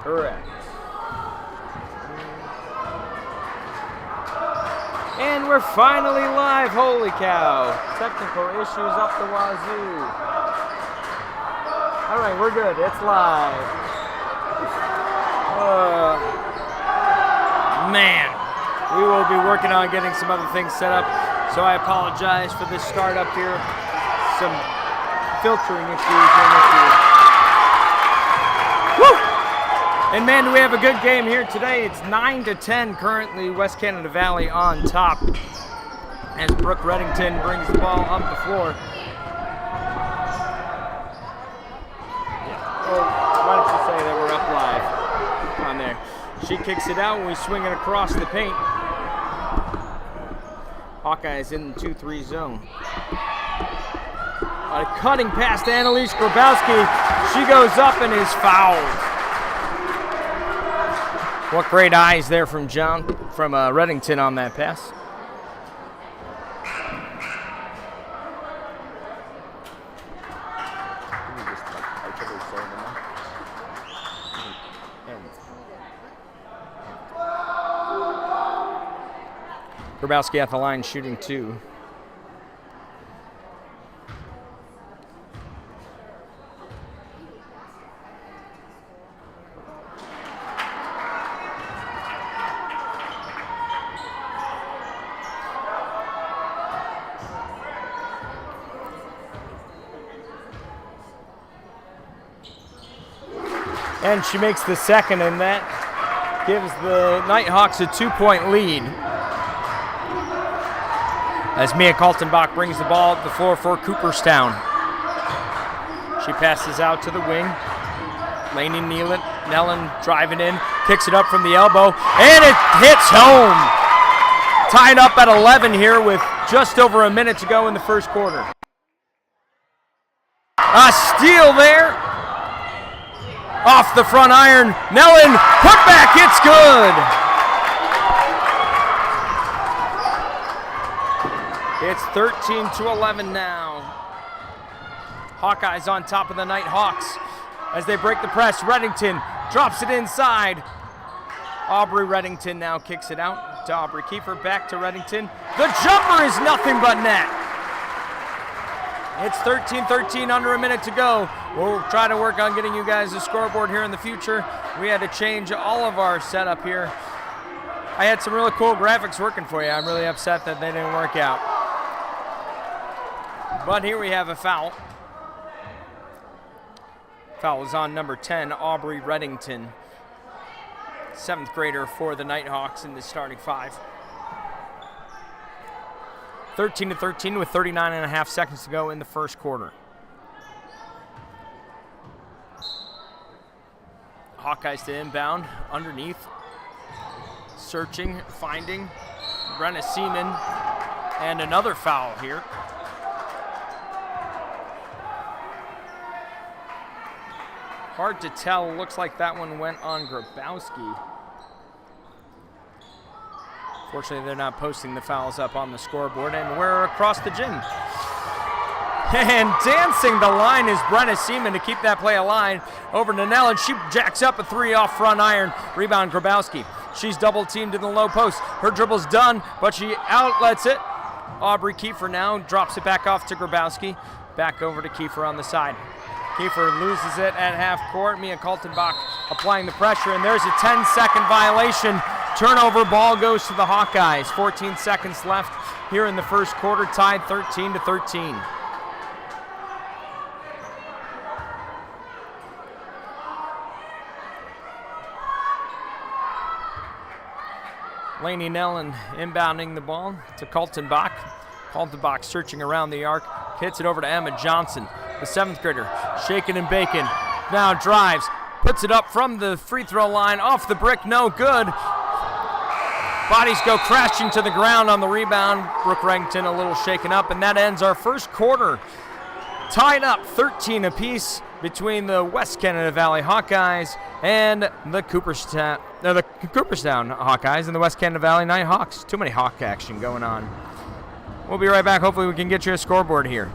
Correct. And we're finally live. Holy cow. Technical issues up the wazoo. All right, we're good. It's live. Man, we will be working on getting some other things set up, so I apologize for this start up here. Some filtering issues in this year. Woo! And man, do we have a good game here today. It's 9-10 currently, West Canada Valley on top as Brooke Reddington brings the ball up the floor. Why don't you say that we're up live on there? She kicks it out and we swing it across the paint. Hawkeyes in the 2-3 zone. A cutting pass to Analyce Grabowski. She goes up and is fouled. What great eyes there from Reddington on that pass. Grabowski at the line shooting 2. And she makes the second, and that gives the Nighthawks a 2-point lead. As Mia Kaltenbach brings the ball up the floor for Cooperstown. She passes out to the wing. Lanie Nelen driving in, kicks it up from the elbow, and it hits home. Tied up at 11 here with just over a minute to go in the first quarter. A steal there. Off the front iron, Nelen, put back, it's good. It's 13-11 now. Hawkeyes on top of the Nighthawks as they break the press. Reddington drops it inside. Aubrey Reddington now kicks it out to Aubrey Kiefer, back to Reddington. The jumper is nothing but net. It's 13-13, under a minute to go. We'll try to work on getting you guys a scoreboard here in the future. We had to change all of our setup here. I had some really cool graphics working for you. I'm really upset that they didn't work out. But here we have a foul. Foul is on number 10, Aubrey Reddington. 7th grader for the Nighthawks in the starting 5. 13-13 with 39.5 seconds to go in the first quarter. Hawkeyes to inbound, underneath. Searching, finding Brenna Seaman, and another foul here. Hard to tell, looks like that one went on Grabowski. Fortunately, they're not posting the fouls up on the scoreboard, and we're across the gym. And dancing the line is Brenna Seaman to keep that play alive. Over to Nellen, she jacks up a 3 off front iron. Rebound Grabowski. She's double teamed in the low post. Her dribble's done, but she outlets it. Aubrey Kiefer now drops it back off to Grabowski. Back over to Kiefer on the side. Kiefer loses it at half court. Mia Kaltenbach applying the pressure, and there's a 10-second violation. Turnover, ball goes to the Hawkeyes. 14 seconds left here in the first quarter, tied 13-13. Lanie Nelen inbounding the ball to Kaltenbach. Kaltenbach searching around the arc, hits it over to Emma Johnson, the 7th grader, shaking and baking. Now drives, puts it up from the free throw line, off the brick, no good. Bodies go crashing to the ground on the rebound. Brooke Reddington a little shaken up, and that ends our first quarter. Tied up 13 apiece between the West Canada Valley Hawkeyes and the Cooperstown Hawkeyes and the West Canada Valley Nighthawks. Too many Hawk action going on. We'll be right back. Hopefully we can get you a scoreboard here.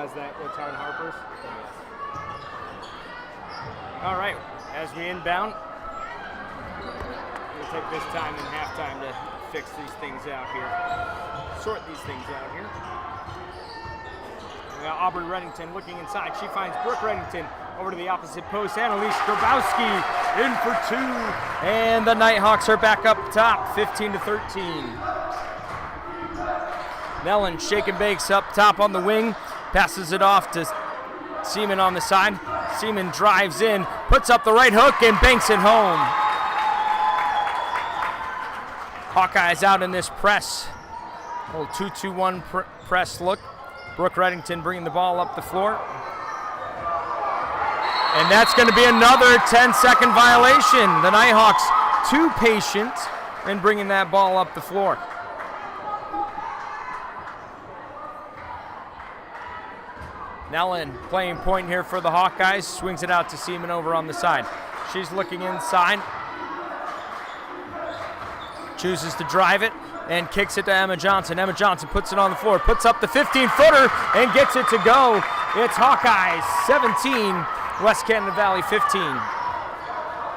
Is that what's on Harper's? All right, as we inbound, we'll take this time in halftime to fix these things out here, sort these things out here. We got Aubrey Reddington looking inside. She finds Brooke Reddington over to the opposite post. Analyce Grabowski in for two, and the Nighthawks are back up top, 15-13. Nelen shake and bakes up top on the wing. Passes it off to Seaman on the side. Seaman drives in, puts up the right hook, and banks it home. Hawkeyes out in this press. A little 2-2-1 press look. Brooke Reddington bringing the ball up the floor. And that's going to be another 10-second violation. The Nighthawks too patient in bringing that ball up the floor. Nelen playing point here for the Hawkeyes, swings it out to Seaman over on the side. She's looking inside, chooses to drive it, and kicks it to Emma Johnson. Emma Johnson puts it on the floor, puts up the 15-footer, and gets it to go. It's Hawkeyes 17, West Canada Valley 15.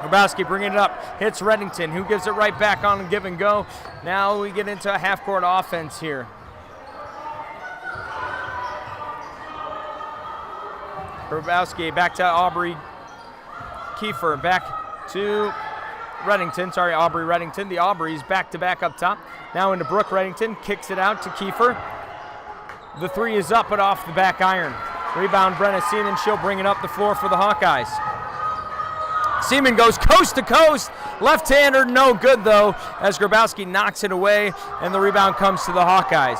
Grabowski bringing it up, hits Reddington, who gives it right back on and give and go. Now we get into a half-court offense here. Grabowski back to Aubrey Kiefer, back to Reddington, Aubrey Reddington. The Aubreys back-to-back up top. Now into Brooke Reddington, kicks it out to Kiefer. The three is up but off the back iron. Rebound Brenna Seaman, she'll bring it up the floor for the Hawkeyes. Seaman goes coast to coast, left-hander, no good though, as Grabowski knocks it away, and the rebound comes to the Hawkeyes.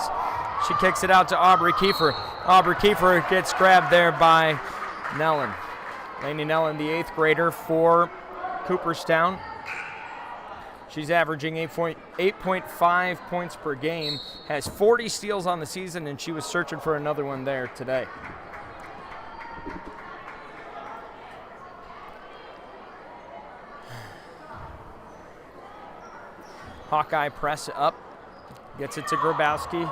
She kicks it out to Aubrey Kiefer. Aubrey Kiefer gets grabbed there by Nelen. Lanie Nelen, the 8th grader for Cooperstown. She's averaging 8.5 points per game, has 40 steals on the season, and she was searching for another one there today. Hawkeye press up, gets it to Grabowski.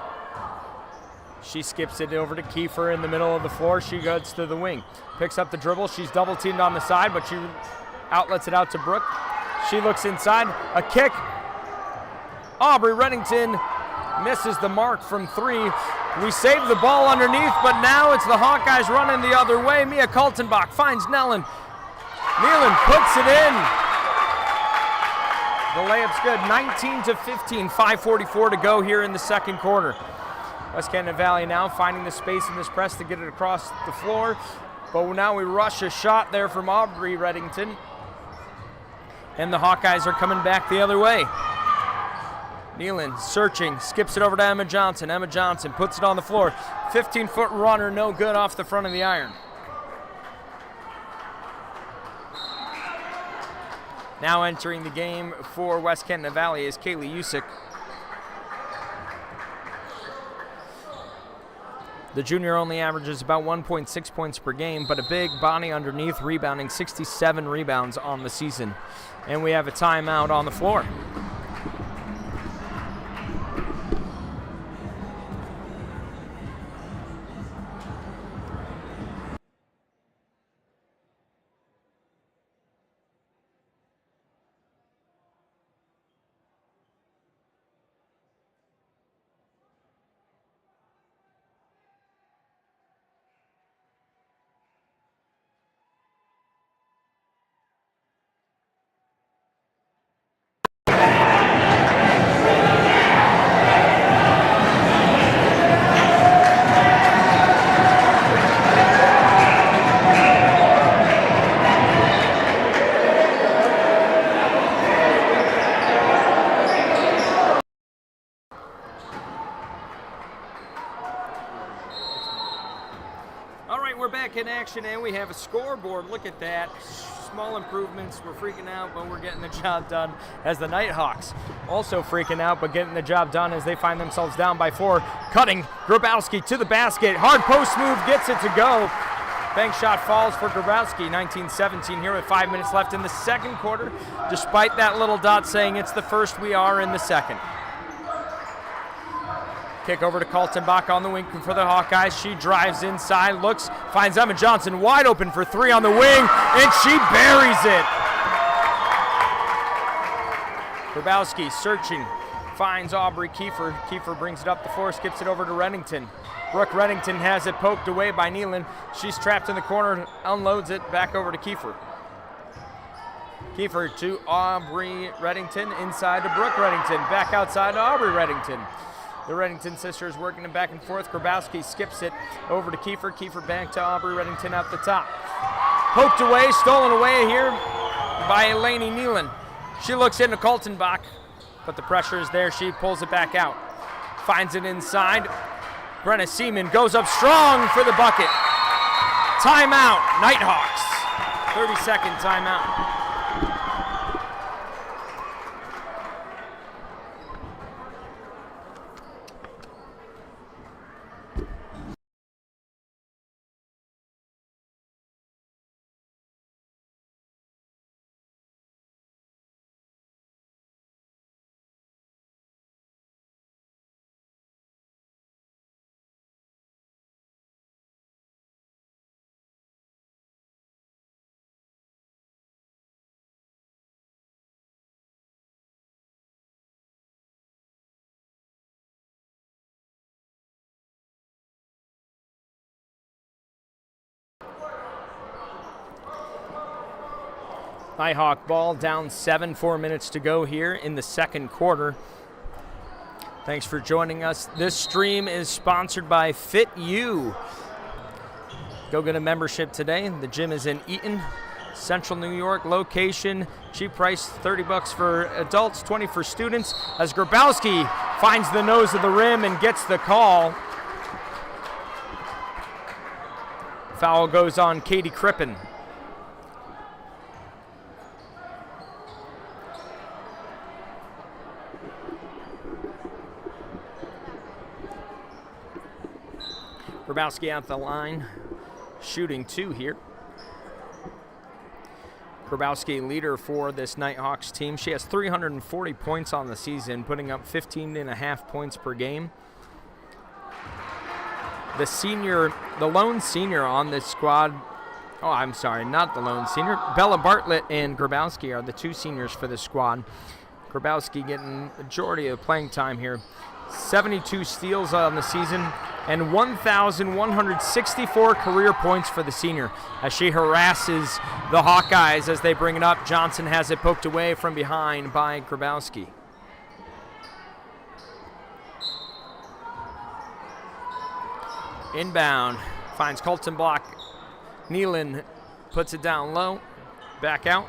She skips it over to Kiefer in the middle of the floor. She goes to the wing, picks up the dribble. She's double teamed on the side, but she outlets it out to Brooke. She looks inside, a kick. Aubrey Reddington misses the mark from three. We saved the ball underneath, but now it's the Hawkeyes running the other way. Mia Kaltenbach finds Nelen. Nelen puts it in. The layup's good, 19-15, 5:44 to go here in the second quarter. West Canada Valley now finding the space in this press to get it across the floor. But now we rush a shot there from Aubrey Reddington. And the Hawkeyes are coming back the other way. Nelen searching, skips it over to Emma Johnson. Emma Johnson puts it on the floor. 15-foot runner, no good off the front of the iron. Now entering the game for West Canada Valley is Kaylee Usick. The junior only averages about 1.6 points per game, but a big body underneath, rebounding 67 rebounds on the season. And we have a timeout on the floor. In action, and we have a scoreboard. Look at that. Small improvements. We're freaking out, but we're getting the job done as the Nighthawks also freaking out, but getting the job done as they find themselves down by 4. Cutting Grabowski to the basket. Hard post move, gets it to go. Bank shot falls for Grabowski, 19-17 here with 5 minutes left in the second quarter, despite that little dot saying it's the first, we are in the second. Kick over to Kaltenbach on the wing for the Hawkeyes. She drives inside, looks, finds Emma Johnson wide open for three on the wing, and she buries it. Grabowski searching, finds Aubrey Kiefer. Kiefer brings it up the floor, skips it over to Reddington. Brooke Reddington has it poked away by Nelen. She's trapped in the corner, unloads it back over to Kiefer. Kiefer to Aubrey Reddington, inside to Brooke Reddington, back outside to Aubrey Reddington. The Reddington sisters working it back and forth. Grabowski skips it over to Kiefer. Kiefer back to Aubrey Reddington out the top. Poked away, stolen away here by Lanie Nelen. She looks into Kaltenbach, but the pressure is there. She pulls it back out. Finds it inside. Brenna Seaman goes up strong for the bucket. Timeout, Nighthawks. 30-second timeout. Nighthawk ball down 7, 4 minutes to go here in the second quarter. Thanks for joining us. This stream is sponsored by Fit U. Go get a membership today. The gym is in Eaton, Central New York location. Cheap price, $30 for adults, 20 for students. As Grabowski finds the nose of the rim and gets the call. Foul goes on Katie Crippen. Grabowski at the line, shooting 2 here. Grabowski leader for this Nighthawks team. She has 340 points on the season, putting up 15.5 points per game. The lone senior on this squad, not the lone senior. Bella Bartlett and Grabowski are the 2 seniors for the squad. Grabowski getting majority of playing time here. 72 steals on the season and 1,164 career points for the senior as she harasses the Hawkeyes as they bring it up. Johnson has it poked away from behind by Grabowski. Inbound, finds Kaltenbach. Nelen puts it down low, back out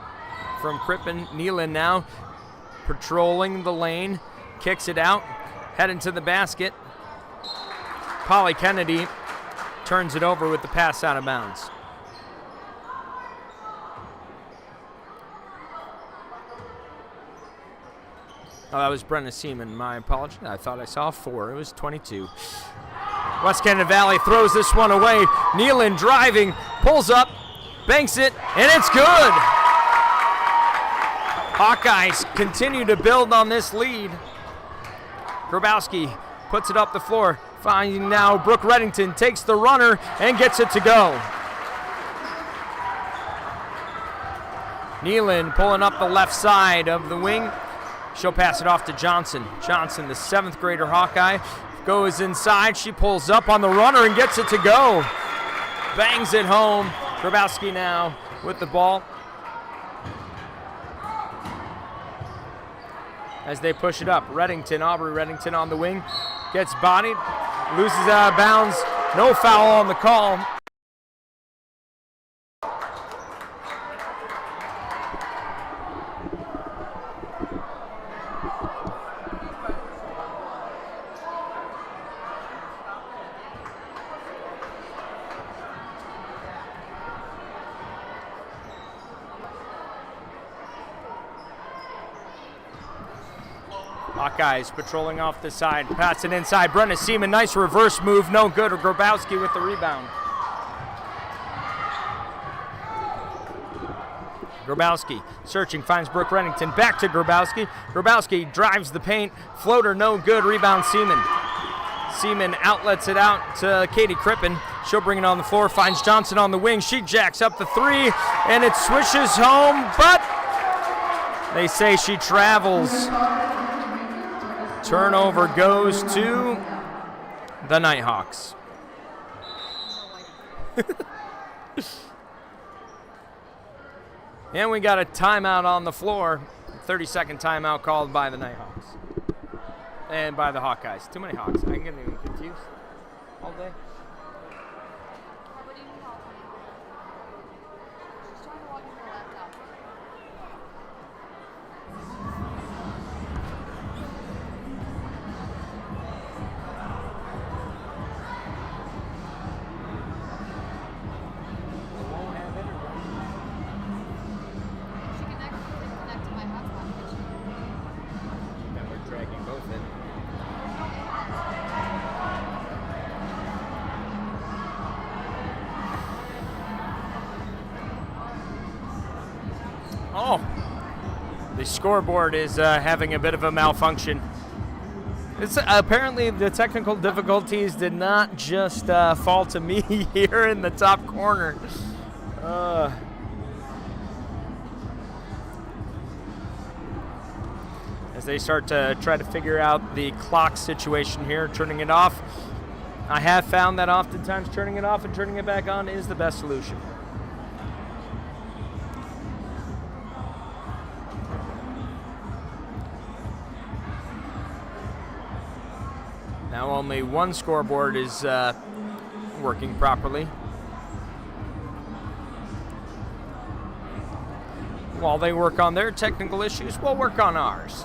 from Crippen. Nelen now patrolling the lane, kicks it out, heading to the basket. Polly Kennedy turns it over with the pass out of bounds. Oh, that was Brenna Seaman. My apologies. I thought I saw 4. It was 22. West Canada Valley throws this one away. Nelen driving, pulls up, banks it, and it's good. Hawkeyes continue to build on this lead. Grabowski puts it up the floor. Finding now Brooke Reddington, takes the runner and gets it to go. Nelen pulling up the left side of the wing. She'll pass it off to Johnson. Johnson, the 7th grader Hawkeye, goes inside. She pulls up on the runner and gets it to go. Bangs it home. Grabowski now with the ball. As they push it up, Reddington, Aubrey Reddington on the wing. Gets bodied, loses out of bounds. No foul on the call. Hawkeyes patrolling off the side, pass it inside. Brenna Seaman, nice reverse move, no good. Grabowski with the rebound. Grabowski searching, finds Brooke Reddington. Back to Grabowski. Grabowski drives the paint. Floater no good. Rebound Seaman. Seaman outlets it out to Katie Crippen. She'll bring it on the floor. Finds Johnson on the wing. She jacks up the three, and it swishes home, but they say she travels. Turnover goes to the Nighthawks. And we got a timeout on the floor. 30-second timeout called by the Nighthawks. And by the Hawkeyes. Too many Hawks. I'm getting confused all day. Oh, the scoreboard is having a bit of a malfunction. It's apparently the technical difficulties did not just fall to me here in the top corner. As they start to try to figure out the clock situation here, turning it off. I have found that oftentimes turning it off and turning it back on is the best solution. Now only one scoreboard is working properly. While they work on their technical issues, we'll work on ours.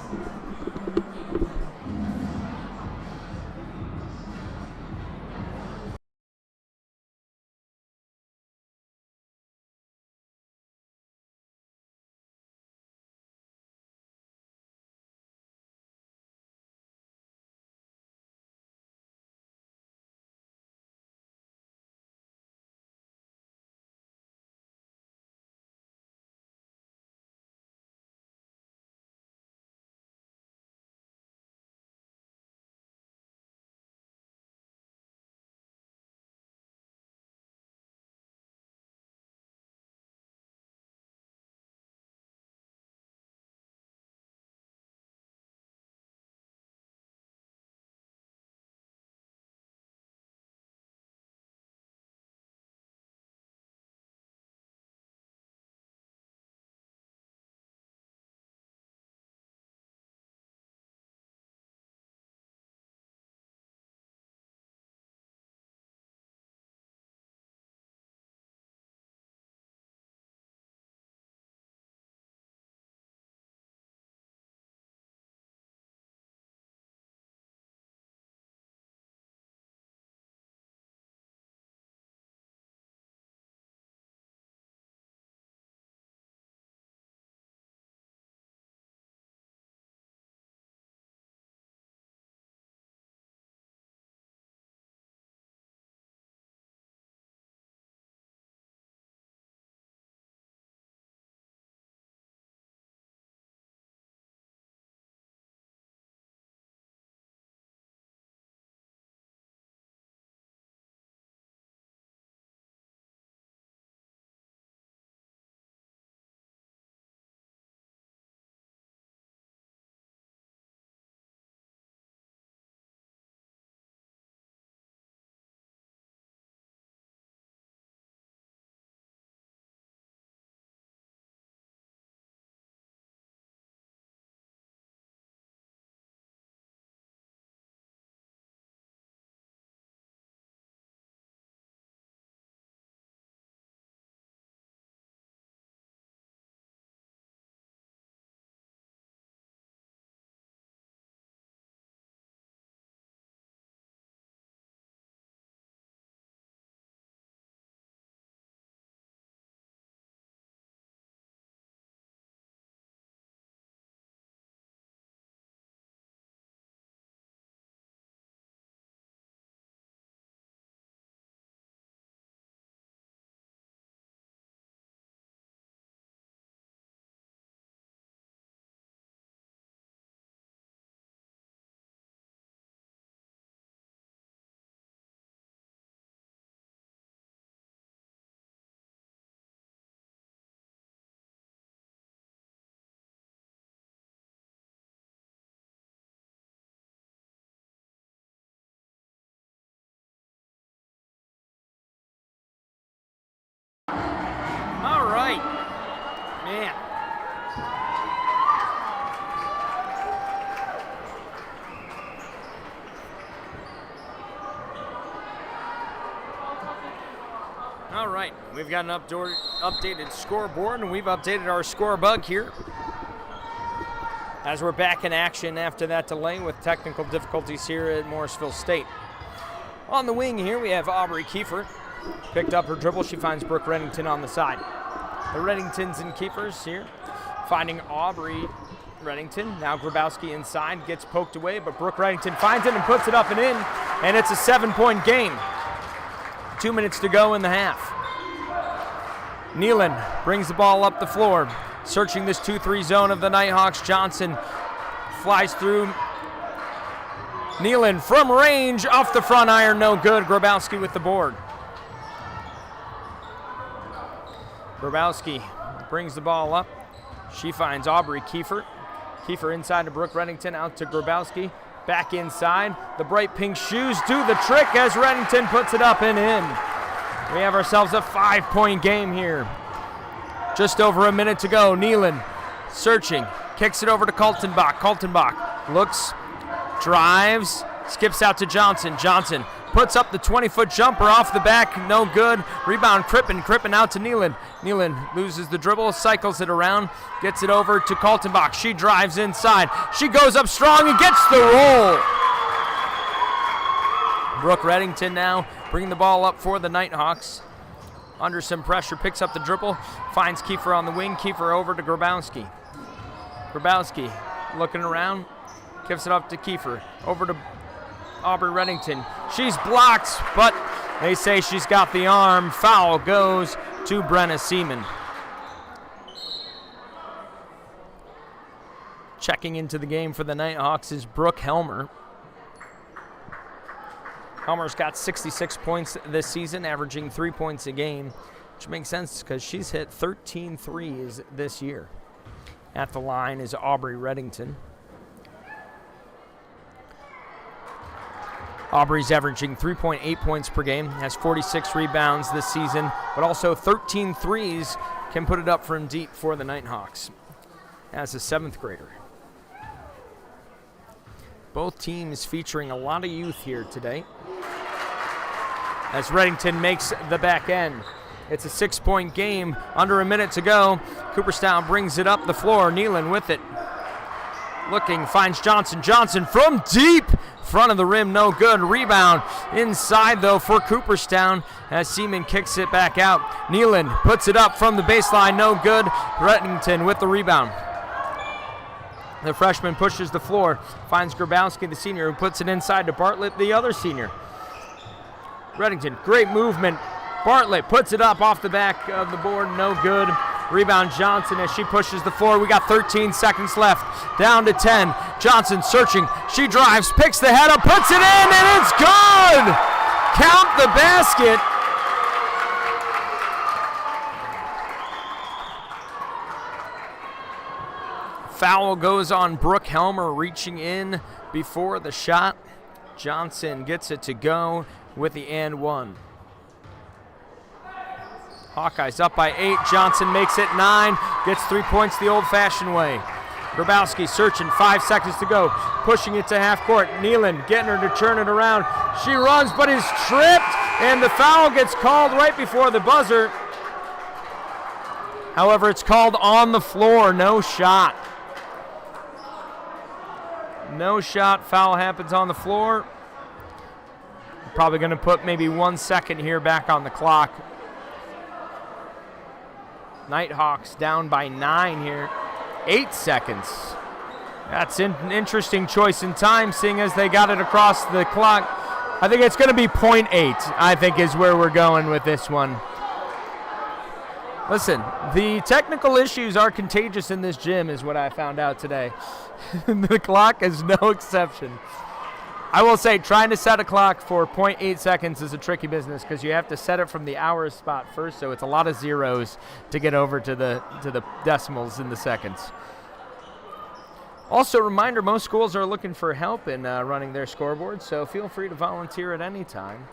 Man. All right, we've got an updated scoreboard, and we've updated our score bug here as we're back in action after that delay with technical difficulties here at Morrisville State. On the wing here, we have Aubrey Kiefer. Picked up her dribble. She finds Brooke Reddington on the side. The Reddingtons and Kiefers here finding Aubrey Reddington. Now Grabowski inside, gets poked away, but Brooke Reddington finds it and puts it up and in, and it's a 7-point game. 2 minutes to go in the half. Nelen brings the ball up the floor, searching this 2-3 zone of the Nighthawks. Johnson flies through. Nelen from range, off the front iron, no good. Grabowski with the board. Grabowski brings the ball up. She finds Aubrey Kiefer. Kiefer inside to Brooke Reddington, out to Grabowski. Back inside, the bright pink shoes do the trick as Reddington puts it up and in. We have ourselves a 5-point game here. Just over a minute to go. Nelen searching, kicks it over to Kaltenbach. Kaltenbach looks, drives, skips out to Johnson. Johnson puts up the 20-foot jumper off the back, no good. Rebound Crippen out to Nelen. Nelen loses the dribble, cycles it around, gets it over to Kaltenbach. She drives inside. She goes up strong and gets the roll. Brooke Reddington now bringing the ball up for the Nighthawks. Under some pressure, picks up the dribble, finds Kiefer on the wing. Kiefer over to Grabowski. Grabowski looking around, gives it up to Kiefer. Over to Aubrey Reddington. She's blocked, but they say she's got the arm. Foul goes to Brenna Seaman. Checking into the game for the Nighthawks is Brooke Helmer. Helmer's got 66 points this season, averaging 3 points a game, which makes sense because she's hit 13 threes this year. At the line is Aubrey Reddington. Aubrey's averaging 3.8 points per game, has 46 rebounds this season, but also 13 threes, can put it up from deep for the Nighthawks as a 7th grader. Both teams featuring a lot of youth here today. As Reddington makes the back end. It's a 6-point game, under a minute to go. Cooperstown brings it up the floor. Nelen with it. Looking, finds Johnson. Johnson from deep. Front of the rim, no good. Rebound inside, though, for Cooperstown as Seaman kicks it back out. Nelen puts it up from the baseline, no good. Reddington with the rebound. The freshman pushes the floor, finds Grabowski, the senior, who puts it inside to Bartlett, the other senior. Reddington, great movement. Bartlett puts it up off the back of the board, no good. Rebound Johnson as she pushes the floor. We got 13 seconds left. Down to 10. Johnson searching. She drives, picks the head up, puts it in, and it's good! Count the basket. Foul goes on Brooke Helmer, reaching in before the shot. Johnson gets it to go with the and one. Hawkeyes up by 8. Johnson makes it 9. Gets 3 points the old-fashioned way. Grabowski searching, 5 seconds to go. Pushing it to half court. Nelen getting her to turn it around. She runs but is tripped, and the foul gets called right before the buzzer. However, it's called on the floor, no shot. No shot, foul happens on the floor. Probably going to put maybe 1 second here back on the clock. Nighthawks down by 9 here. 8 seconds. That's an interesting choice in time, seeing as they got it across the clock. I think it's going to be 0.8, I think is where we're going with this one. Listen, the technical issues are contagious in this gym is what I found out today. The clock is no exception. I will say trying to set a clock for 0.8 seconds is a tricky business because you have to set it from the hours spot first, so it's a lot of zeros to get over to the decimals in the seconds. Also, a reminder, most schools are looking for help in running their scoreboard, so feel free to volunteer at any time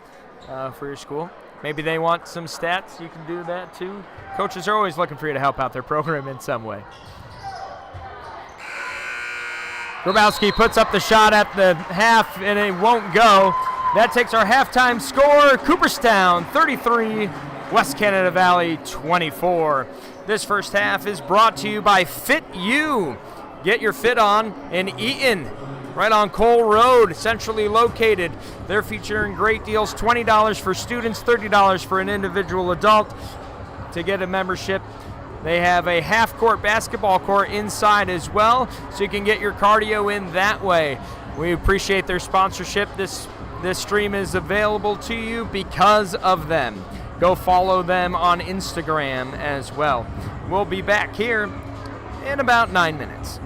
for your school. Maybe they want some stats. You can do that too. Coaches are always looking for you to help out their program in some way. Grabowski puts up the shot at the half, and it won't go. That takes our halftime score. Cooperstown 33, West Canada Valley 24. This first half is brought to you by Fit U. Get your fit on in Eaton, right on Cole Road, centrally located. They're featuring great deals, $20 for students, $30 for an individual adult. To get a membership, they have a half-court basketball court inside as well, so you can get your cardio in that way. We appreciate their sponsorship. This stream is available to you because of them. Go follow them on Instagram as well. We'll be back here in about 9 minutes.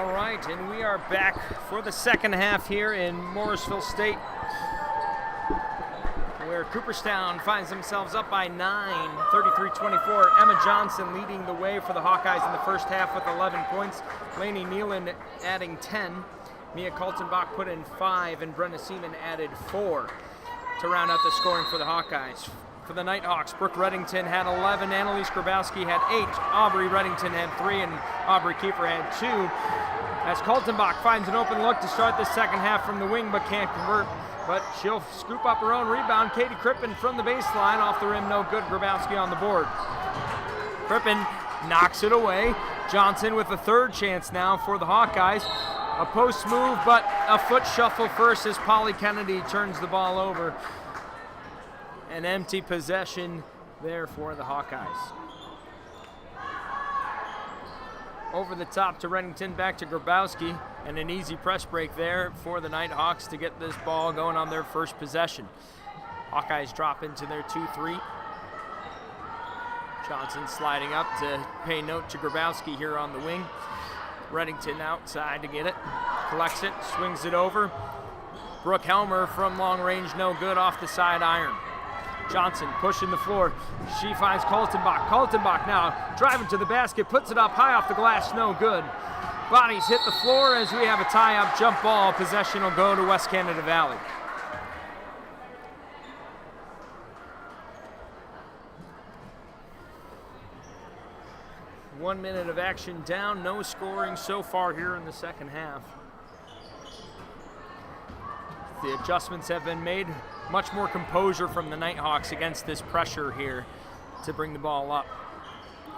All right, and we are back for the second half here in Morrisville State, where Cooperstown finds themselves up by 9, 33-24. Emma Johnson leading the way for the Hawkeyes in the first half with 11 points. Lanie Nelen adding 10. Mia Kaltenbach put in 5, and Brenna Seaman added 4 to round out the scoring for the Hawkeyes. For the Nighthawks, Brooke Reddington had 11, Analyce Grabowski had 8, Aubrey Reddington had 3, and Aubrey Kiefer had 2. As Kaltenbach finds an open look to start the second half from the wing but can't convert, but she'll scoop up her own rebound. Katie Crippen from the baseline, off the rim, no good. Grabowski on the board. Crippen knocks it away. Johnson with a third chance now for the Hawkeyes. A post move, but a foot shuffle first as Polly Kennedy turns the ball over. An empty possession there for the Hawkeyes. Over the top to Reddington, back to Grabowski, and an easy press break there for the Nighthawks to get this ball going on their first possession. Hawkeyes drop into their 2-3. Johnson sliding up to pay note to Grabowski here on the wing. Reddington outside to get it, collects it, swings it over. Brooke Helmer from long range, no good, off the side iron. Johnson pushing the floor. She finds Kaltenbach. Kaltenbach now driving to the basket, puts it up high off the glass, no good. Bodies hit the floor as we have a tie-up jump ball. Possession will go to West Canada Valley. One minute of action down, no scoring so far here in the second half. The adjustments have been made. Much more composure from the Nighthawks against this pressure here to bring the ball up.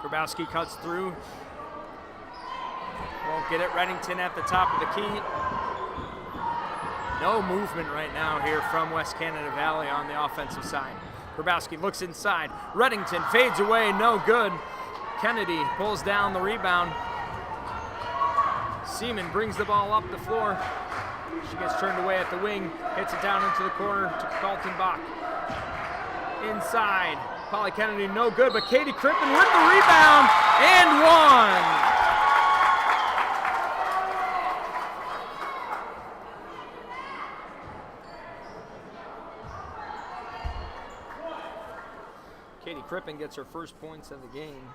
Grabowski cuts through. Won't get it. Reddington at the top of the key. No movement right now here from West Canada Valley on the offensive side. Grabowski looks inside. Reddington fades away, no good. Kennedy pulls down the rebound. Seaman brings the ball up the floor. She gets turned away at the wing, hits it down into the corner to Kaltenbach. Inside, Polly Kennedy, no good, but Katie Crippen with the rebound and one. Katie Crippen gets her first points of the game.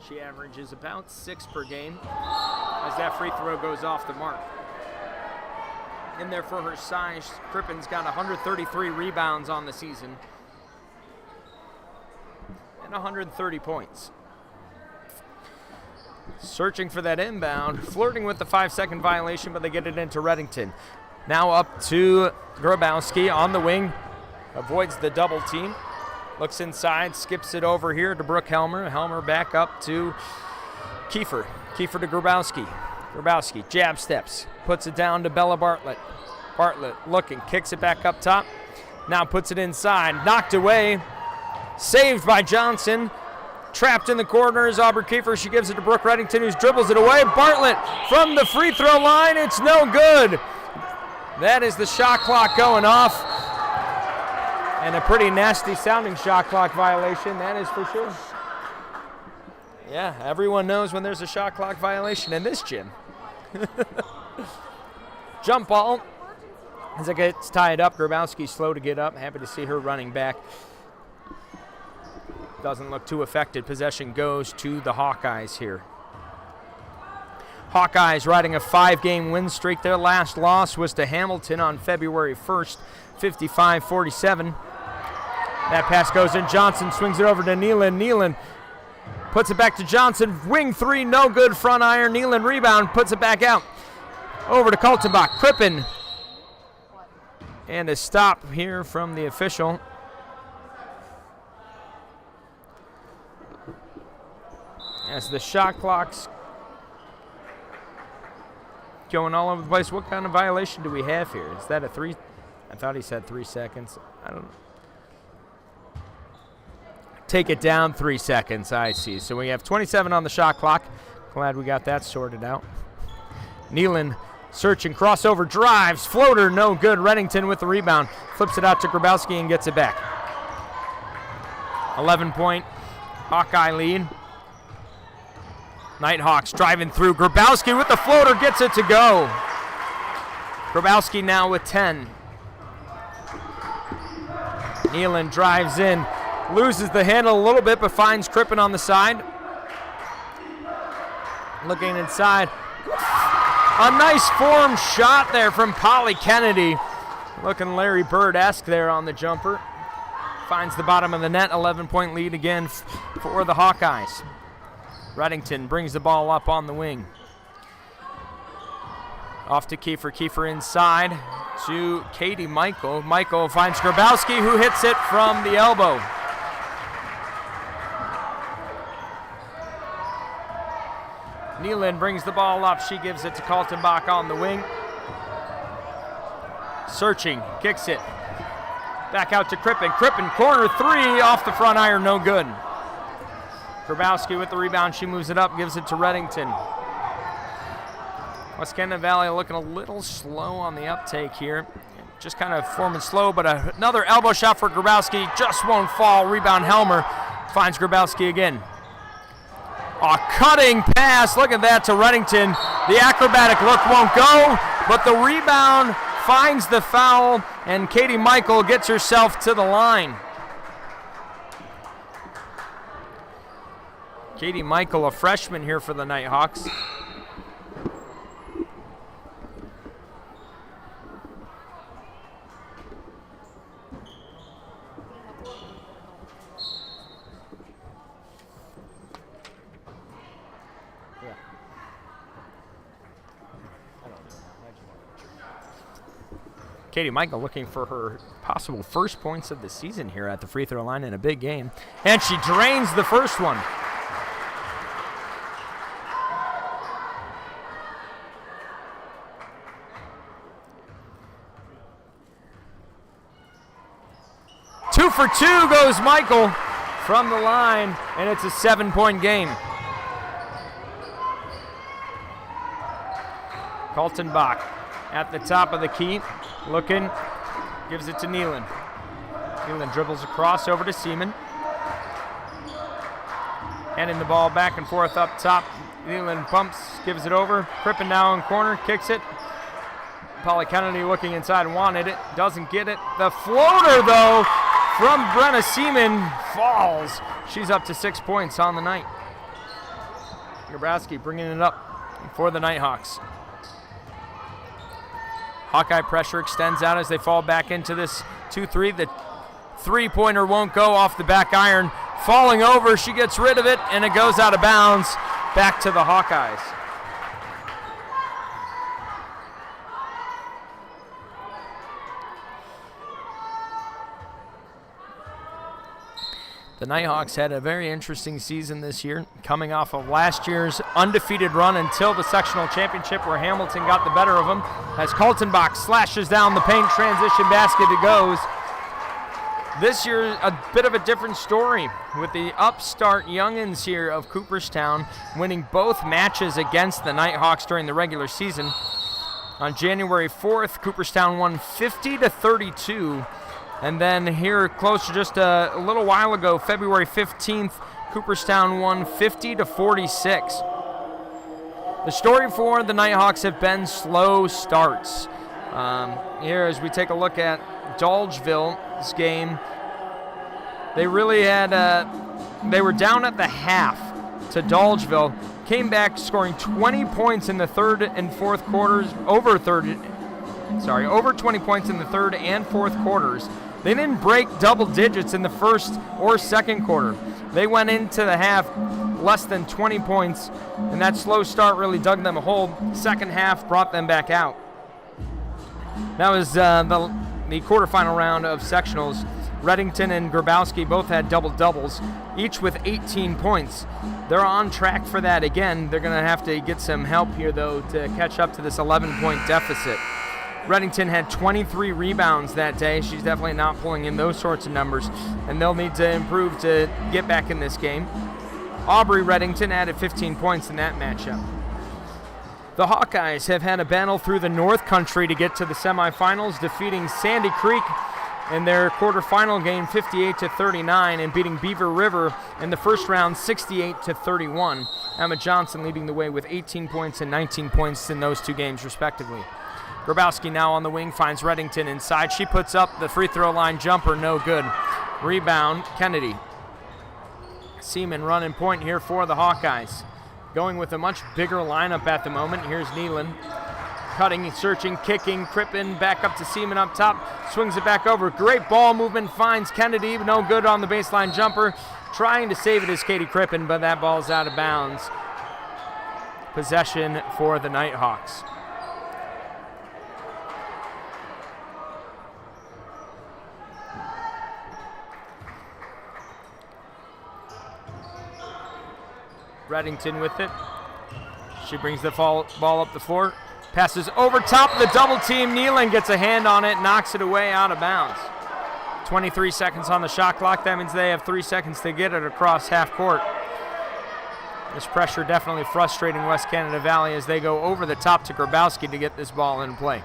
She averages about 6 per game as that free throw goes off the mark. In there for her size, Crippen's got 133 rebounds on the season and 130 points. Searching for that inbound, flirting with the 5-second violation, but they get it into Reddington. Now up to Grabowski on the wing, avoids the double team. Looks inside, skips it over here to Brooke Helmer. Helmer back up to Kiefer. Kiefer to Grabowski. Grabowski, jab steps, puts it down to Bella Bartlett. Bartlett looking, kicks it back up top. Now puts it inside, knocked away. Saved by Johnson. Trapped in the corner is Aubrey Kiefer. She gives it to Brooke Reddington, who dribbles it away. Bartlett from the free throw line. It's no good. That is the shot clock going off. And a pretty nasty sounding shot clock violation, that is for sure. Yeah, everyone knows when there's a shot clock violation in this gym. Jump ball. As it gets tied up, Grabowski slow to get up. Happy to see her running back. Doesn't look too affected. Possession goes to the Hawkeyes here. Hawkeyes riding a 5-game win streak. Their last loss was to Hamilton on February 1st, 55-47. That pass goes in. Johnson swings it over to Nelen. Nelen puts it back to Johnson. Wing 3, no good. Front iron. Nelen rebound, puts it back out. Over to Kaltenbach. Crippen. And a stop here from the official. As the shot clock's going all over the place. What kind of violation do we have here? Is that a 3? I thought he said 3 seconds. I don't know. Take it down 3 seconds, I see. So we have 27 on the shot clock. Glad we got that sorted out. Nelen searching, crossover, drives, floater, no good. Reddington with the rebound. Flips it out to Grabowski and gets it back. 11-point Hawkeye lead. Nighthawks driving through. Grabowski with the floater gets it to go. Grabowski now with 10. Nelen drives in, loses the handle a little bit, but finds Crippen on the side. Looking inside. A nice form shot there from Polly Kennedy. Looking Larry Bird-esque there on the jumper. Finds the bottom of the net, 11-point lead again for the Hawkeyes. Reddington brings the ball up on the wing. Off to Kiefer. Kiefer inside to Katie Michael. Michael finds Grabowski, who hits it from the elbow. Nelen brings the ball up. She gives it to Kaltenbach on the wing. Searching, kicks it. Back out to Crippen. Crippen, corner three, off the front iron, no good. Grabowski with the rebound. She moves it up, gives it to Reddington. West Canada Valley looking a little slow on the uptake here. Just kind of forming slow, but another elbow shot for Grabowski. Just won't fall. Rebound Helmer finds Grabowski again. A cutting pass. Look at that to Reddington. The acrobatic look won't go, but the rebound finds the foul, and Katie Michael gets herself to the line. Katie Michael, a freshman here for the Nighthawks. Katie Michael looking for her possible first points of the season here at the free throw line in a big game. And she drains the first one. Two for two goes Michael from the line, and it's a 7-point game. Kaltenbach at the top of the key. Looking, gives it to Nelen. Nelen dribbles across over to Seaman. Handing the ball back and forth up top. Nelen pumps, gives it over. Crippen now in corner, kicks it. Polly Kennedy looking inside, wanted it, doesn't get it. The floater, though, from Brenna Seaman falls. She's up to 6 points on the night. Grabowski bringing it up for the Nighthawks. Hawkeye pressure extends out as they fall back into this 2-3. The three-pointer won't go off the back iron. Falling over, she gets rid of it, and it goes out of bounds back to the Hawkeyes. The Nighthawks had a very interesting season this year, coming off of last year's undefeated run until the sectional championship where Hamilton got the better of them. As Kaltenbach slashes down the paint, transition basket it goes. This year, a bit of a different story with the upstart youngins here of Cooperstown winning both matches against the Nighthawks during the regular season. On January 4th, Cooperstown won 50-32. And then here closer just a little while ago, February 15th, Cooperstown won 50-46. The story for the Nighthawks have been slow starts. Here as we take a look at Dolgeville's game, they really had, they were down at the half to Dolgeville, came back scoring 20 points in the third and fourth quarters, over 20 points in the third and fourth quarters. They didn't break double digits in the first or second quarter. They went into the half less than 20 points, and that slow start really dug them a hole. Second half brought them back out. That was the quarterfinal round of sectionals. Reddington and Grabowski both had double-doubles, each with 18 points. They're on track for that again. They're going to have to get some help here, though, to catch up to this 11-point deficit. Reddington had 23 rebounds that day. She's definitely not pulling in those sorts of numbers, and they'll need to improve to get back in this game. Aubrey Reddington added 15 points in that matchup. The Hawkeyes have had a battle through the North Country to get to the semifinals, defeating Sandy Creek in their quarterfinal game 58-39 and beating Beaver River in the first round 68-31. Emma Johnson leading the way with 18 points and 19 points in those two games respectively. Grabowski now on the wing finds Reddington inside. She puts up the free throw line jumper, no good. Rebound, Kennedy. Seaman running point here for the Hawkeyes. Going with a much bigger lineup at the moment. Here's Nelen. Cutting, searching, kicking, Crippen back up to Seaman up top. Swings it back over. Great ball movement, finds Kennedy. No good on the baseline jumper. Trying to save it is Katie Crippen, but that ball's out of bounds. Possession for the Nighthawks. Reddington with it. She brings the ball up the floor. Passes over top, the double team. Nelen gets a hand on it, knocks it away out of bounds. 23 seconds on the shot clock. That means they have 3 seconds to get it across half court. This pressure definitely frustrating West Canada Valley as they go over the top to Grabowski to get this ball in play.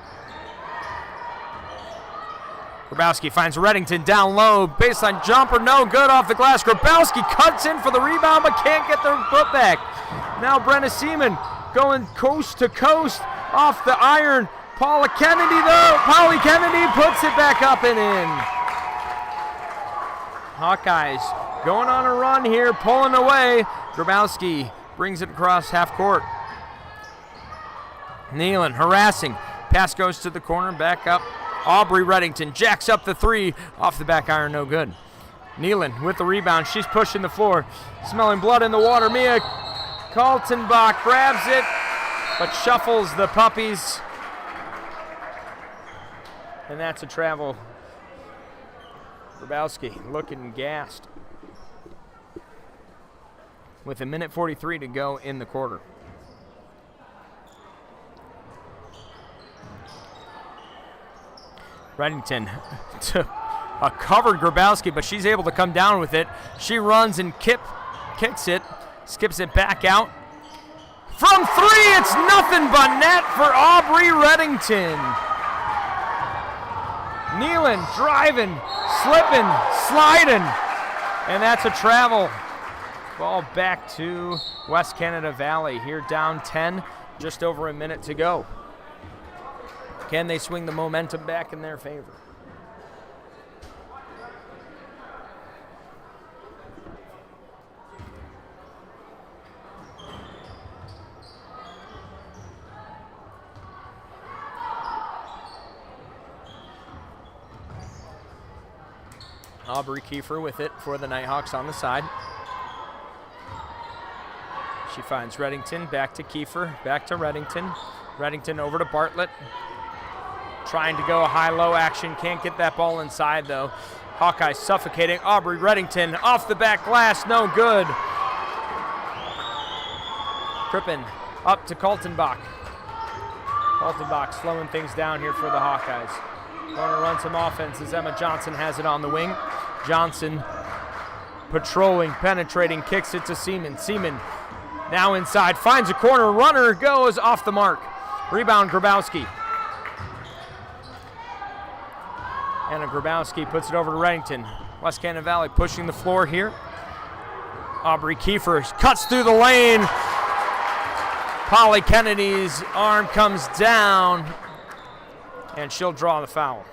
Grabowski finds Reddington down low. Baseline jumper, no good off the glass. Grabowski cuts in for the rebound but can't get the putback. Now Brenna Seaman going coast to coast off the iron. Polly Kennedy puts it back up and in. Hawkeyes going on a run here, pulling away. Grabowski brings it across half court. Nelen harassing. Pass goes to the corner, back up. Aubrey Reddington jacks up the three. Off the back iron, no good. Nelen with the rebound. She's pushing the floor. Smelling blood in the water. Mia Kaltenbach grabs it, but shuffles the puppies. And that's a travel. Grabowski looking gassed. With 1:43 to go in the quarter. Reddington covered Grabowski, but she's able to come down with it. She runs and kicks it, skips it back out. From three, it's nothing but net for Aubrey Reddington. Nelen driving, slipping, sliding, and that's a travel. Ball back to West Canada Valley here down 10, just over a minute to go. Can they swing the momentum back in their favor? Aubrey Kiefer with it for the Nighthawks on the side. She finds Reddington, back to Kiefer, back to Reddington. Reddington over to Bartlett. Trying to go high-low action, can't get that ball inside though. Hawkeyes suffocating. Aubrey Reddington off the back glass, no good. Crippen up to Kaltenbach. Kaltenbach slowing things down here for the Hawkeyes. Going to run some offense as Emma Johnson has it on the wing. Johnson patrolling, penetrating, kicks it to Seaman. Seaman now inside, finds a corner, runner goes off the mark. Rebound Grabowski. Anna Grabowski puts it over to Reddington. West Canada Valley pushing the floor here. Aubrey Kiefer cuts through the lane. Polly Kennedy's arm comes down, and she'll draw the foul.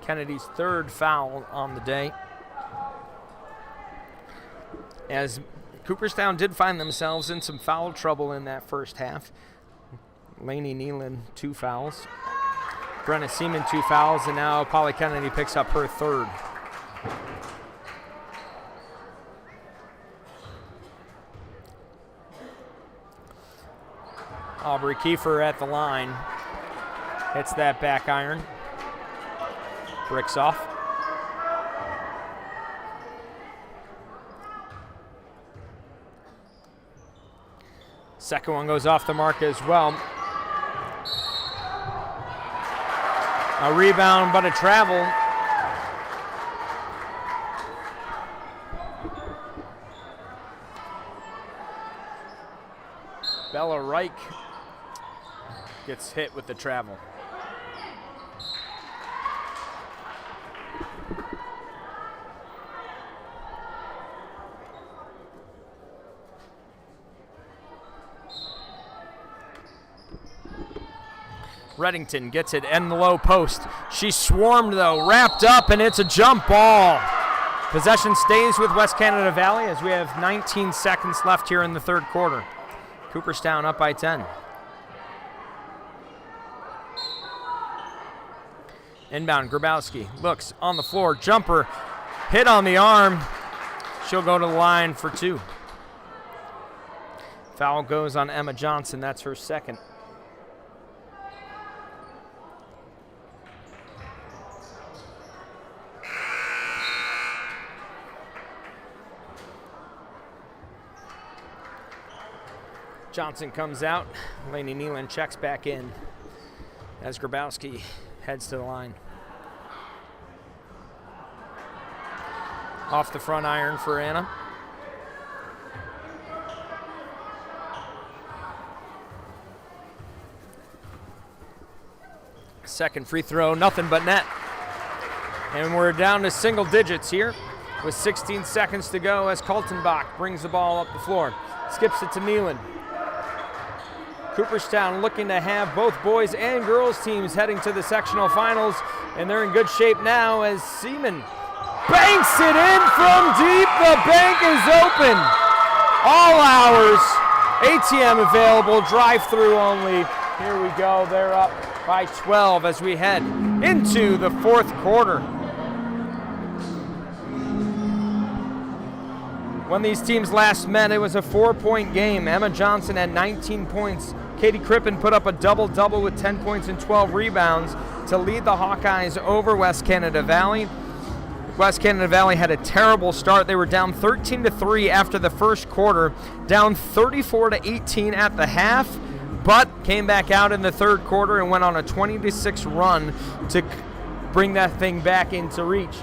Kennedy's third foul on the day. As Cooperstown did find themselves in some foul trouble in that first half. Lanie Nelen, 2 fouls. Brenna Seaman, 2 fouls, and now Polly Kennedy picks up her third. Aubrey Kiefer at the line. Hits that back iron. Bricks off. Second one goes off the mark as well. A rebound, but a travel. Bella Reich gets hit with the travel. Reddington gets it in the low post. She's swarmed though, wrapped up, and it's a jump ball. Possession stays with West Canada Valley as we have 19 seconds left here in the third quarter. Cooperstown up by 10. Inbound, Grabowski looks on the floor, jumper, hit on the arm. She'll go to the line for 2. Foul goes on Emma Johnson, that's her second. Johnson comes out. Lanie Nelen checks back in as Grabowski heads to the line. Off the front iron for Anna. Second free throw, nothing but net. And we're down to single digits here with 16 seconds to go as Kaltenbach brings the ball up the floor. Skips it to Nelen. Cooperstown looking to have both boys and girls teams heading to the sectional finals, and they're in good shape now as Seaman banks it in from deep. The bank is open. All hours. ATM available, drive-through only. Here we go. They're up by 12 as we head into the fourth quarter. When these teams last met, it was a 4-point game. Emma Johnson had 19 points. Katie Crippen put up a double-double with 10 points and 12 rebounds to lead the Hawkeyes over West Canada Valley. West Canada Valley had a terrible start. They were down 13-3 after the first quarter, down 34-18 at the half, but came back out in the third quarter and went on a 20-6 run to bring that thing back into reach.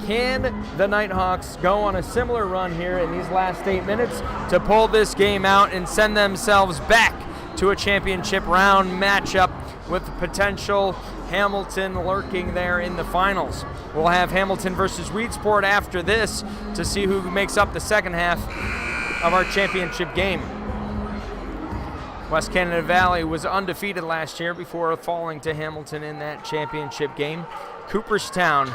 Can the Nighthawks go on a similar run here in these last 8 minutes to pull this game out and send themselves back to a championship round matchup with potential Hamilton lurking there in the finals? We'll have Hamilton versus Weedsport after this to see who makes up the second half of our championship game. West Canada Valley was undefeated last year before falling to Hamilton in that championship game. Cooperstown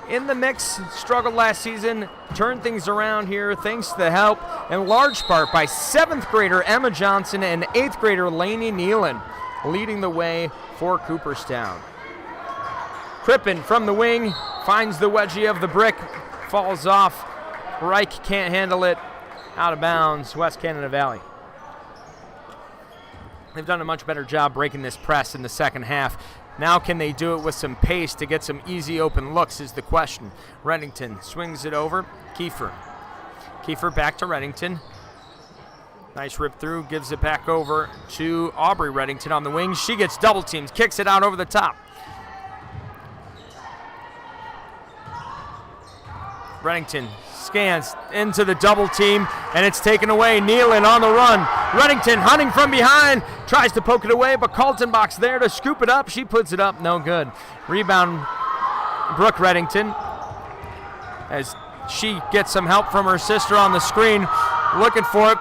in the mix, struggled last season, turned things around here thanks to the help in large part by 7th grader Emma Johnson and 8th grader Lanie Nelen leading the way for Cooperstown. Crippen from the wing finds the wedgie of the brick, falls off. Reich can't handle it, out of bounds, West Canada Valley. They've done a much better job breaking this press in the second half. Now can they do it with some pace to get some easy open looks is the question. Reddington swings it over. Kiefer back to Reddington. Nice rip through, gives it back over to Aubrey Reddington on the wing. She gets double teamed, kicks it out over the top. Reddington scans into the double team, and it's taken away. Nelen on the run. Reddington hunting from behind, tries to poke it away, but Kaltenbach's there to scoop it up. She puts it up, no good. Rebound, Brooke Reddington, as she gets some help from her sister on the screen, looking for it.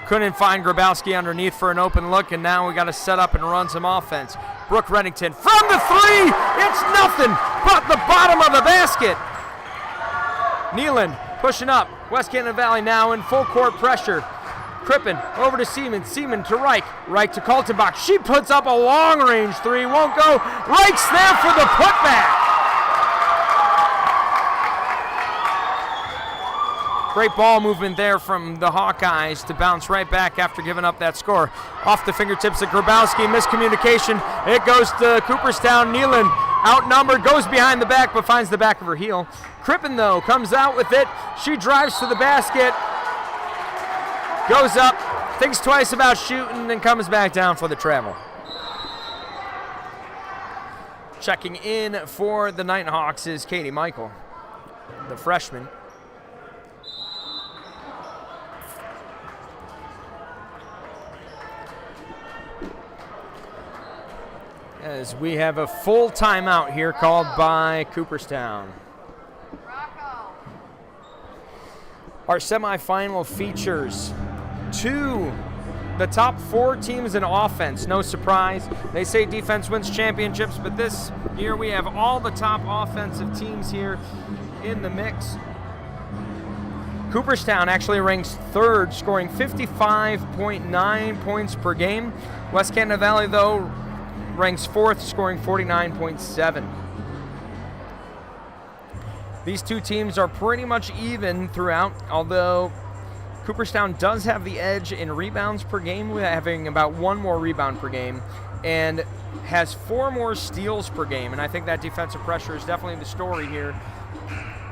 Couldn't find Grabowski underneath for an open look, and now we got to set up and run some offense. Brooke Reddington from the three. It's nothing but the bottom of the basket. Nelen pushing up. West Canada Valley now in full court pressure. Crippen over to Seaman. Seaman to Reich. Reich to Kaltenbach. She puts up a long-range three. Won't go. Reich's there for the putback. Great ball movement there from the Hawkeyes to bounce right back after giving up that score. Off the fingertips of Grabowski. Miscommunication. It goes to Cooperstown. Nelen outnumbered. Goes behind the back but finds the back of her heel. Crippen, though, comes out with it. She drives to the basket. Goes up. Thinks twice about shooting and comes back down for the travel. Checking in for the Nighthawks is Katie Michael, the freshman. As we have a full timeout here called by Cooperstown. Our semifinal features two the top 4 teams in offense. No surprise. They say defense wins championships, but this year we have all the top offensive teams here in the mix. Cooperstown actually ranks 3rd, scoring 55.9 points per game. West Canada Valley, though, ranks 4th, scoring 49.7. These two teams are pretty much even throughout, although Cooperstown does have the edge in rebounds per game, having about 1 more rebound per game, and has 4 more steals per game. And I think that defensive pressure is definitely the story here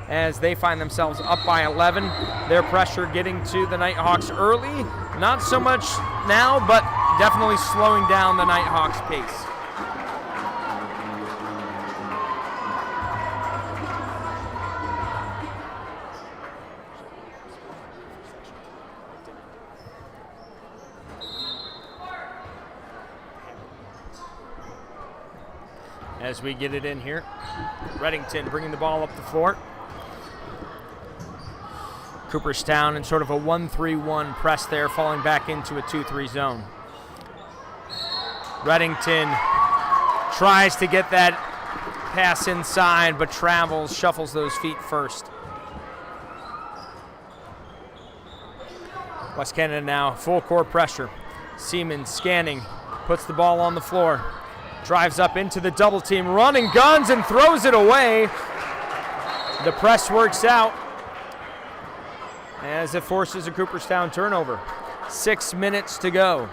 as they find themselves up by 11. Their pressure getting to the Nighthawks early. Not so much now, but definitely slowing down the Nighthawks' pace. As we get it in here, Reddington bringing the ball up the floor. Cooperstown in sort of a 1-3-1 press there, falling back into a 2-3 zone. Reddington tries to get that pass inside, but travels, shuffles those feet first. West Canada now full court pressure. Seaman scanning, puts the ball on the floor. Drives up into the double team, running guns and throws it away. The press works out as it forces a Cooperstown turnover. 6 minutes to go.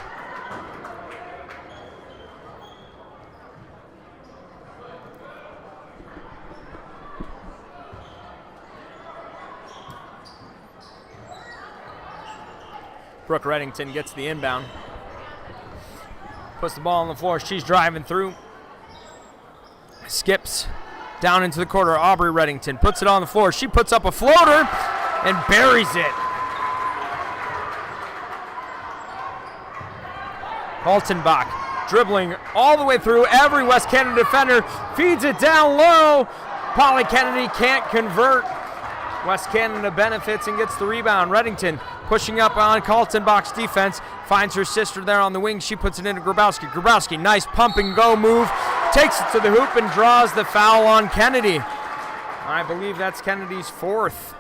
Brooke Reddington gets the inbound. Puts the ball on the floor. She's driving through. Skips down into the corner. Aubrey Reddington puts it on the floor. She puts up a floater and buries it. Kaltenbach dribbling all the way through. Every West Canada defender feeds it down low. Polly Kennedy can't convert. West Canada benefits and gets the rebound. Reddington pushing up on Kaltenbach's defense. Finds her sister there on the wing. She puts it into Grabowski. Grabowski, nice pump and go move. Takes it to the hoop and draws the foul on Kennedy. I believe that's Kennedy's 4th.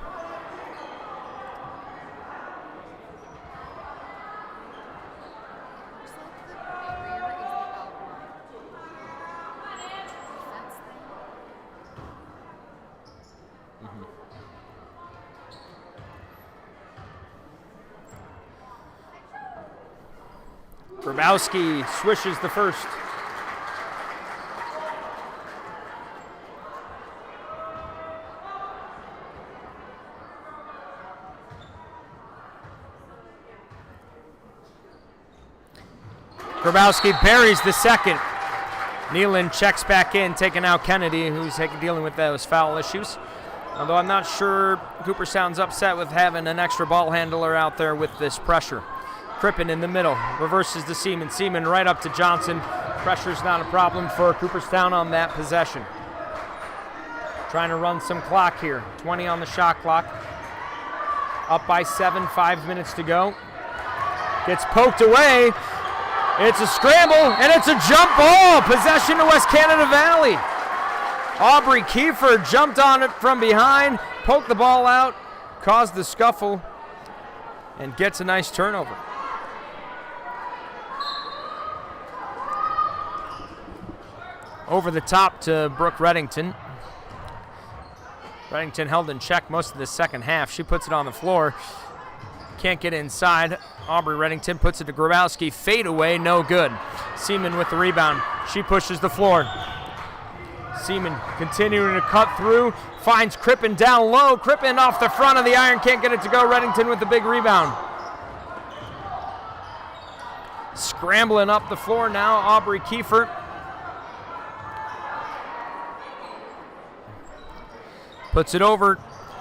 Grabowski swishes the first. Grabowski buries the second. Nelen checks back in, taking out Kennedy, who's dealing with those foul issues. Although I'm not sure Cooperstown's upset with having an extra ball handler out there with this pressure. Crippen in the middle, reverses to Seaman. Seaman right up to Johnson. Pressure's not a problem for Cooperstown on that possession. Trying to run some clock here. 20 on the shot clock. Up by 7, 5 minutes to go. Gets poked away. It's a scramble, and it's a jump ball. Possession to West Canada Valley. Aubrey Kiefer jumped on it from behind, poked the ball out, caused the scuffle, and gets a nice turnover. Over the top to Brooke Reddington. Reddington held in check most of the second half. She puts it on the floor. Can't get inside. Aubrey Reddington puts it to Grabowski. Fade away, no good. Seaman with the rebound. She pushes the floor. Seaman continuing to cut through. Finds Crippen down low. Crippen off the front of the iron. Can't get it to go. Reddington with the big rebound. Scrambling up the floor now, Aubrey Kiefer. Puts it over.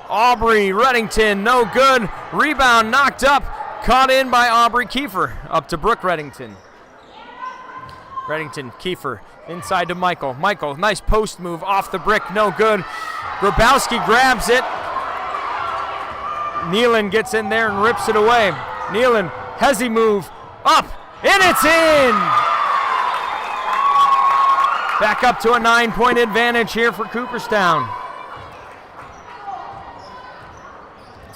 Aubrey Reddington, no good. Rebound knocked up. Caught in by Aubrey Kiefer. Up to Brooke Reddington. Reddington, Kiefer, inside to Michael. Michael, nice post move off the brick, no good. Grabowski grabs it. Nelen gets in there and rips it away. Nelen, hezzy move. Up, and it's in! Back up to a 9-point advantage here for Cooperstown.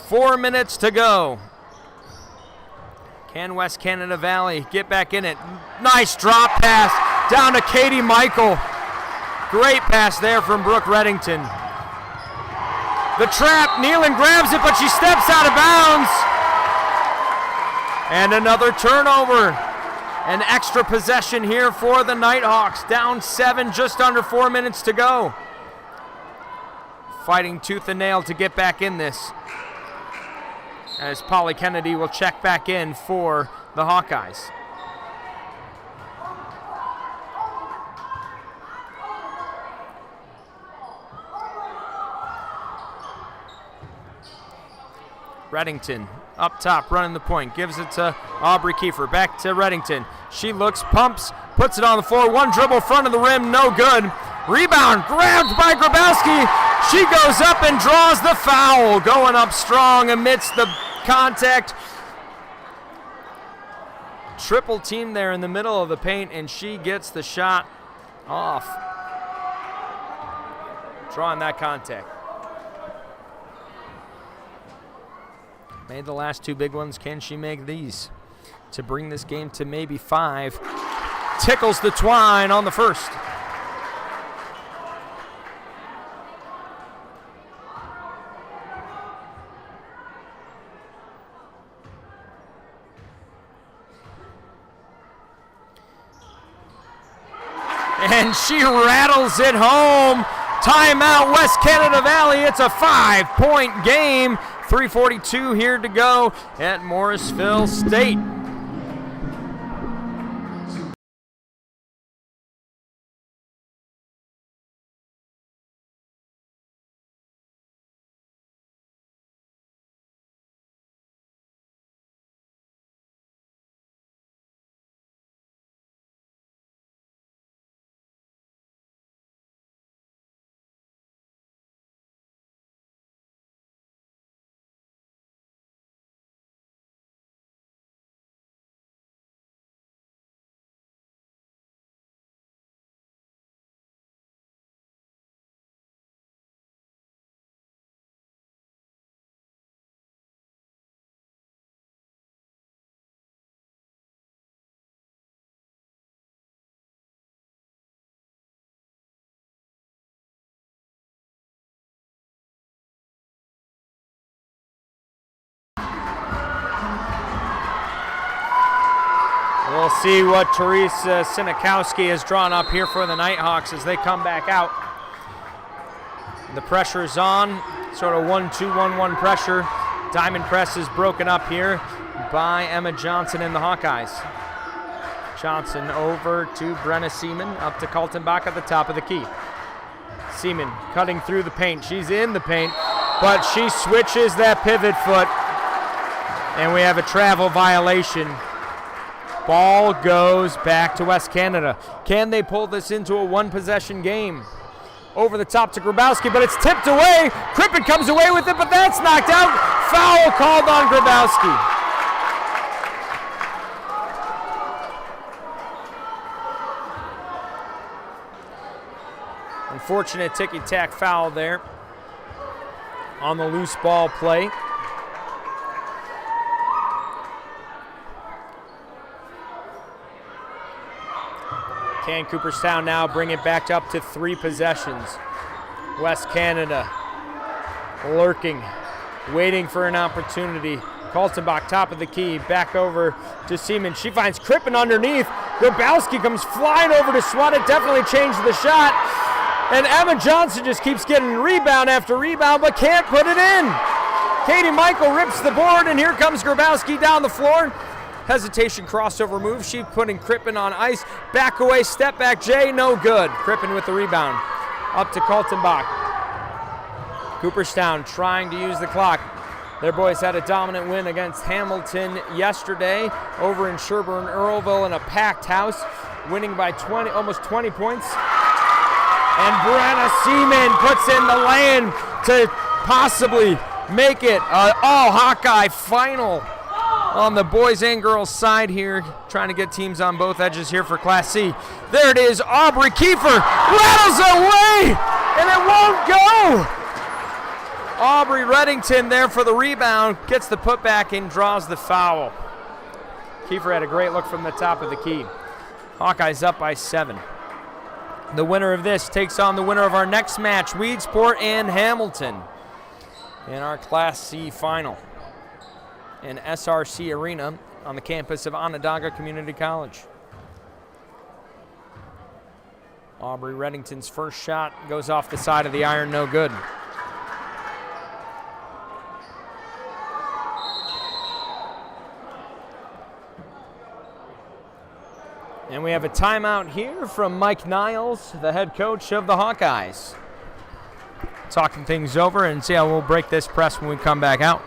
4 minutes to go. Can West Canada Valley get back in it? Nice drop pass down to Katie Michael. Great pass there from Brooke Reddington. The trap, Nelen grabs it, but she steps out of bounds. And another turnover. An extra possession here for the Nighthawks. Down 7, just under 4 minutes to go. Fighting tooth and nail to get back in this. As Polly Kennedy will check back in for the Hawkeyes. Reddington up top, running the point, gives it to Aubrey Kiefer, back to Reddington. She looks, pumps, puts it on the floor, one dribble, front of the rim, no good. Rebound, grabbed by Grabowski. She goes up and draws the foul, going up strong amidst the contact. Triple team there in the middle of the paint, and she gets the shot off. Drawing that contact. Made the last 2 big ones. Can she make these to bring this game to maybe 5? Tickles the twine on the first. And she rattles it home. Timeout, West Canada Valley. It's a 5-point game. 3:42 here to go at Morrisville State. We'll see what Teresa Sinikowski has drawn up here for the Nighthawks as they come back out. The pressure's on, sort of 1-2-1-1 pressure. Diamond press is broken up here by Emma Johnson and the Hawkeyes. Johnson over to Brenna Seaman, up to Kaltenbach at the top of the key. Seaman cutting through the paint. She's in the paint, but she switches that pivot foot, and we have a travel violation. Ball goes back to West Canada. Can they pull this into a 1-possession game? Over the top to Grabowski, but it's tipped away. Crippen comes away with it, but that's knocked out. Foul called on Grabowski. Unfortunate ticky-tack foul there on the loose ball play. Can Cooperstown now bring it back up to 3 possessions? West Canada lurking, waiting for an opportunity. Kaltenbach, top of the key, back over to Seaman. She finds Crippen underneath. Grabowski comes flying over to swat it, definitely changed the shot. And Emma Johnson just keeps getting rebound after rebound, but can't put it in. Katie Michael rips the board, and here comes Grabowski down the floor. Hesitation crossover move. She putting Crippen on ice. Back away, step back, Jay, no good. Crippen with the rebound. Up to Kaltenbach. Cooperstown trying to use the clock. Their boys had a dominant win against Hamilton yesterday over in Sherburne Earlville in a packed house, winning by almost 20 points. And Brenna Seaman puts in the lay-in to possibly make it an all-Hawkeye final on the boys and girls side here, trying to get teams on both edges here for Class C. There it is, Aubrey Kiefer rattles away, and it won't go. Aubrey Reddington there for the rebound, gets the putback and draws the foul. Kiefer had a great look from the top of the key. Hawkeyes up by 7. The winner of this takes on the winner of our next match, Weedsport and Hamilton, in our Class C final in SRC Arena on the campus of Onondaga Community College. Aubrey Reddington's first shot goes off the side of the iron, no good. And we have a timeout here from Mike Niles, the head coach of the Hawkeyes. Talking things over and see how we'll break this press when we come back out.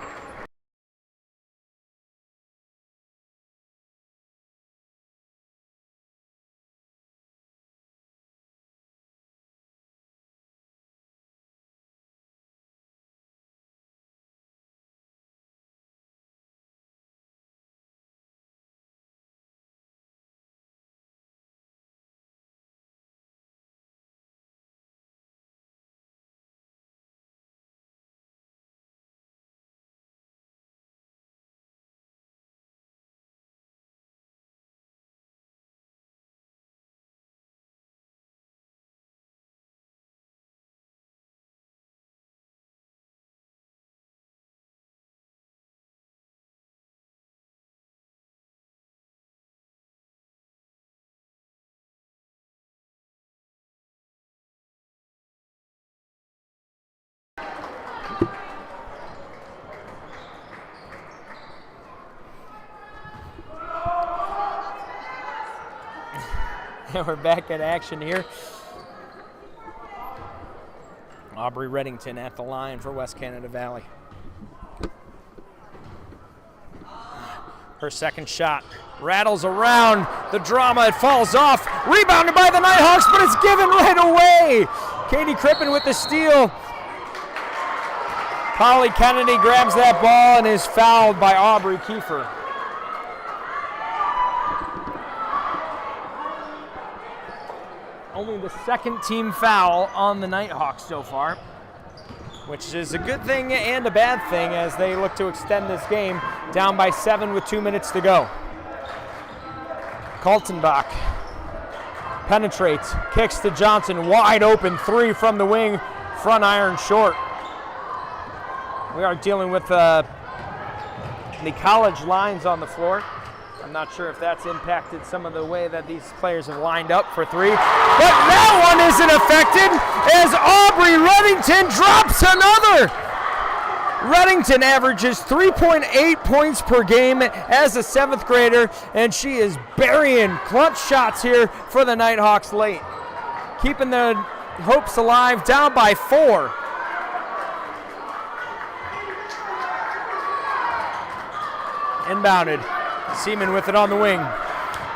And we're back at action here. Aubrey Reddington at the line for West Canada Valley. Her second shot rattles around the drama. It falls off. Rebounded by the Nighthawks, but it's given right away. Katie Crippen with the steal. Polly Kennedy grabs that ball and is fouled by Aubrey Kiefer. Only the second team foul on the Nighthawks so far, which is a good thing and a bad thing as they look to extend this game down by 7 with 2 minutes to go. Kaltenbach penetrates, kicks to Johnson, wide open three from the wing, front iron short. We are dealing with the college lines on the floor. I'm not sure if that's impacted some of the way that these players have lined up for three. But that one isn't affected as Aubrey Reddington drops another. Reddington averages 3.8 points per game as a 7th grader, and she is burying clutch shots here for the Nighthawks late. Keeping the hopes alive, down by 4. Inbounded. Seaman with it on the wing.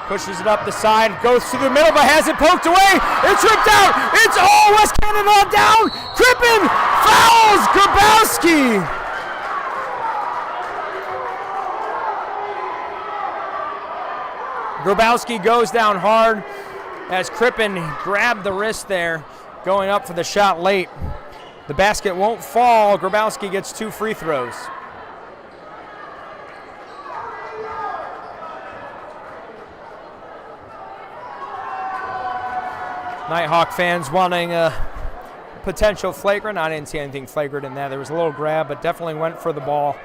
Pushes it up the side, goes to the middle, but has it poked away. It's ripped out. It's all West Canada down. Crippen fouls Grabowski. Grabowski goes down hard as Crippen grabbed the wrist there, going up for the shot late. The basket won't fall. Grabowski gets 2 free throws. Nighthawk fans wanting a potential flagrant. I didn't see anything flagrant in that. There was a little grab, but definitely went for the ball.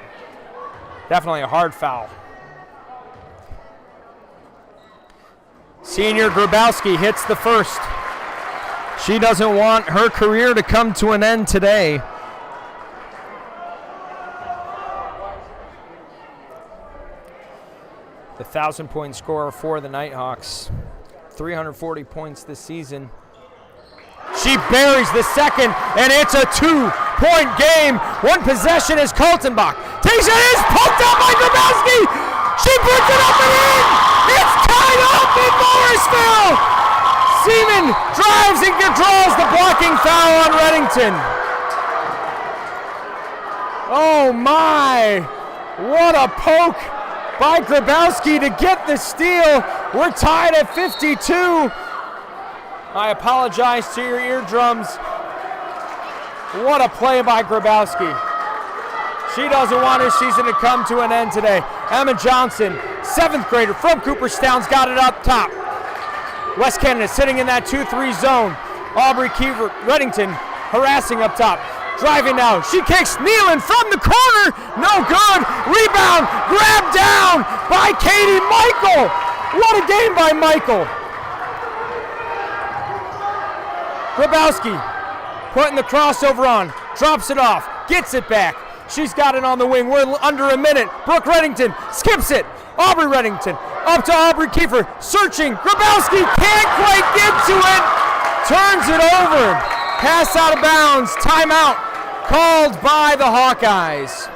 Definitely a hard foul. Senior Grabowski hits the first. She doesn't want her career to come to an end today. The 1,000-point scorer for the Nighthawks. 340 points this season. She buries the second, and it's a 2-point game. One possession is Kaltenbach. Takes it, is poked up by Grabowski. She puts it up and in. It's tied up in Morrisville. Seaman drives and draws the blocking foul on Reddington. Oh my, what a poke by Grabowski to get the steal. We're tied at 52. I apologize to your eardrums. What a play by Grabowski. She doesn't want her season to come to an end today. Emma Johnson, 7th grader from Cooperstown's got it up top. West Canada sitting in that 2-3 zone. Aubrey Kiefer, Reddington harassing up top. Driving now, she kicks Nelen from the corner, no good. Rebound, grabbed down by Katie Michael. What a game by Michael. Grabowski putting the crossover on, drops it off, gets it back. She's got it on the wing, we're under a minute. Brooke Reddington skips it. Aubrey Reddington up to Aubrey Kiefer, searching. Grabowski can't quite get to it. Turns it over. Pass out of bounds. Timeout called by the Hawkeyes.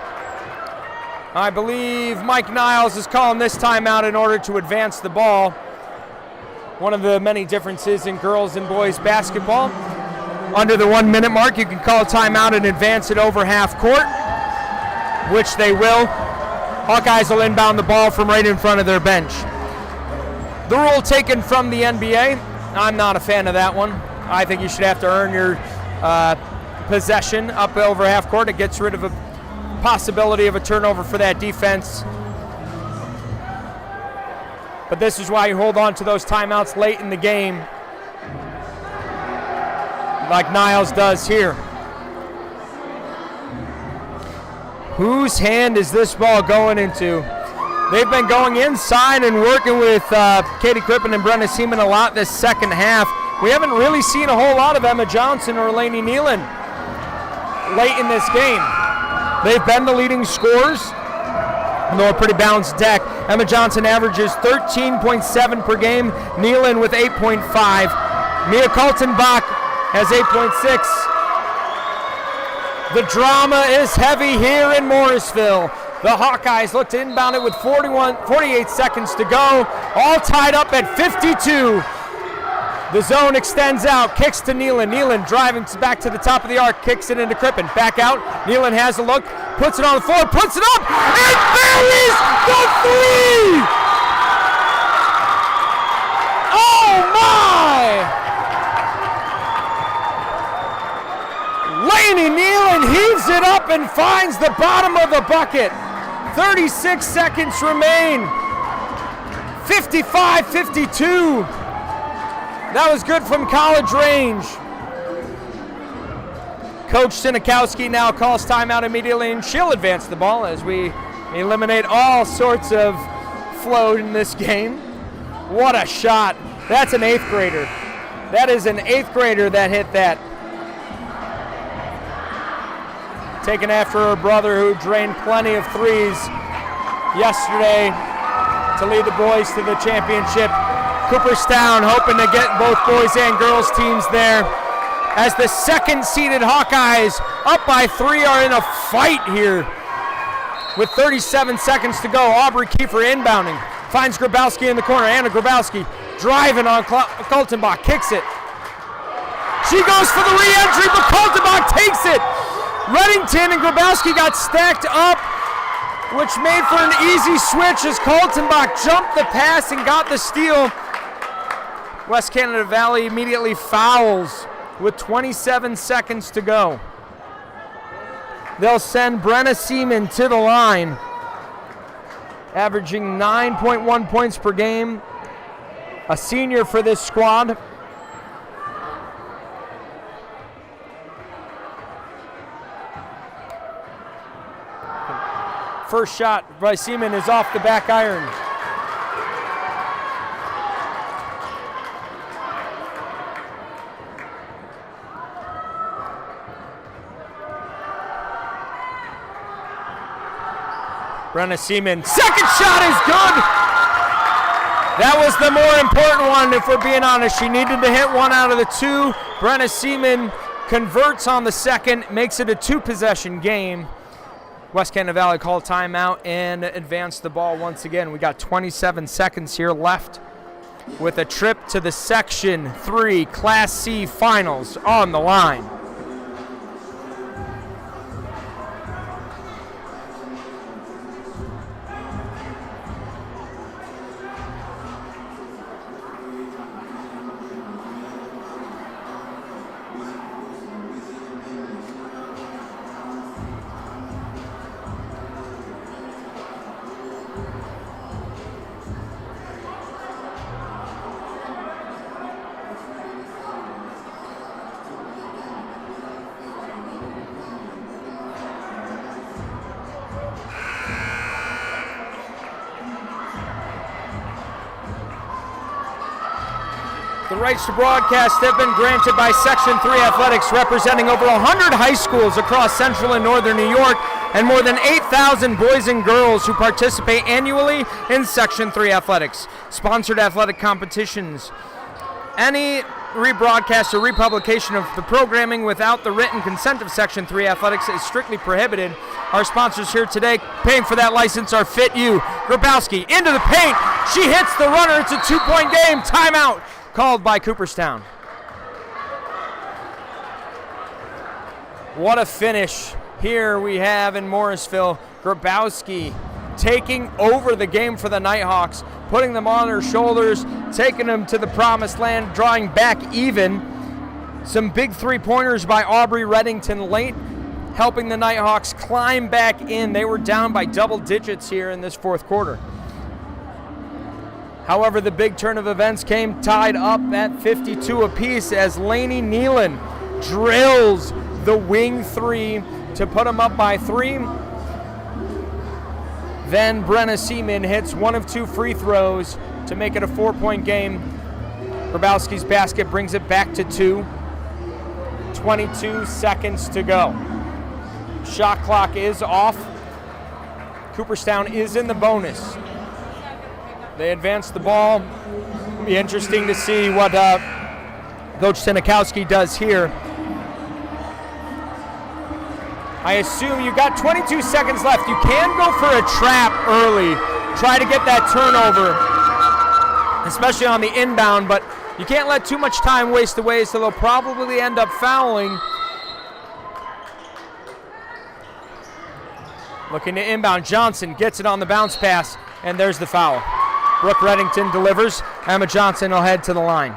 I believe Mike Niles is calling this timeout in order to advance the ball. One of the many differences in girls and boys basketball. Under the 1 minute mark, you can call a timeout and advance it over half court, which they will. Hawkeyes will inbound the ball from right in front of their bench. The rule taken from the NBA, I'm not a fan of that one. I think you should have to earn your possession up over half court. It gets rid of a possibility of a turnover for that defense. But this is why you hold on to those timeouts late in the game, like Niles does here. Whose hand is this ball going into? They've been going inside and working with Katie Crippen and Brenna Seaman a lot this second half. We haven't really seen a whole lot of Emma Johnson or Lanie Nelen late in this game. They've been the leading scorers, though a pretty balanced deck. Emma Johnson averages 13.7 per game, Nelen with 8.5. Mia Kaltenbach has 8.6. The drama is heavy here in Morrisville. The Hawkeyes look to inbound it with 48 seconds to go, all tied up at 52. The zone extends out, kicks to Nelen. Nelen driving back to the top of the arc, kicks it into Crippen. Back out, Nelen has a look, puts it on the floor, puts it up, and buries the three! Oh my! Lanie Nelen heaves it up and finds the bottom of the bucket. 36 seconds remain. 55-52. That was good from college range. Coach Sinikowski now calls timeout immediately, and she'll advance the ball as we eliminate all sorts of flow in this game. What a shot. That's an 8th grader. That is an 8th grader that hit that. Taken after her brother, who drained plenty of threes yesterday to lead the boys to the championship. Cooperstown hoping to get both boys and girls teams there, as the second-seeded Hawkeyes up by 3 are in a fight here with 37 seconds to go. Aubrey Kiefer inbounding, finds Grabowski in the corner. Anna Grabowski driving on Kaltenbach, kicks it. She goes for the re-entry, but Kaltenbach takes it. Reddington and Grabowski got stacked up, which made for an easy switch as Kaltenbach jumped the pass and got the steal. West Canada Valley immediately fouls with 27 seconds to go. They'll send Brenna Seaman to the line, averaging 9.1 points per game, a senior for this squad. First shot by Seaman is off the back iron. Brenna Seaman, second shot is good. That was the more important one, if we're being honest. She needed to hit one out of the two. Brenna Seaman converts on the second, makes it a 2-possession game. West Canada Valley called timeout and advanced the ball once again. We got 27 seconds here left with a trip to the Section 3 Class C Finals on the line. The rights to broadcast have been granted by Section 3 Athletics, representing over 100 high schools across central and northern New York, and more than 8,000 boys and girls who participate annually in Section 3 Athletics. Sponsored athletic competitions. Any rebroadcast or republication of the programming without the written consent of Section 3 Athletics is strictly prohibited. Our sponsors here today paying for that license are Fit You. Grabowski into the paint. She hits the runner. It's a 2-point game. Timeout called by Cooperstown. What a finish here we have in Morrisville. Grabowski taking over the game for the Nighthawks, putting them on her shoulders, taking them to the promised land, drawing back even. Some big three-pointers by Aubrey Reddington late, helping the Nighthawks climb back in. They were down by double digits here in this fourth quarter. However, the big turn of events came tied up at 52 apiece as Lanie Nelen drills the wing three to put them up by 3. Then Brenna Seaman hits one of 2 free throws to make it a 4-point game. Grabowski's basket brings it back to 2. 22 seconds to go. Shot clock is off. Cooperstown is in the bonus. They advance the ball. It'll be interesting to see what Coach Sinikowski does here. I assume you got 22 seconds left. You can go for a trap early. Try to get that turnover, especially on the inbound, but you can't let too much time waste away, so they'll probably end up fouling. Looking to inbound. Johnson gets it on the bounce pass, and there's the foul. Brooke Reddington delivers. Emma Johnson will head to the line.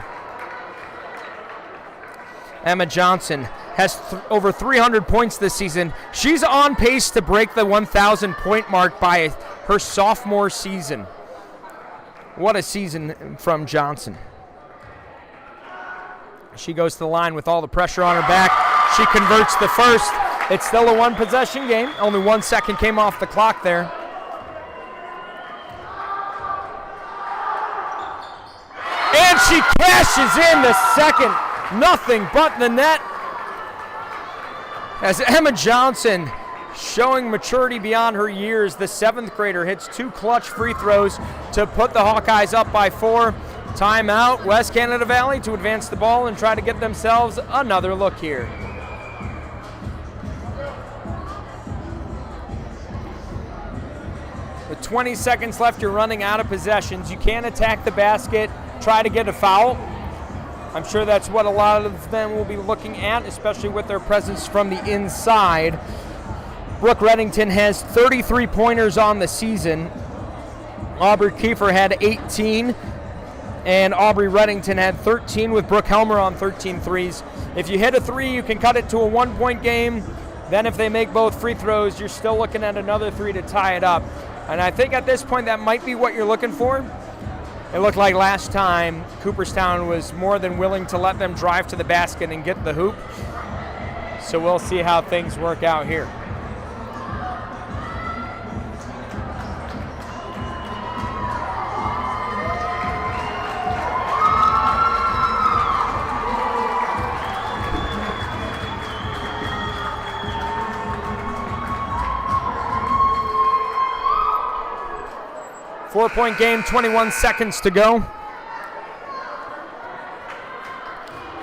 Emma Johnson has over 300 points this season. She's on pace to break the 1,000 point mark by her sophomore season. What a season from Johnson. She goes to the line with all the pressure on her back. She converts the first. It's still a 1-possession game. Only 1 second came off the clock there. And she cashes in the second. Nothing but the net. As Emma Johnson, showing maturity beyond her years, the 7th grader hits 2 clutch free throws to put the Hawkeyes up by 4. Timeout, West Canada Valley to advance the ball and try to get themselves another look here. With 20 seconds left, you're running out of possessions. You can attack the basket, try to get a foul. I'm sure that's what a lot of them will be looking at, especially with their presence from the inside. Brooke Reddington has 33 pointers on the season. Aubrey Kiefer had 18, and Aubrey Reddington had 13 with Brooke Helmer on 13 threes. If you hit a 3, you can cut it to a 1-point game. Then if they make both free throws, you're still looking at another 3 to tie it up. And I think at this point that might be what you're looking for. It looked like last time Cooperstown was more than willing to let them drive to the basket and get the hoop. So we'll see how things work out here. Four-point game, 21 seconds to go.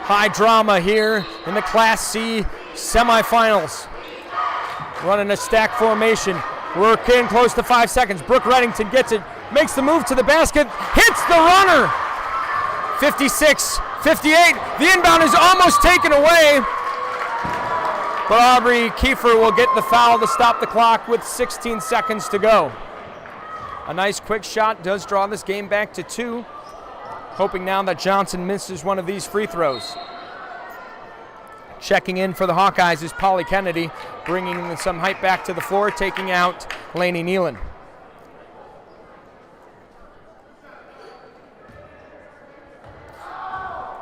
High drama here in the Class C semifinals. Running a stack formation. We're in close to 5 seconds. Brooke Reddington gets it, makes the move to the basket, hits the runner. 56-58. The inbound is almost taken away. But Aubrey Kiefer will get the foul to stop the clock with 16 seconds to go. A nice quick shot does draw this game back to 2. Hoping now that Johnson misses one of these free throws. Checking in for the Hawkeyes is Polly Kennedy, bringing some height back to the floor, taking out Lanie Nelen.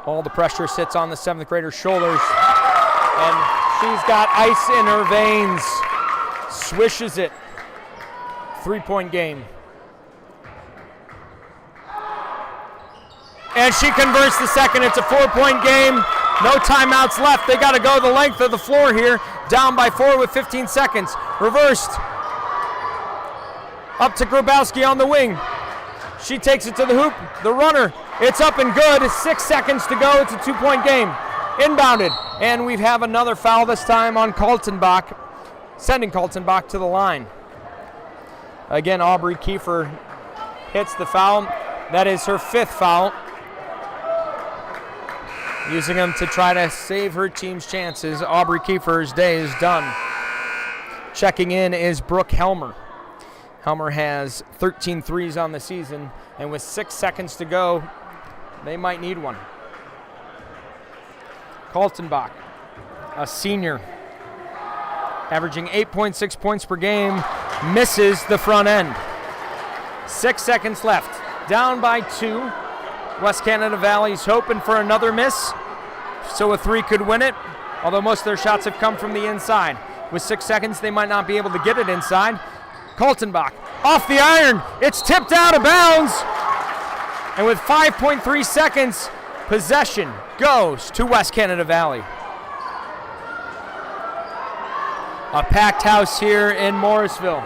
All the pressure sits on the 7th grader's shoulders, and she's got ice in her veins. Swishes it. 3-point game. And she converts the second. It's a 4-point game. No timeouts left. They got to go the length of the floor here. Down by 4 with 15 seconds. Reversed. Up to Grabowski on the wing. She takes it to the hoop. The runner. It's up and good. 6 seconds to go. It's a 2-point game. Inbounded. And we have another foul this time on Kaltenbach, sending Kaltenbach to the line. Again, Aubrey Kiefer hits the foul. That is her 5th foul. Using them to try to save her team's chances. Aubrey Kiefer's day is done. Checking in is Brooke Helmer. Helmer has 13 threes on the season, and with 6 seconds to go, they might need one. Kaltenbach, a senior, averaging 8.6 points per game, misses the front end. 6 seconds left. Down by 2. West Canada Valley's hoping for another miss, so a 3 could win it, although most of their shots have come from the inside. With 6 seconds, they might not be able to get it inside. Kaltenbach off the iron. It's tipped out of bounds. And with 5.3 seconds, possession goes to West Canada Valley. A packed house here in Morrisville.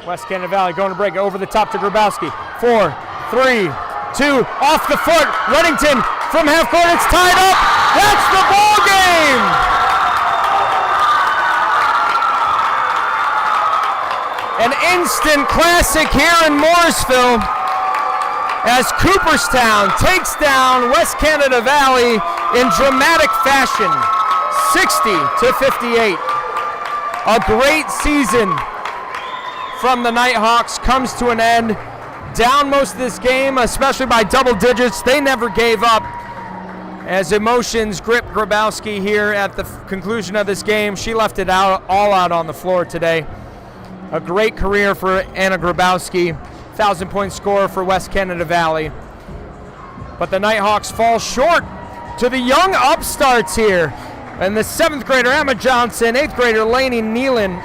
West Canada Valley going to break over the top to Grabowski. 4, 3, 2, off the foot. Reddington from half court. It's tied up. That's the ball game. An instant classic here in Morrisville as Cooperstown takes down West Canada Valley in dramatic fashion, 60-58. A great season from the Nighthawks comes to an end. Down most of this game, especially by double digits. They never gave up as emotions gripped Grabowski here at the conclusion of this game. She left it all out on the floor today. A great career for Anna Grabowski, 1,000-point scorer for West Canada Valley. But the Nighthawks fall short to the young upstarts here. And the 7th grader Emma Johnson, 8th grader Lanie Nelen,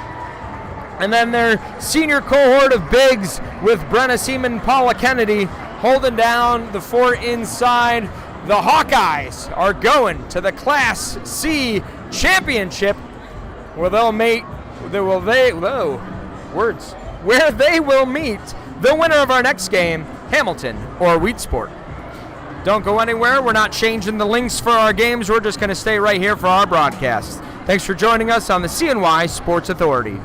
and then their senior cohort of bigs with Brenna Seaman and Paula Kennedy holding down the fort inside. The Hawkeyes are going to the Class C championship where they will meet the winner of our next game, Hamilton or Weedsport. Don't go anywhere. We're not changing the links for our games. We're just going to stay right here for our broadcast. Thanks for joining us on the CNY Sports Authority.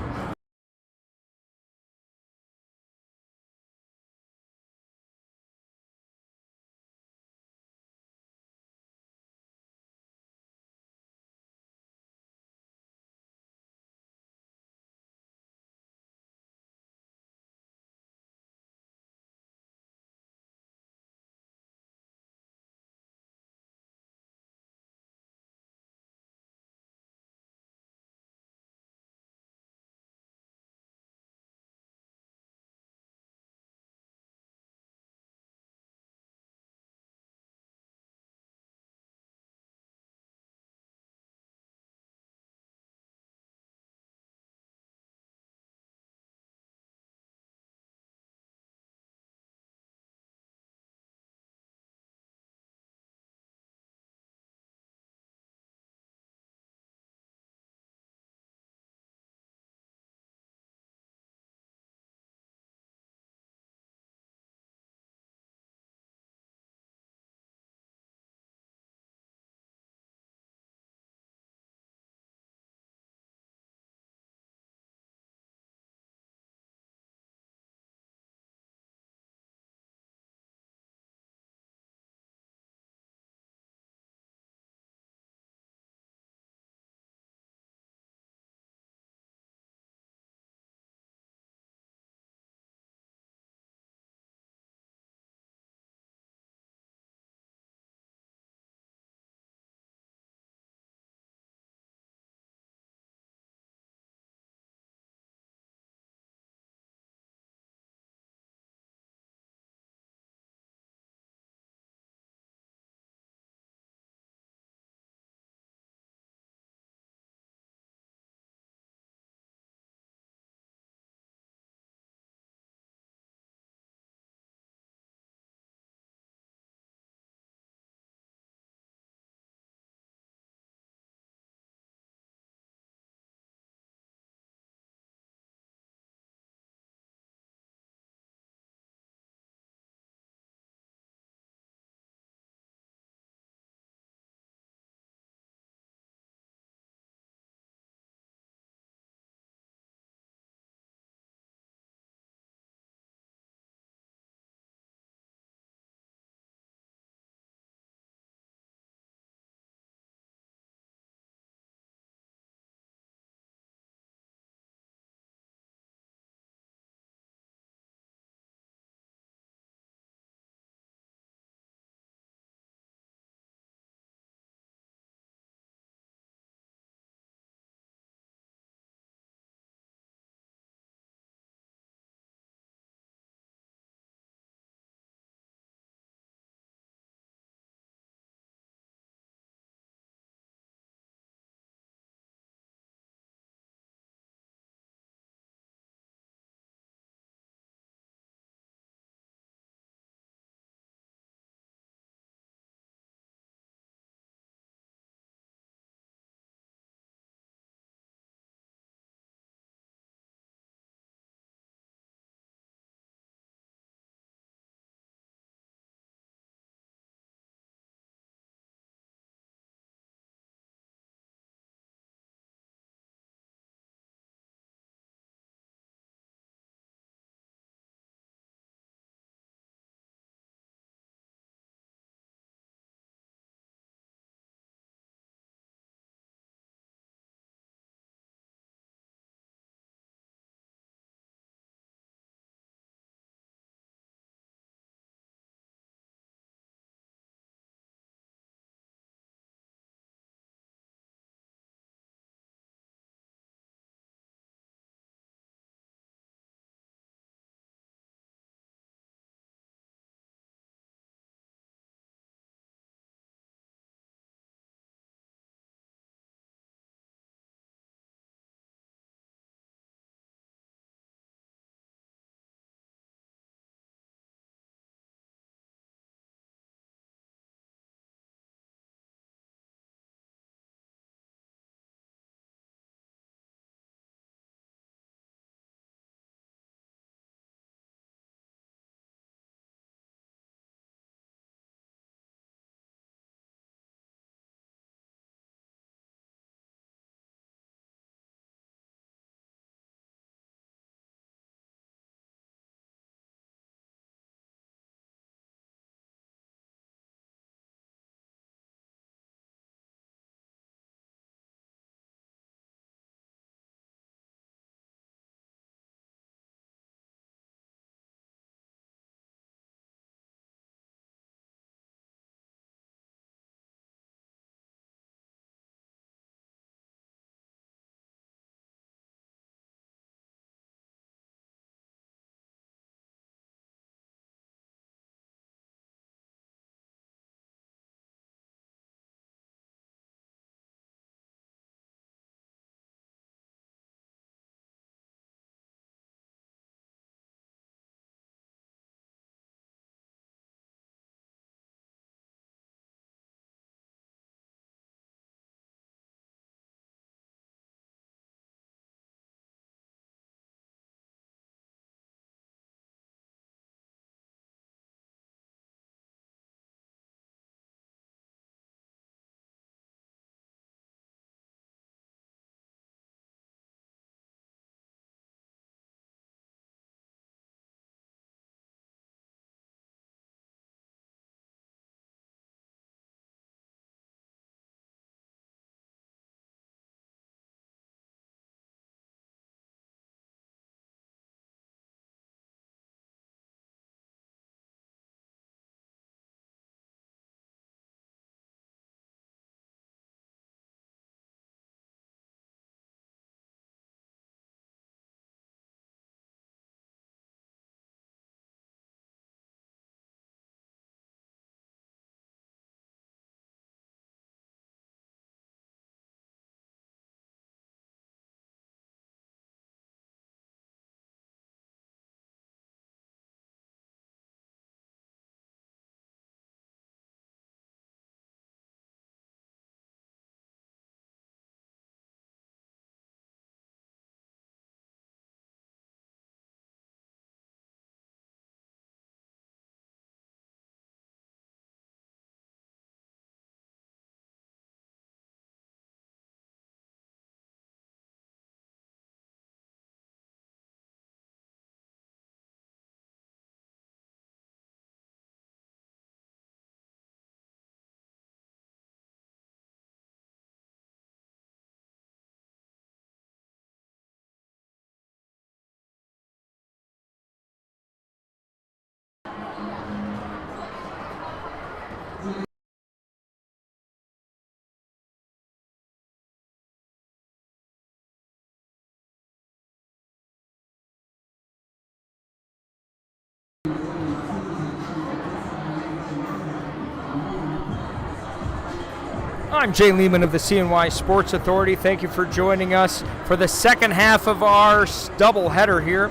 I'm Jay Lehman of the CNY Sports Authority. Thank you for joining us for the second half of our doubleheader here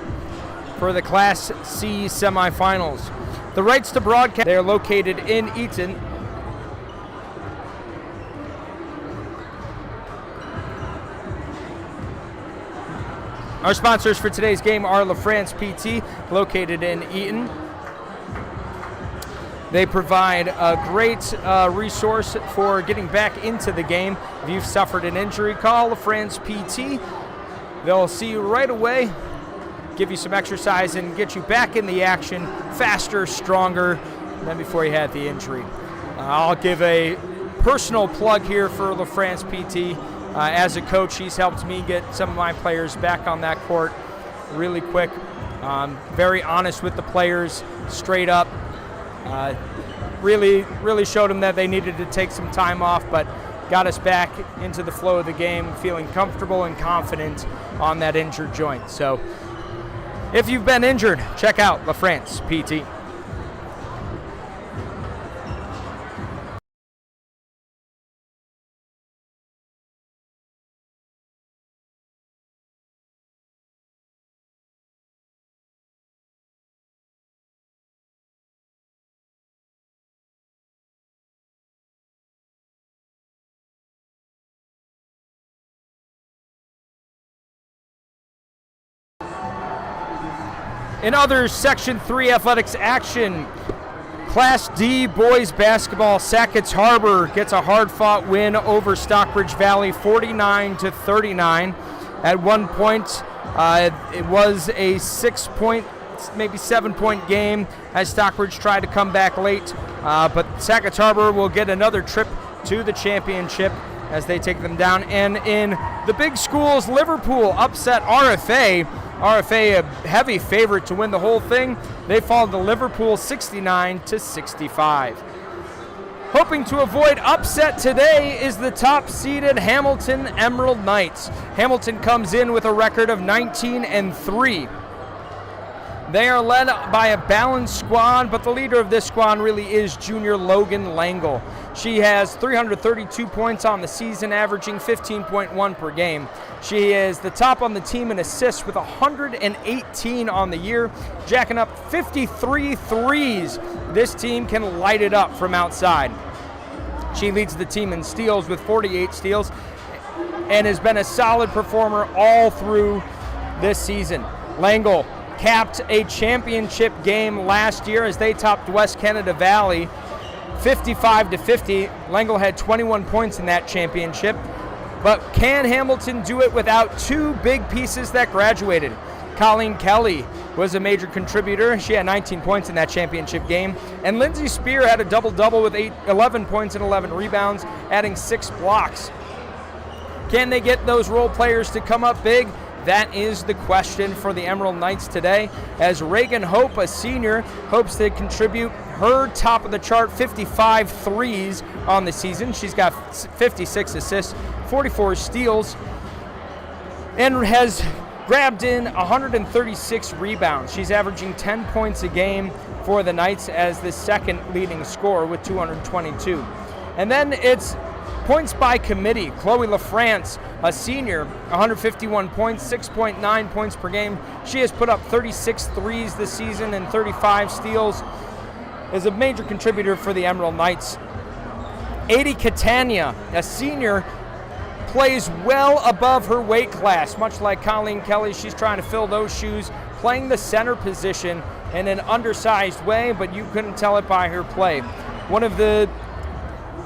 for the Class C semifinals. The rights to broadcast, they are located in Eaton. Our sponsors for today's game are LaFrance PT, located in Eaton. They provide a great resource for getting back into the game. If you've suffered an injury, call LaFrance PT. They'll see you right away, give you some exercise, and get you back in the action faster, stronger than before you had the injury. I'll give a personal plug here for LaFrance PT. As a coach, he's helped me get some of my players back on that court really quick. Very honest with the players, straight up. Really showed them that they needed to take some time off, but got us back into the flow of the game, feeling comfortable and confident on that injured joint. So if you've been injured, check out LaFrance PT. In other Section 3 athletics action, Class D boys basketball, Sackets Harbor gets a hard-fought win over Stockbridge Valley, 49-39. At one point, it was a 6-point, maybe 7-point game as Stockbridge tried to come back late. But Sackets Harbor will get another trip to the championship as they take them down. And in the big schools, Liverpool upset RFA. RFA, a heavy favorite to win the whole thing. They fall to Liverpool 69-65. Hoping to avoid upset today is the top-seeded Hamilton Emerald Knights. Hamilton comes in with a record of 19-3. They are led by a balanced squad, but the leader of this squad really is junior Logan Langel. She has 332 points on the season, averaging 15.1 per game. She is the top on the team in assists with 118 on the year, jacking up 53 threes. This team can light it up from outside. She leads the team in steals with 48 steals and has been a solid performer all through this season. Langel capped a championship game last year as they topped West Canada Valley 55-50. Langel had 21 points in that championship. But can Hamilton do it without two big pieces that graduated? Colleen Kelly was a major contributor. She had 19 points in that championship game. And Lindsay Spear had a double-double with 11 points and 11 rebounds, adding 6 blocks. Can they get those role players to come up big? That is the question for the Emerald Knights today, as Reagan Hope, a senior, hopes to contribute her top of the chart 55 threes on the season. She's got 56 assists, 44 steals, and has grabbed in 136 rebounds. She's averaging 10 points a game for the Knights as the second leading scorer with 222. And then it's points by committee. Chloe LaFrance, a senior, 151 points, 6.9 points per game. She has put up 36 threes this season and 35 steals. Is a major contributor for the Emerald Knights. Adey Catania, a senior, plays well above her weight class. Much like Colleen Kelly, she's trying to fill those shoes, playing the center position in an undersized way, but you couldn't tell it by her play. One of the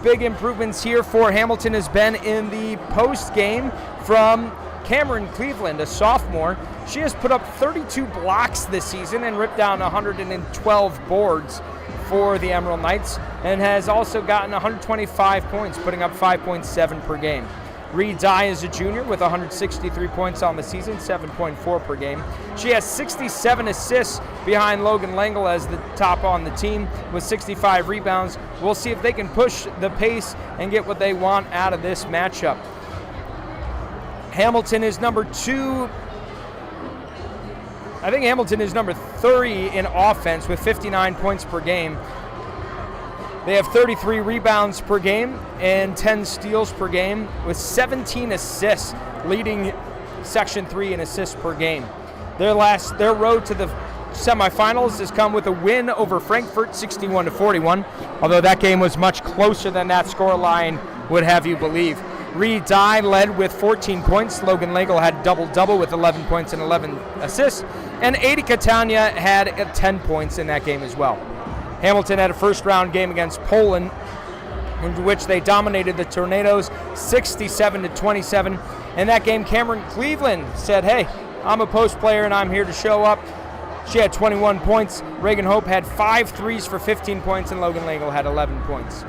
big improvements here for Hamilton has been in the post game from Cameron Cleveland, a sophomore. She has put up 32 blocks this season and ripped down 112 boards for the Emerald Knights, and has also gotten 125 points, putting up 5.7 per game. Reed Dye is a junior with 163 points on the season, 7.4 per game. She has 67 assists behind Logan Langel as the top on the team with 65 rebounds. We'll see if they can push the pace and get what they want out of this matchup. Hamilton is number 2. I think Hamilton is number 30 in offense with 59 points per game. They have 33 rebounds per game and 10 steals per game, with 17 assists, leading Section 3 in assists per game. Their road to the semifinals has come with a win over Frankfurt, 61-41, although that game was much closer than that scoreline would have you believe. Reed Dye led with 14 points. Logan Langel had double-double with 11 points and 11 assists. And Adey Catania had 10 points in that game as well. Hamilton had a first-round game against Poland, in which they dominated the Tornadoes 67-27. In that game, Cameron Cleveland said, "Hey, I'm a post player and I'm here to show up." She had 21 points. Reagan Hope had 5 threes for 15 points, and Logan Langel had 11 points.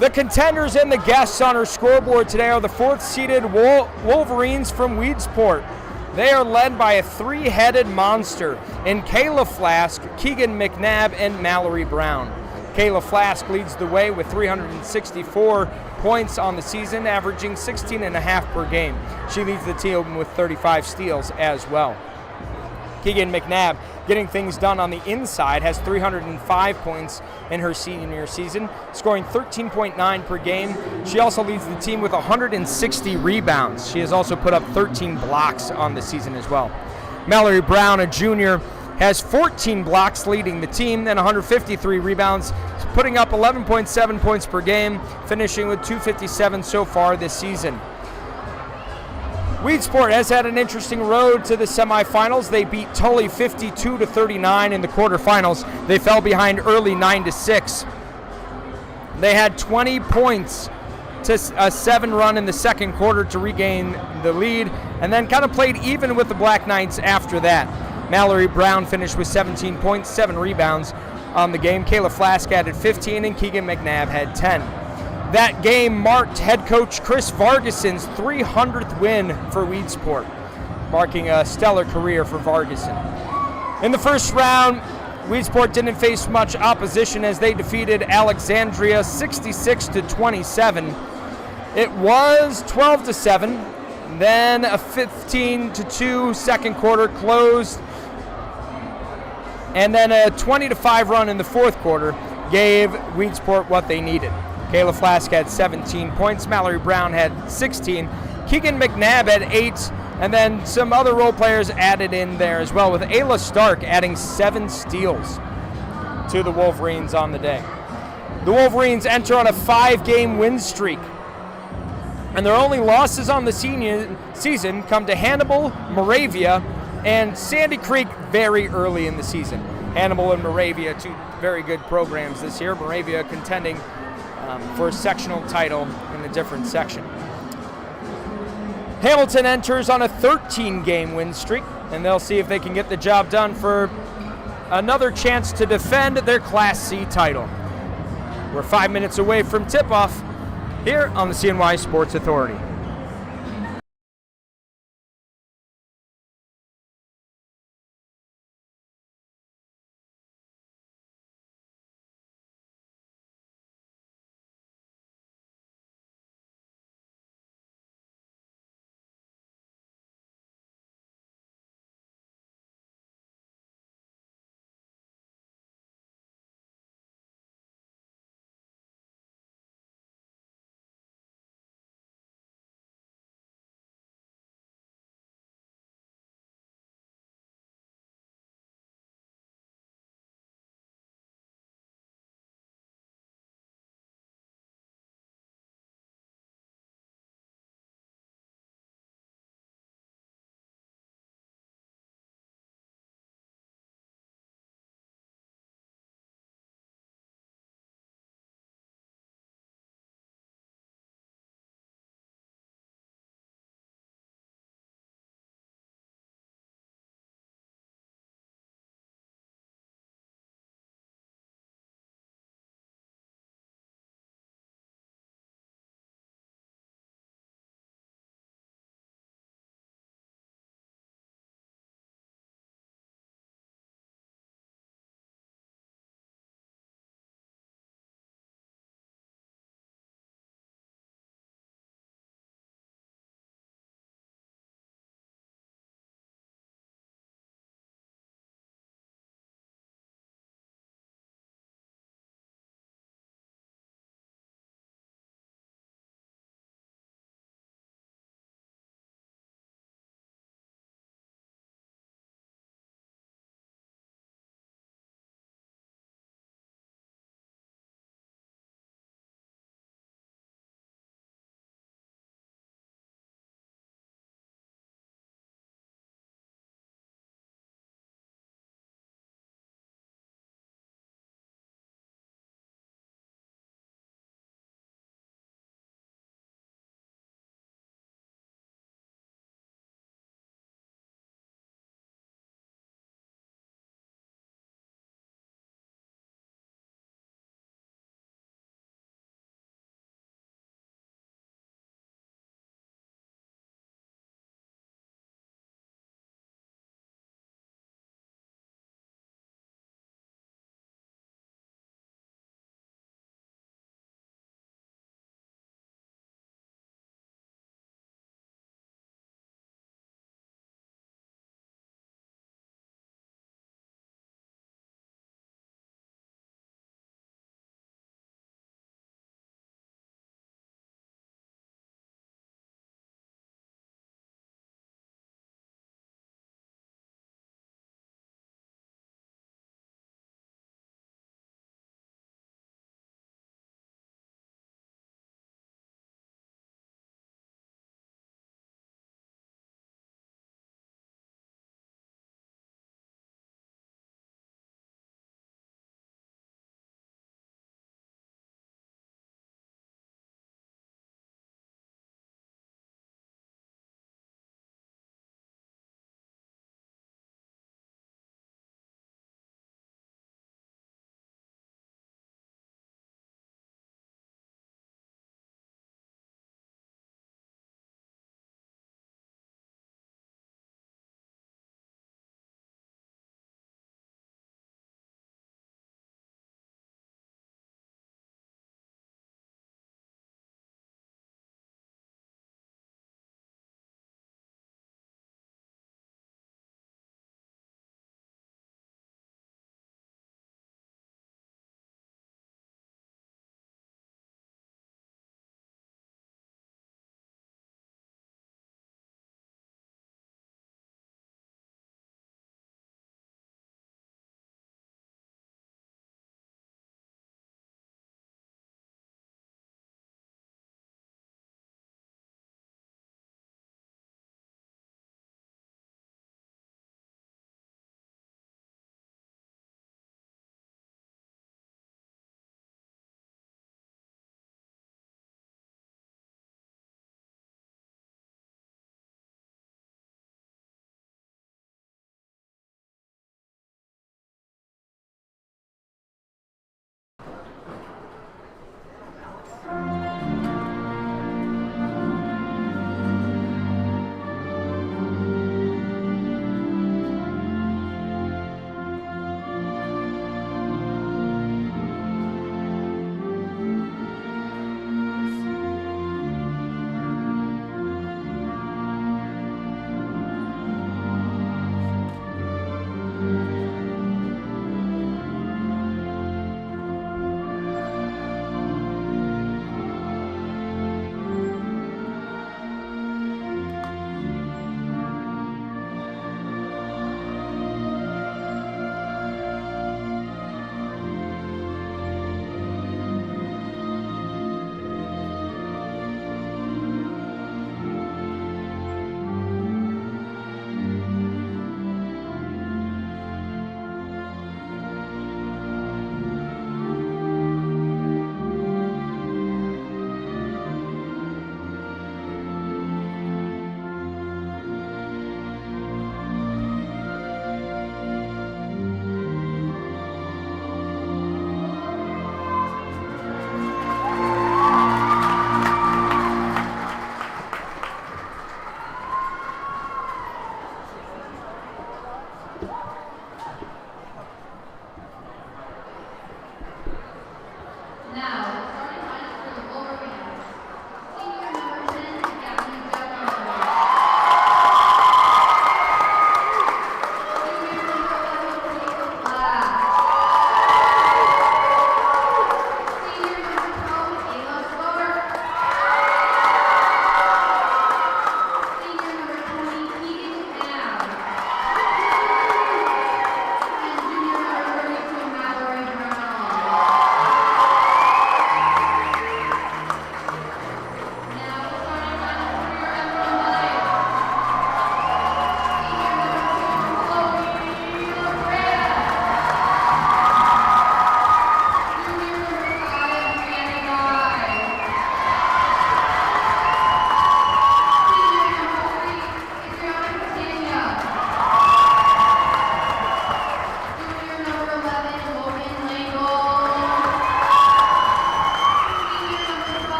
The contenders and the guests on our scoreboard today are the 4th-seeded Wolverines from Weedsport. They are led by a 3-headed monster in Kayla Flask, Keegan McNabb, and Mallory Brown. Kayla Flask leads the way with 364 points on the season, averaging 16.5 per game. She leads the team with 35 steals as well. Keegan McNabb, getting things done on the inside, has 305 points in her senior season, scoring 13.9 per game. She also leads the team with 160 rebounds. She has also put up 13 blocks on the season as well. Mallory Brown, a junior, has 14 blocks, leading the team, and 153 rebounds, putting up 11.7 points per game, finishing with 257 so far this season. Weedsport has had an interesting road to the semifinals. They beat Tully 52-39 in the quarterfinals. They fell behind early 9-6. They had 20 points to a 7 run in the second quarter to regain the lead, and then kind of played even with the Black Knights after that. Mallory Brown finished with 17 points, 7 rebounds on the game. Kayla Flask added 15, and Keegan McNabb had 10. That game marked head coach Chris Vargason's 300th win for Weedsport, marking a stellar career for Vargason. In the first round, Weedsport didn't face much opposition as they defeated Alexandria 66-27. It was 12-7, then a 15-2 second quarter closed, and then a 20-5 run in the fourth quarter gave Weedsport what they needed. Kayla Flask had 17 points, Mallory Brown had 16, Keegan McNabb had 8, and then some other role players added in there as well, with Ayla Stark adding 7 steals to the Wolverines on the day. The Wolverines enter on a 5-game win streak, and their only losses on the season come to Hannibal, Moravia, and Sandy Creek very early in the season. Hannibal and Moravia, 2 very good programs this year. Moravia contending for a sectional title in a different section. Hamilton enters on a 13-game win streak, and they'll see if they can get the job done for another chance to defend their Class C title. We're 5 minutes away from tip-off here on the CNY Sports Authority.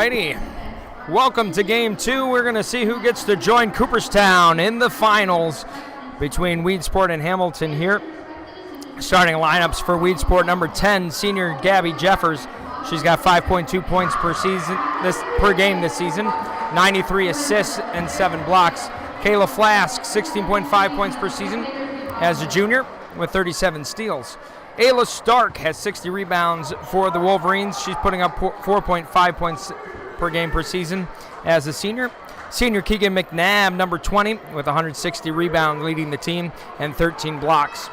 righty. Welcome to game 2. We're going to see who gets to join Cooperstown in the finals between Weedsport and Hamilton here. Starting lineups for Weedsport, number 10, senior Gabby Jeffers. She's got 5.2 points per game this season, 93 assists and 7 blocks. Kayla Flask, 16.5 points per season as a junior with 37 steals. Ayla Stark has 60 rebounds for the Wolverines. She's putting up 4.5 points per game per season as a senior. Senior Keegan McNabb, number 20, with 160 rebounds, leading the team, and 13 blocks,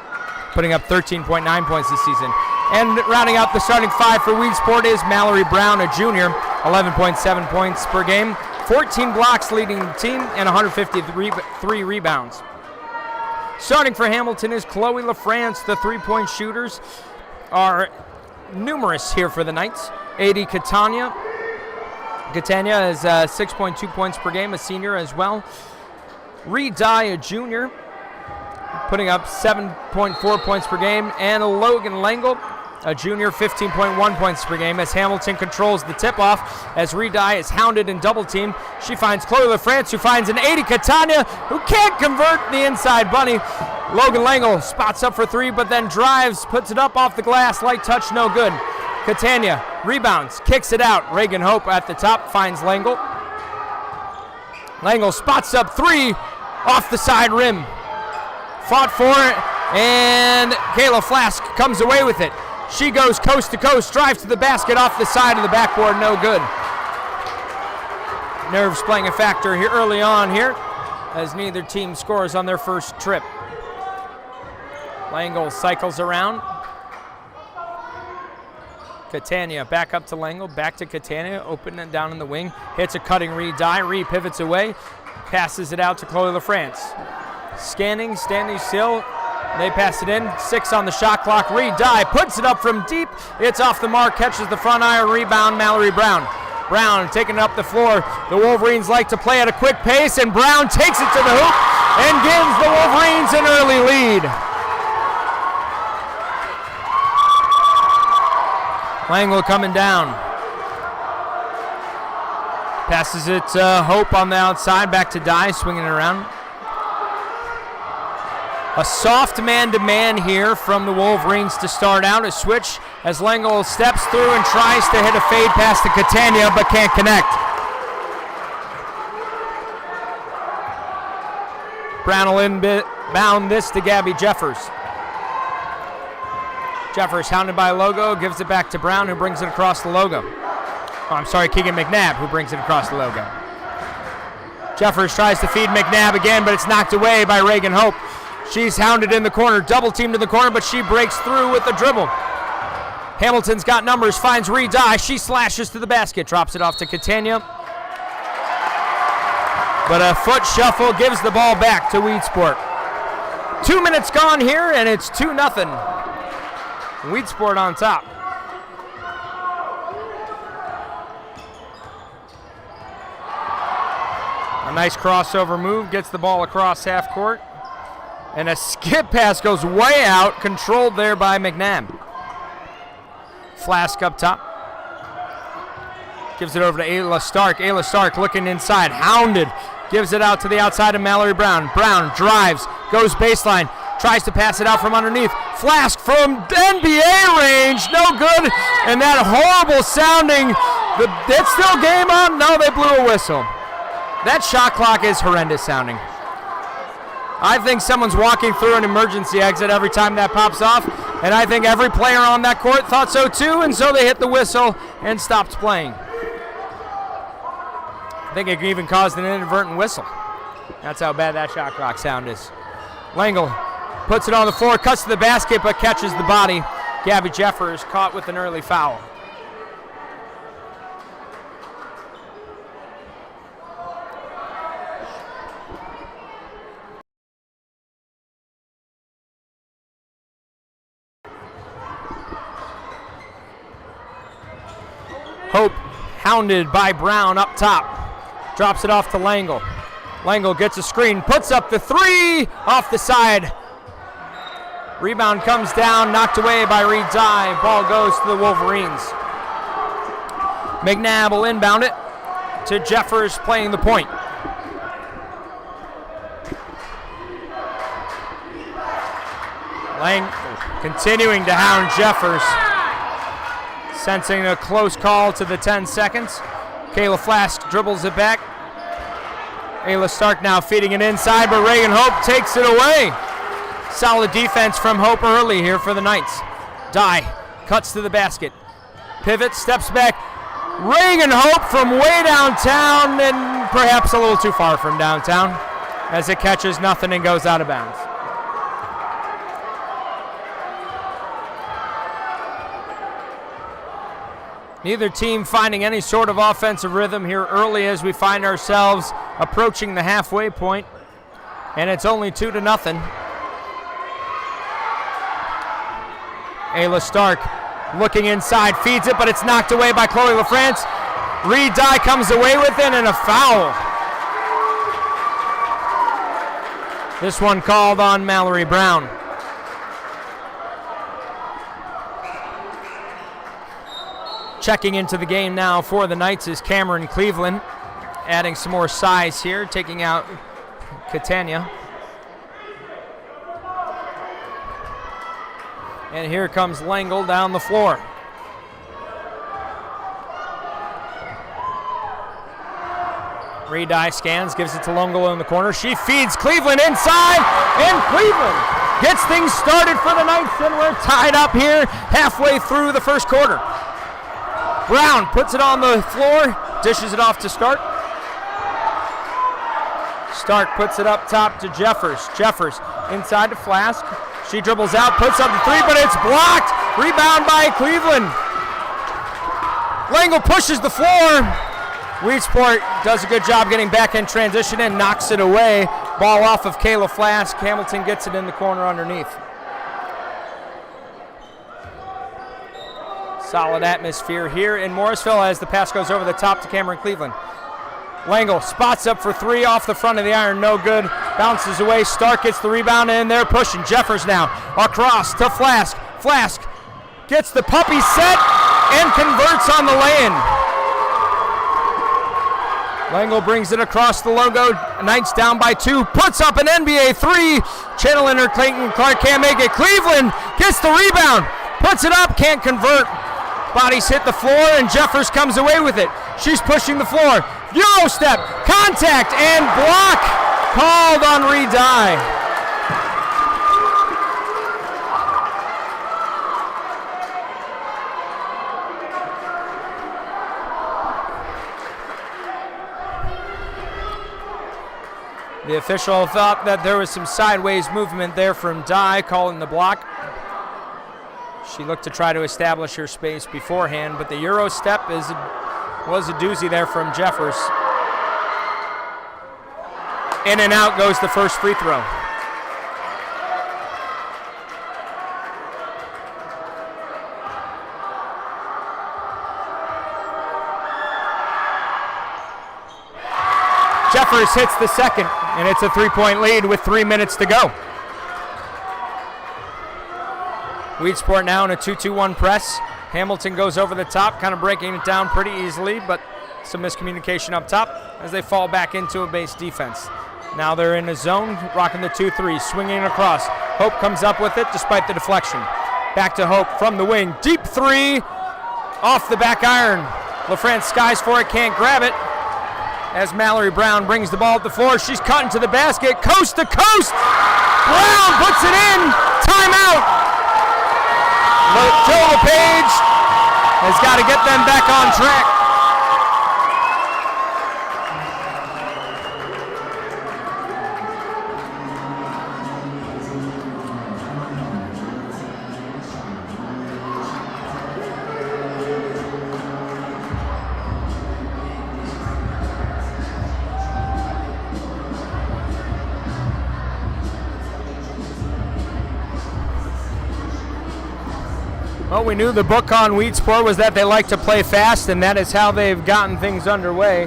putting up 13.9 points this season. And rounding out the starting 5 for Weedsport is Mallory Brown, a junior, 11.7 points per game, 14 blocks leading the team, and 153 rebounds. Starting for Hamilton is Chloe LaFrance. The three-point shooters are numerous here for the Knights. Adey Catania is 6.2 points per game, a senior as well. Redye, a junior, putting up 7.4 points per game. And Logan Langel, a junior, 15.1 points per game as Hamilton controls the tip-off as Redye is hounded and double-teamed. She finds Chloe LaFrance, who finds an Adey Catania, who can't convert the inside bunny. Logan Langel spots up for 3, but then drives, puts it up off the glass, light touch, no good. Catania rebounds, kicks it out. Reagan Hope at the top finds Langel. Langel spots up 3 off the side rim. Fought for it, and Kayla Flask comes away with it. She goes coast to coast, drives to the basket off the side of the backboard, no good. Nerves playing a factor here early on here as neither team scores on their first trip. Langel cycles around. Catania back up to Langel, back to Catania, open and down in the wing. Hits a cutting Redye, pivots away, passes it out to Chloe LaFrance. Scanning, standing still, they pass it in, 6 on the shot clock. Redye puts it up from deep, it's off the mark, catches the front iron, rebound Mallory Brown. Brown taking it up the floor. The Wolverines like to play at a quick pace, and Brown takes it to the hoop and gives the Wolverines an early lead. Langel coming down. Passes it to Hope on the outside, back to Dye, swinging it around. A soft man-to-man here from the Wolverines to start out. A switch as Langel steps through and tries to hit a fade pass to Catania, but can't connect. Brown will inbound this to Gabby Jeffers. Jeffers hounded by Logo, gives it back to Brown, who brings it across the logo. Keegan McNabb, who brings it across the logo. Jeffers tries to feed McNabb again, but it's knocked away by Reagan Hope. She's hounded in the corner, double teamed in the corner, but she breaks through with the dribble. Hamilton's got numbers, finds Redye. She slashes to the basket, drops it off to Catania. But a foot shuffle gives the ball back to Weedsport. 2 minutes gone here, and it's 2-0. Weedsport on top. A nice crossover move, gets the ball across half court. And a skip pass goes way out, controlled there by McNabb. Flask up top. Gives it over to Ayla Stark. Ayla Stark looking inside, hounded. Gives it out to the outside of Mallory Brown. Brown drives, goes baseline, tries to pass it out from underneath. Flask from NBA range, no good. And that horrible sounding, it's still game on? No, they blew a whistle. That shot clock is horrendous sounding. I think someone's walking through an emergency exit every time that pops off, and I think every player on that court thought so too, and so they hit the whistle and stopped playing. I think it even caused an inadvertent whistle. That's how bad that shot clock sound is. Langel puts it on the floor, cuts to the basket, but catches the body. Gabby Jeffers caught with an early foul. Hope hounded by Brown up top. Drops it off to Langel. Langel gets a screen, puts up the 3 off the side. Rebound comes down, knocked away by Redye. Ball goes to the Wolverines. McNabb will inbound it. to Jeffers playing the point. Lang continuing to hound Jeffers. Sensing a close call to the 10 seconds. Kayla Flask dribbles it back. Ayla Stark now feeding it inside, but Reagan Hope takes it away. Solid defense from Hope early here for the Knights. Dye cuts to the basket. Pivot, steps back. Reagan Hope from way downtown, and perhaps a little too far from downtown, as it catches nothing and goes out of bounds. Neither team finding any sort of offensive rhythm here early as we find ourselves approaching the halfway point, and it's only 2-0. Ayla Stark looking inside, feeds it, but it's knocked away by Chloe LaFrance. Reed Dye comes away with it, and a foul. This one called on Mallory Brown. Checking into the game now for the Knights is Cameron Cleveland, adding some more size here, taking out Catania. And here comes Langel down the floor. Reed scans, gives it to Langel in the corner. She feeds Cleveland inside, and Cleveland gets things started for the Knights, and we're tied up here halfway through the first quarter. Brown puts it on the floor, dishes it off to Stark. Stark puts it up top to Jeffers. Jeffers inside to Flask. She dribbles out, puts up the three, but it's blocked. Rebound by Cleveland. Langel pushes the floor. Weedsport does a good job getting back in transition and knocks it away. Ball off of Kayla Flask. Hamilton gets it in the corner underneath. Solid atmosphere here in Morrisville as the pass goes over the top to Cameron Cleveland. Langel spots up for three off the front of the iron, no good. Bounces away, Stark gets the rebound, and they're pushing. Jeffers now across to Flask. Flask gets the puppy set and converts on the lay-in. Langel brings it across the logo. Knights down by 2, puts up an NBA 3. Channeling her, Clayton Clark can't make it. Cleveland gets the rebound, puts it up, can't convert. Bodies hit the floor, and Jeffers comes away with it. She's pushing the floor. Euro step, contact, and block called on Reed Dye. The official thought that there was some sideways movement there from Dye, calling the block. She looked to try to establish her space beforehand, but the Euro step was a doozy there from Jeffers. In and out goes the first free throw. Jeffers hits the second, and it's a 3-point lead with 3 minutes to go. Weedsport now in a 2-2-1 press. Hamilton goes over the top, kind of breaking it down pretty easily, but some miscommunication up top as they fall back into a base defense. Now they're in a zone, rocking the 2-3, swinging across. Hope comes up with it despite the deflection. Back to Hope from the wing. Deep three off the back iron. LaFrance skies for it, can't grab it. As Mallory Brown brings the ball at the floor, she's cutting to the basket, coast to coast. Brown puts it in. Timeout. Joe LePage has got to get them back on track. Well, we knew the book on Weedsport was that they like to play fast, and that is how they've gotten things underway.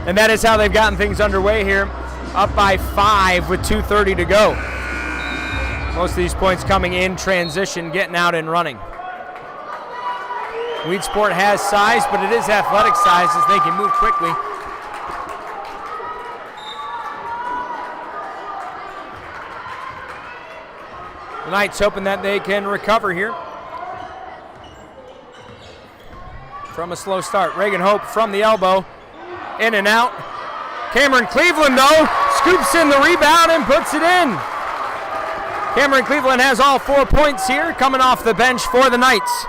And that is how they've gotten things underway here, up by 5 with 2:30 to go. Most of these points coming in transition, getting out and running. Weedsport has size, but it is athletic size as they can move quickly. The Knights hoping that they can recover here from a slow start. Reagan Hope from the elbow, in and out. Cameron Cleveland, though, scoops in the rebound and puts it in. Cameron Cleveland has all 4 points here, coming off the bench for the Knights.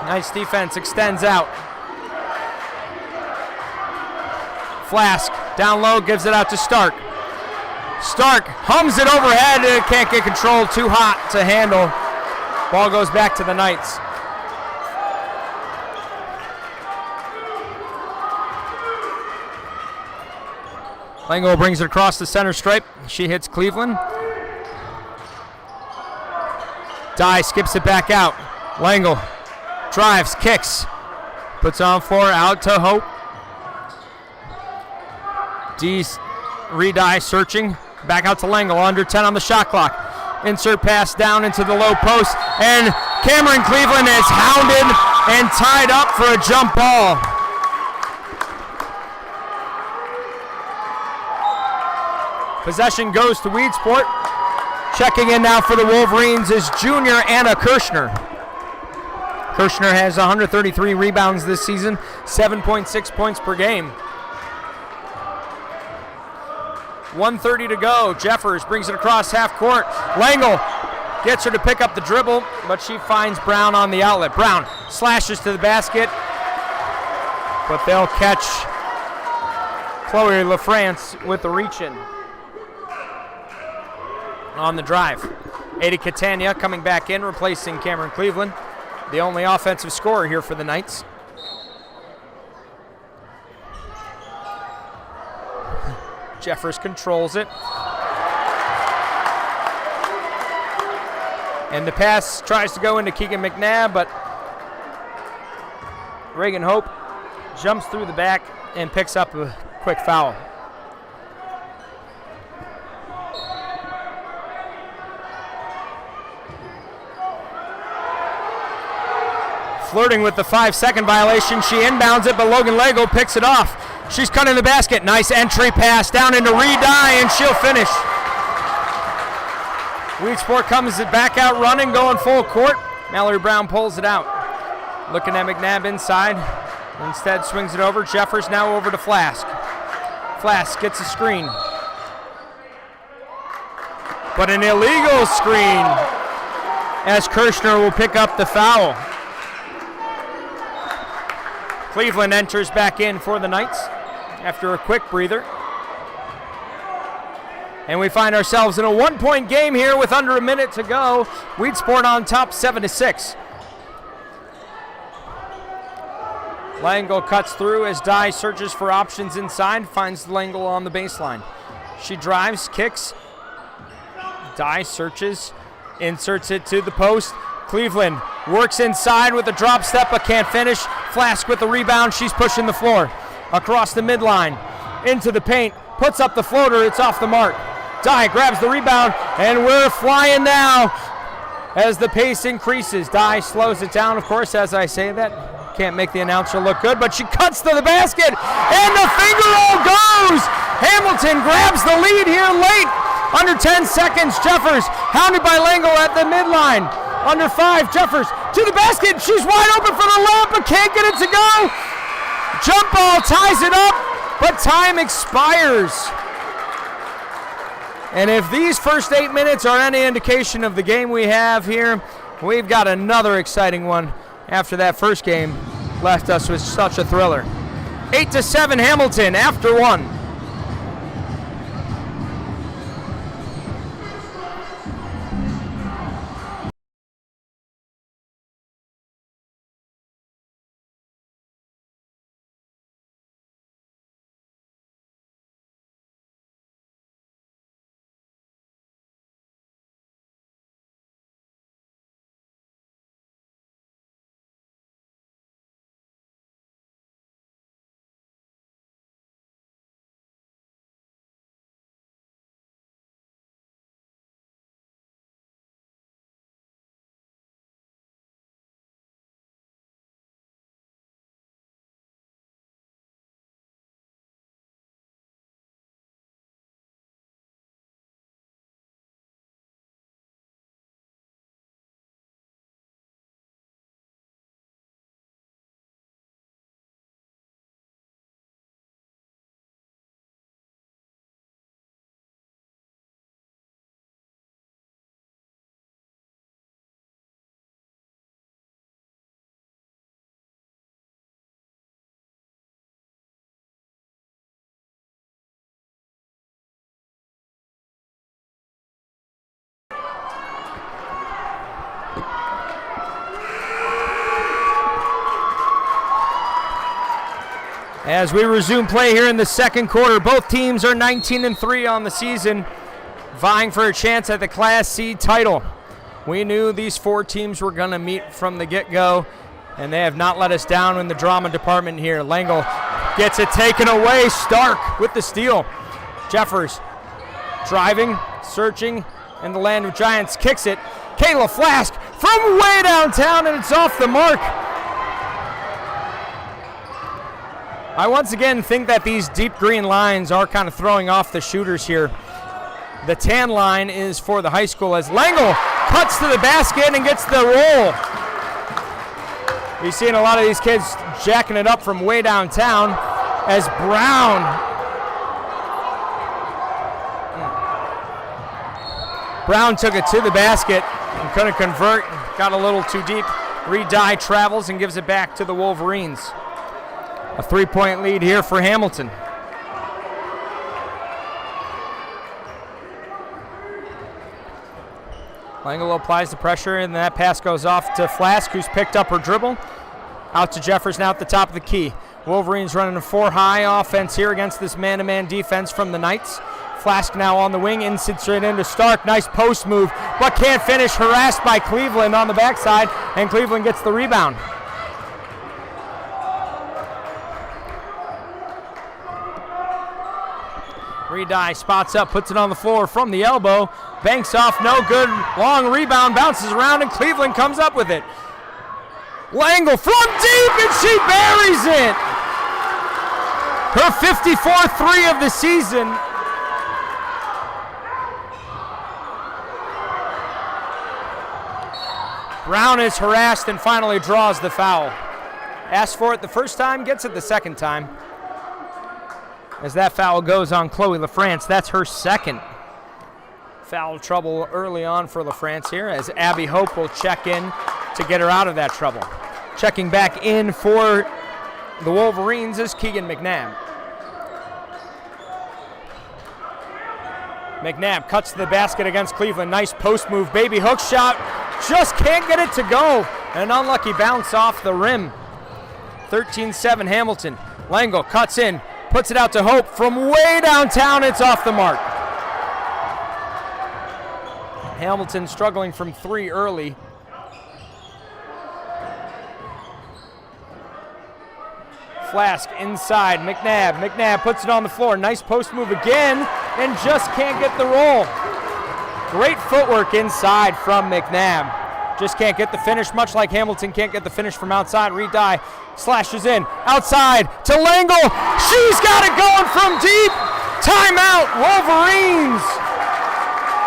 Nice defense, extends out. Flask down low, gives it out to Stark. Stark hums it overhead, can't get control, too hot to handle. Ball goes back to the Knights. Langel brings it across the center stripe. She hits Cleveland. Adey skips it back out. Langel drives, kicks, puts on floor, out to Hope. Adey searching, back out to Langel, under 10 on the shot clock. Insert pass down into the low post, and Cameron Cleveland is hounded and tied up for a jump ball. Possession goes to Weedsport. Checking in now for the Wolverines is junior Anna Kirshner. Kirshner has 133 rebounds this season, 7.6 points per game. 1:30 to go. Jeffers brings it across half court. Langel gets her to pick up the dribble, but she finds Brown on the outlet. Brown slashes to the basket, but they'll catch Chloe LaFrance with the reach-in on the drive. Adey Catania coming back in, replacing Cameron Cleveland, the only offensive scorer here for the Knights. Jeffers controls it. And the pass tries to go into Keegan McNabb, but Reagan Hope jumps through the back and picks up a quick foul. Flirting with the 5-second violation. She inbounds it, but Logan Langel picks it off. She's cutting the basket. Nice entry pass down into Adey, and she'll finish. Weedsport comes back out running, going full court. Mallory Brown pulls it out. Looking at McNabb inside. Instead swings it over. Jeffers now over to Flask. Flask gets a screen. But an illegal screen as Kirshner will pick up the foul. Cleveland enters back in for the Knights after a quick breather. And we find ourselves in a 1-point game here with under a minute to go. Weedsport on top 7-6. Langel cuts through as Adey searches for options inside, finds Langel on the baseline. She drives, kicks. Adey searches, inserts it to the post. Cleveland works inside with a drop step but can't finish. Flask with the rebound. She's pushing the floor. Across the midline, into the paint, puts up the floater. It's off the mark. Adey grabs the rebound, and we're flying now as the pace increases. Adey slows it down, of course, as I say that. Can't make the announcer look good, but she cuts to the basket, and the finger roll goes! Hamilton grabs the lead here late. Under 10 seconds, Jeffers hounded by Langel at the midline. Under 5, Jeffers to the basket. She's wide open for the layup, but can't get it to go. Jump ball ties it up, but time expires. And if these first 8 minutes are any indication of the game we have here, we've got another exciting one after that first game left us with such a thriller. 8-7 Hamilton after 1. As we resume play here in the second quarter, both teams are 19-3 on the season, vying for a chance at the Class C title. We knew these four teams were going to meet from the get-go, and they have not let us down in the drama department here. Langel gets it taken away. Stark with the steal. Jeffers driving, searching in the land of giants, kicks it. Kayla Flask from way downtown, and it's off the mark. I once again think that these deep green lines are kind of throwing off the shooters here. The tan line is for the high school as Langel cuts to the basket and gets the roll. You're seeing a lot of these kids jacking it up from way downtown as Brown took it to the basket and couldn't convert, got a little too deep. Adey travels and gives it back to the Wolverines. A 3-point lead here for Hamilton. Langel applies the pressure, and that pass goes off to Flask, who's picked up her dribble. Out to Jeffers now at the top of the key. Wolverines running a 4-high offense here against this man-to-man defense from the Knights. Flask now on the wing, insits right into Stark. Nice post move, but can't finish. Harassed by Cleveland on the backside, and Cleveland gets the rebound. Adey spots up, puts it on the floor from the elbow. Banks off, no good. Long rebound, bounces around, and Cleveland comes up with it. Langel from deep, and she buries it. Her 54th three of the season. Brown is harassed and finally draws the foul. Asks for it the first time, gets it the second time. As that foul goes on Chloe LaFrance, that's her second. Foul trouble early on for LaFrance here as Adey Hope will check in to get her out of that trouble. Checking back in for the Wolverines is Keegan McNabb. McNabb cuts to the basket against Cleveland. Nice post move, baby hook shot. Just can't get it to go. An unlucky bounce off the rim. 13-7 Hamilton. Langel cuts in, puts it out to Hope from way downtown. It's off the mark. Hamilton struggling from three early. Flask inside, McNabb. McNabb puts it on the floor. Nice post move again, and just can't get the roll. Great footwork inside from McNabb. Just can't get the finish, much like Hamilton can't get the finish from outside. Adey slashes in, outside to Langel. She's got it going from deep. Timeout, Wolverines.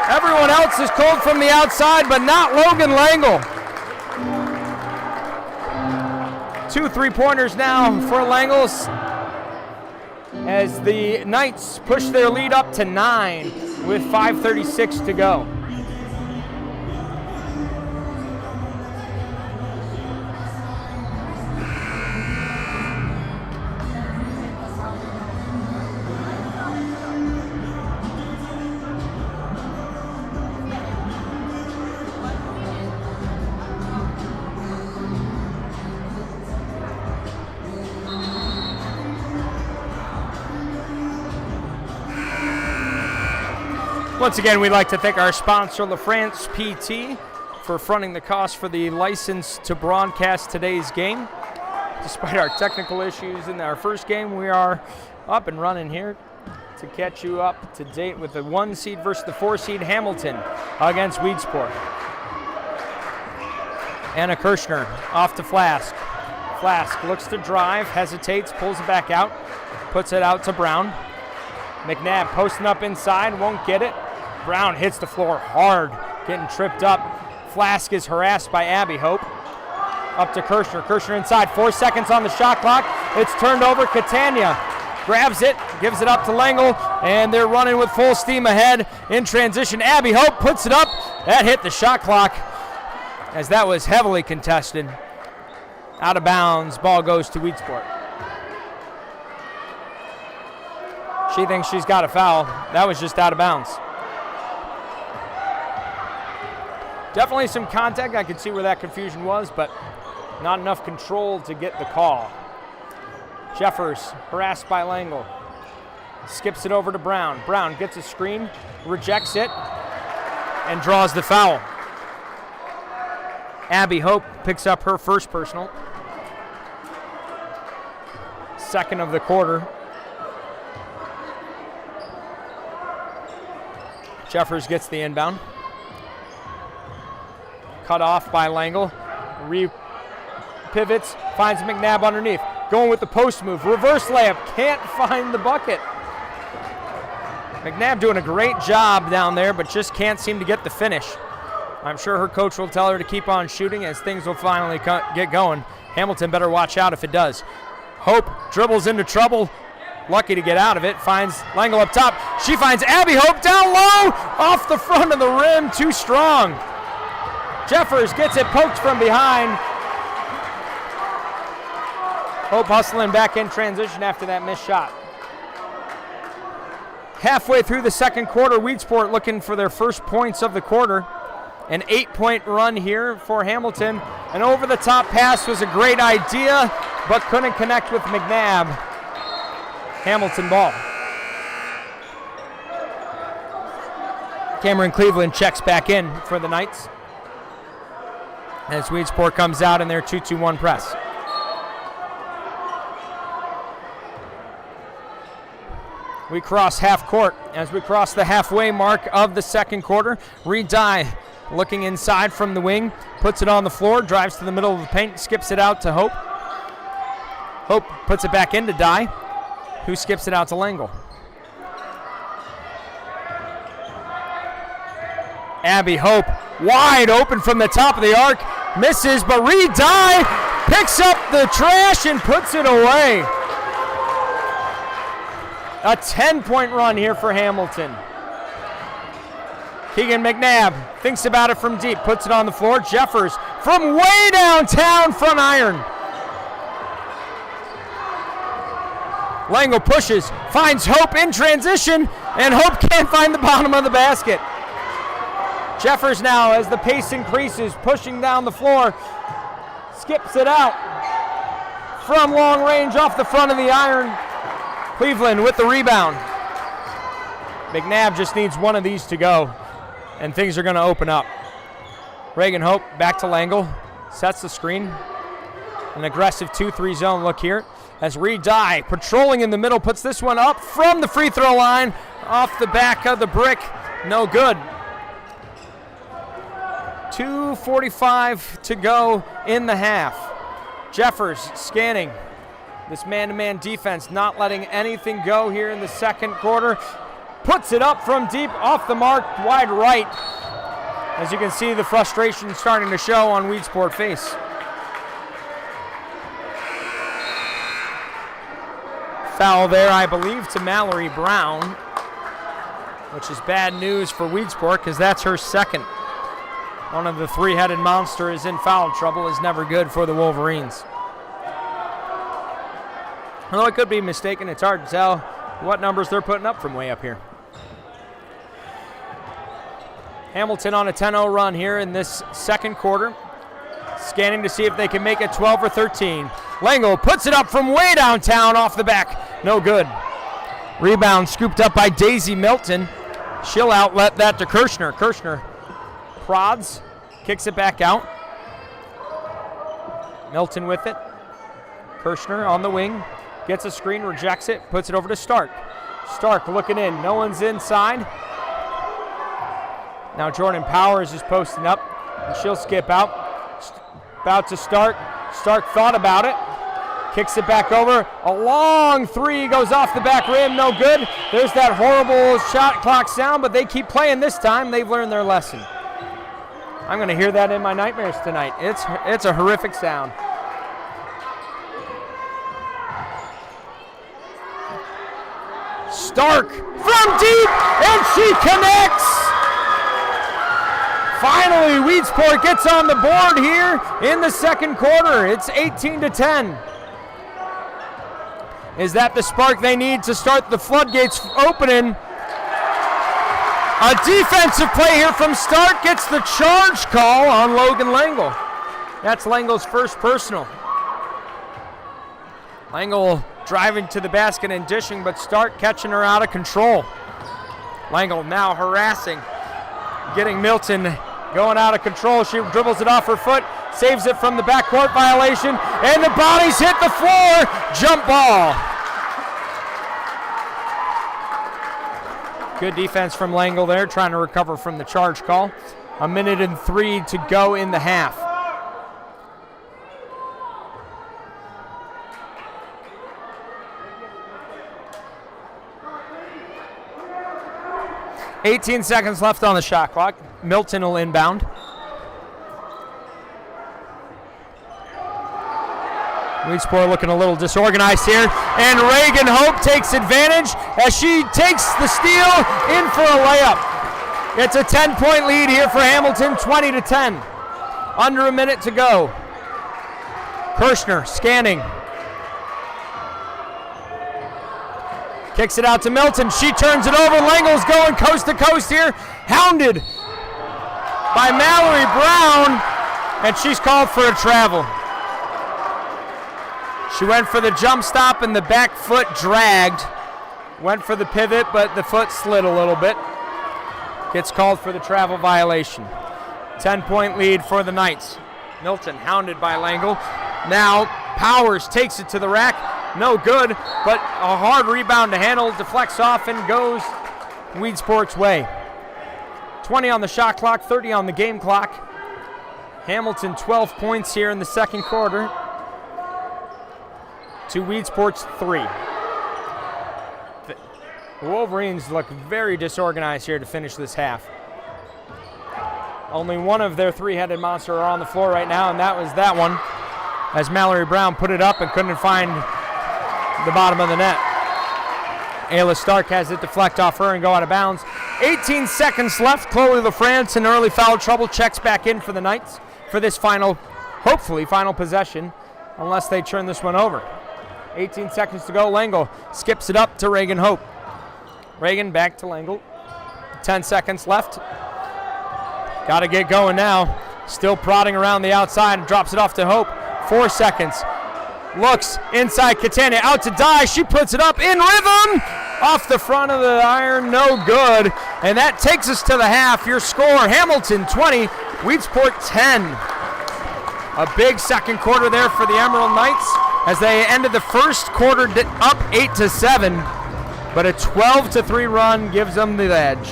Everyone else is cold from the outside, but not Logan Langel. 2 3-pointers now for Langels as the Knights push their lead up to 9 with 5:36 to go. Once again, we'd like to thank our sponsor, LaFrance PT, for fronting the cost for the license to broadcast today's game. Despite our technical issues in our first game, we are up and running here to catch you up to date with the 1 seed versus the 4 seed Hamilton against Weedsport. Anna Kirshner off to Flask. Flask looks to drive, hesitates, pulls it back out, puts it out to Brown. McNabb posting up inside, won't get it. Brown hits the floor hard, getting tripped up. Flask is harassed by Adey Hope. Up to Kirshner. Kirshner inside, 4 seconds on the shot clock. It's turned over. Catania grabs it, gives it up to Langel, and they're running with full steam ahead in transition. Adey Hope puts it up. That hit the shot clock as that was heavily contested. Out of bounds, ball goes to Weedsport. She thinks she's got a foul. That was just out of bounds. Definitely some contact. I could see where that confusion was, but not enough control to get the call. Jeffers harassed by Langel. Skips it over to Brown. Brown gets a screen, rejects it, and draws the foul. Adey Hope picks up her first personal. Second of the quarter. Jeffers gets the inbound. Cut off by Langel. Pivots, finds McNabb underneath. Going with the post move. Reverse layup. Can't find the bucket. McNabb doing a great job down there, but just can't seem to get the finish. I'm sure her coach will tell her to keep on shooting as things will finally get going. Hamilton better watch out if it does. Hope dribbles into trouble. Lucky to get out of it. Finds Langel up top. She finds Adey Hope down low. Off the front of the rim. Too strong. Jeffers gets it poked from behind. Hope hustling back in transition after that missed shot. Halfway through the second quarter, Weedsport looking for their first points of the quarter. An 8-point run here for Hamilton. An over-the-top pass was a great idea, but couldn't connect with McNabb. Hamilton ball. Cameron Cleveland checks back in for the Knights as Weedsport comes out in their 2-2-1 press. We cross half court as we cross the halfway mark of the second quarter. Reed Dye looking inside from the wing, puts it on the floor, drives to the middle of the paint, skips it out to Hope. Hope puts it back into Dye, who skips it out to Langel. Adey Hope wide open from the top of the arc, misses, but Reed Dye picks up the trash and puts it away. A 10-point run here for Hamilton. Keegan McNabb thinks about it from deep, puts it on the floor. Jeffers from way downtown, front iron. Langel pushes, finds Hope in transition, and Hope can't find the bottom of the basket. Jeffers now, as the pace increases, pushing down the floor, skips it out from long range off the front of the iron. Cleveland with the rebound. McNabb just needs one of these to go, and things are going to open up. Reagan Hope back to Langel, sets the screen. An aggressive 2-3 zone look here as Reed Dye patrolling in the middle, puts this one up from the free throw line, off the back of the brick, no good. 2:45 to go in the half. Jeffers scanning this man-to-man defense, not letting anything go here in the second quarter. Puts it up from deep, off the mark, wide right. As you can see, the frustration starting to show on Weedsport face. Foul there, I believe, to Mallory Brown, which is bad news for Weedsport because that's her second. One of the three-headed monster is in foul trouble, is never good for the Wolverines. Although I could be mistaken, it's hard to tell what numbers they're putting up from way up here. Hamilton on a 10-0 run here in this second quarter. Scanning to see if they can make it 12 or 13. Langel puts it up from way downtown off the back. No good. Rebound scooped up by Daisy Milton. She'll outlet that to Kirshner. Kirshner prods, kicks it back out. Milton with it. Kirshner on the wing. Gets a screen, rejects it, puts it over to Stark. Stark looking in, no one's inside. Now Jordan Powers is posting up, and she'll skip out. About to Stark. Stark thought about it, kicks it back over. A long three goes off the back rim, no good. There's that horrible shot clock sound, but they keep playing this time. They've learned their lesson. I'm going to hear that in my nightmares tonight. It's a horrific sound. Stark from deep, and she connects! Finally, Weedsport gets on the board here in the second quarter. It's 18-10. Is that the spark they need to start the floodgates opening? A defensive play here from Stark gets the charge call on Logan Langel. That's Langel's first personal. Langel driving to the basket and dishing, but Stark catching her out of control. Langel now harassing, getting Milton going out of control. She dribbles it off her foot, saves it from the backcourt violation, and the bodies hit the floor. Jump ball. Good defense from Langel there, trying to recover from the charge call. 1:03 to go in the half. "18 seconds left on the shot clock. Milton will inbound. Weedsport looking a little disorganized here, and Reagan Hope takes advantage as she takes the steal in for a layup. It's a 10-point lead here for Hamilton, 20-10. Under a minute to go. Kirshner scanning. Kicks it out to Milton. She turns it over. Langel's going coast to coast here. Hounded by Mallory Brown, and she's called for a travel. She went for the jump stop and the back foot dragged. Went for the pivot, but the foot slid a little bit. Gets called for the travel violation. 10-point lead for the Knights. Milton hounded by Langel. Now Powers takes it to the rack. No good, but a hard rebound to handle. Deflects off and goes Weedsport's way. 20 on the shot clock, 30 on the game clock. Hamilton 12 points here in the second quarter to Weedsport's 3. The Wolverines look very disorganized here to finish this half. Only one of their three-headed monster are on the floor right now, and that was that one, as Mallory Brown put it up and couldn't find the bottom of the net. Ayla Stark has it deflect off her and go out of bounds. 18 seconds left. Chloe LaFrance in early foul trouble checks back in for the Knights for this final, hopefully final possession, unless they turn this one over. 18 seconds to go. Langel skips it up to Reagan Hope. Reagan back to Langel. 10 seconds left. Got to get going now. Still prodding around the outside and drops it off to Hope. 4 seconds. Looks inside Catania, out to Die. She puts it up in rhythm. Off the front of the iron, no good. And that takes us to the half. Your score, Hamilton 20, Weedsport 10. A big second quarter there for the Emerald Knights as they ended the first quarter up 8-7. But a 12-3 run gives them the edge.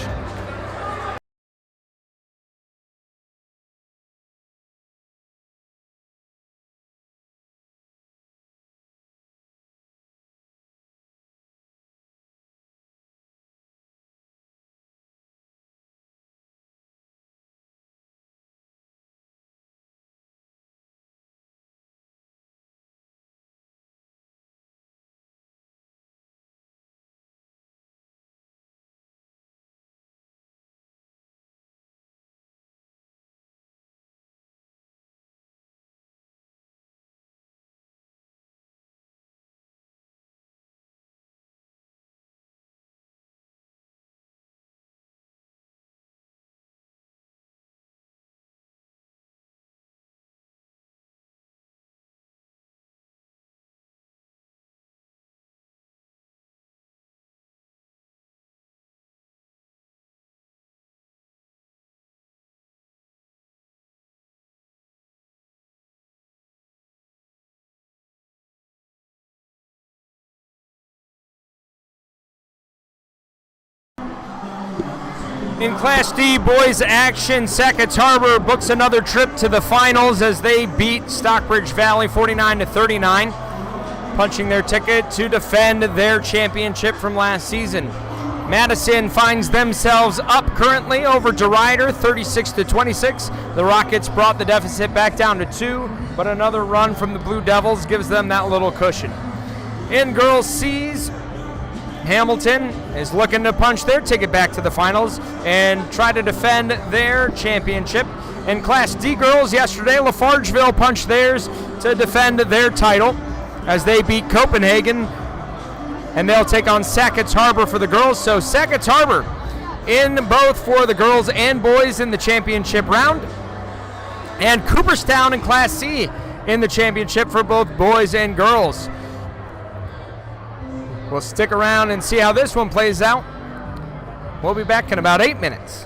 In Class D boys action, Sackets Harbor books another trip to the finals as they beat Stockbridge Valley 49-39, punching their ticket to defend their championship from last season. Madison finds themselves up currently over DeRuyter 36-26. The Rockets brought the deficit back down to 2, but another run from the Blue Devils gives them that little cushion. In girls C's, Hamilton is looking to punch their ticket back to the finals and try to defend their championship. In Class D girls yesterday, Lafargeville punched theirs to defend their title as they beat Copenhagen, and they'll take on Sackets Harbor for the girls. So Sackets Harbor in both for the girls and boys in the championship round, and Cooperstown in Class C in the championship for both boys and girls. We'll stick around and see how this one plays out. We'll be back in about 8 minutes.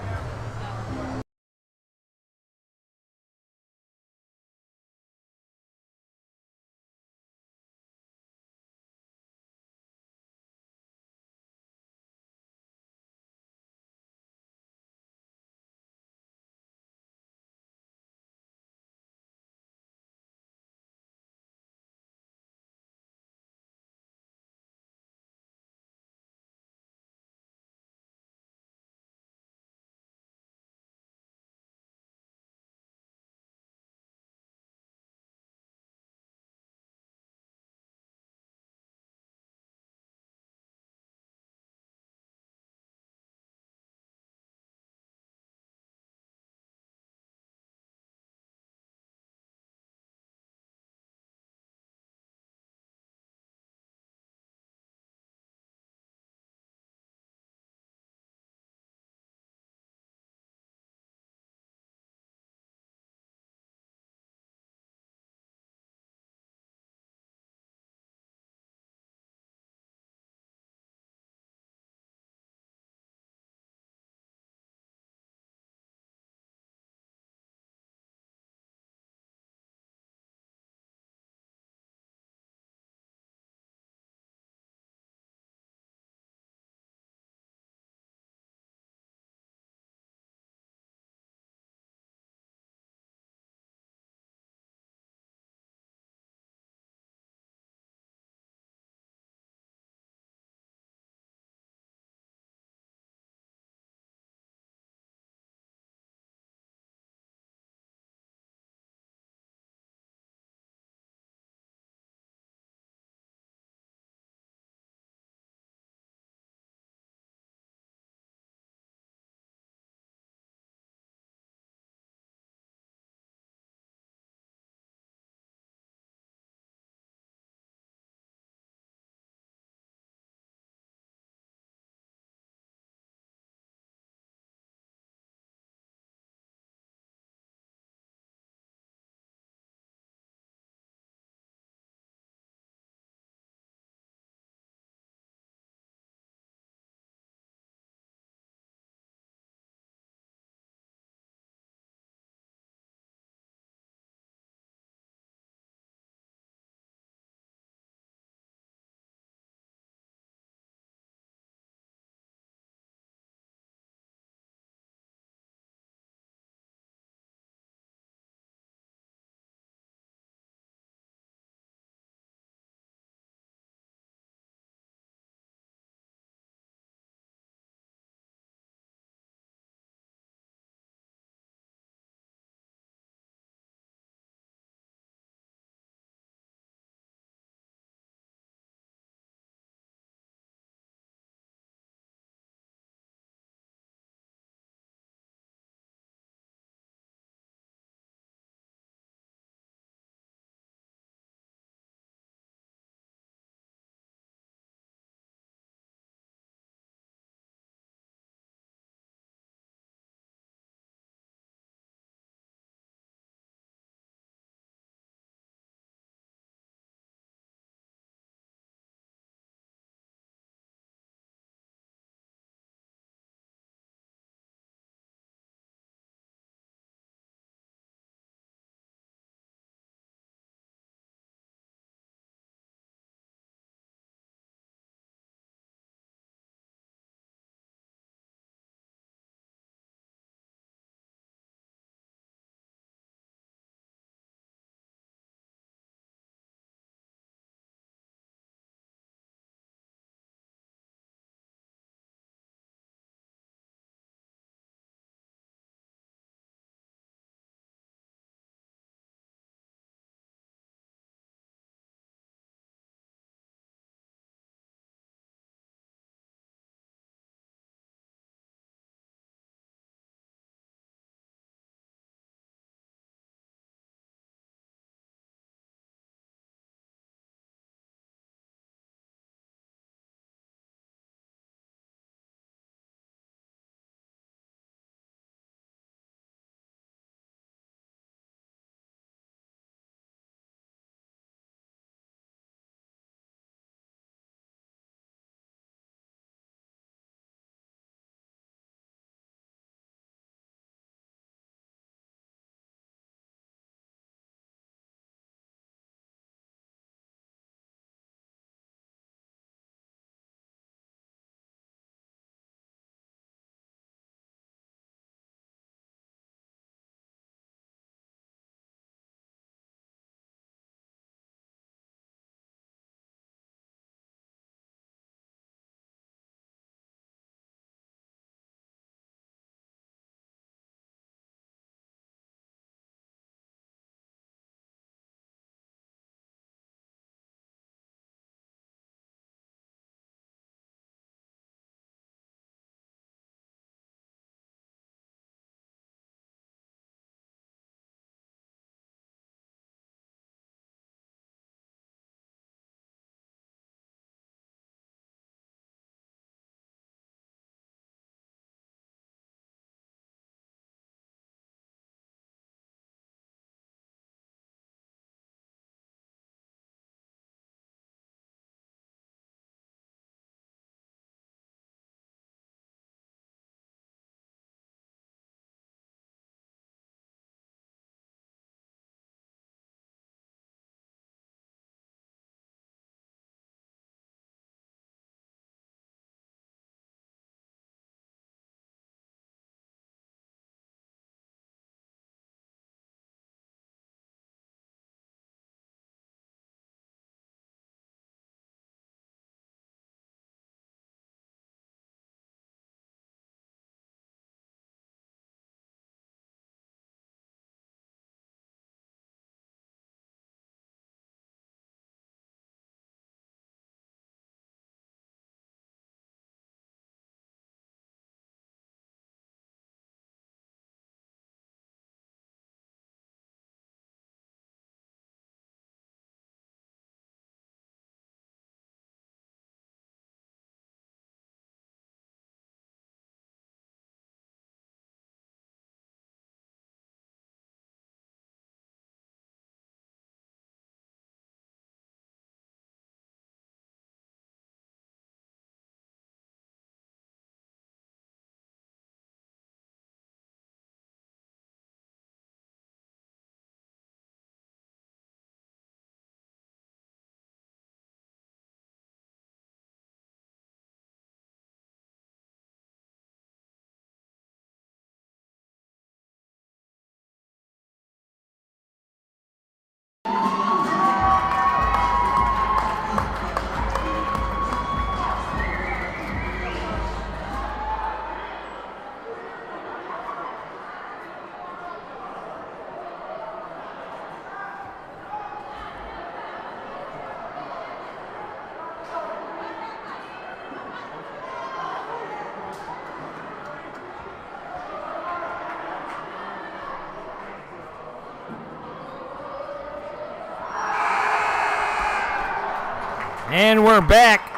And we're back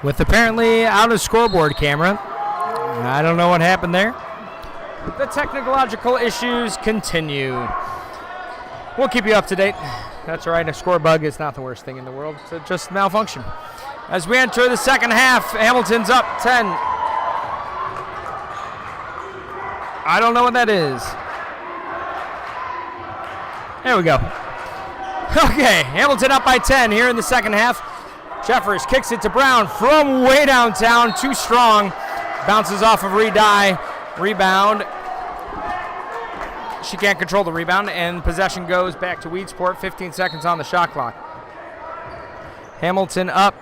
with apparently out of scoreboard camera. I don't know what happened there. The technological issues continue. We'll keep you up to date. That's all right. A score bug is not the worst thing in the world. It's just malfunction. As we enter the second half, Hamilton's up 10. I don't know what that is. There we go. Okay, Hamilton up by 10 here in the second half. Jeffers kicks it to Brown from way downtown, too strong. Bounces off of Adey. Rebound. She can't control the rebound, and possession goes back to Weedsport. 15 seconds on the shot clock. Hamilton up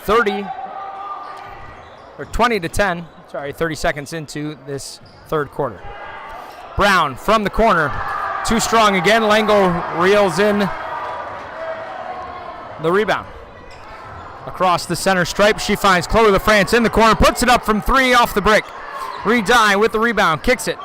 20 to 10. Sorry, 30 seconds into this third quarter. Brown from the corner. Too strong again. Langel reels in the rebound. Across the center stripe, she finds Chloe LaFrance in the corner. Puts it up from 3 off the brick. Adey with the rebound. Kicks it.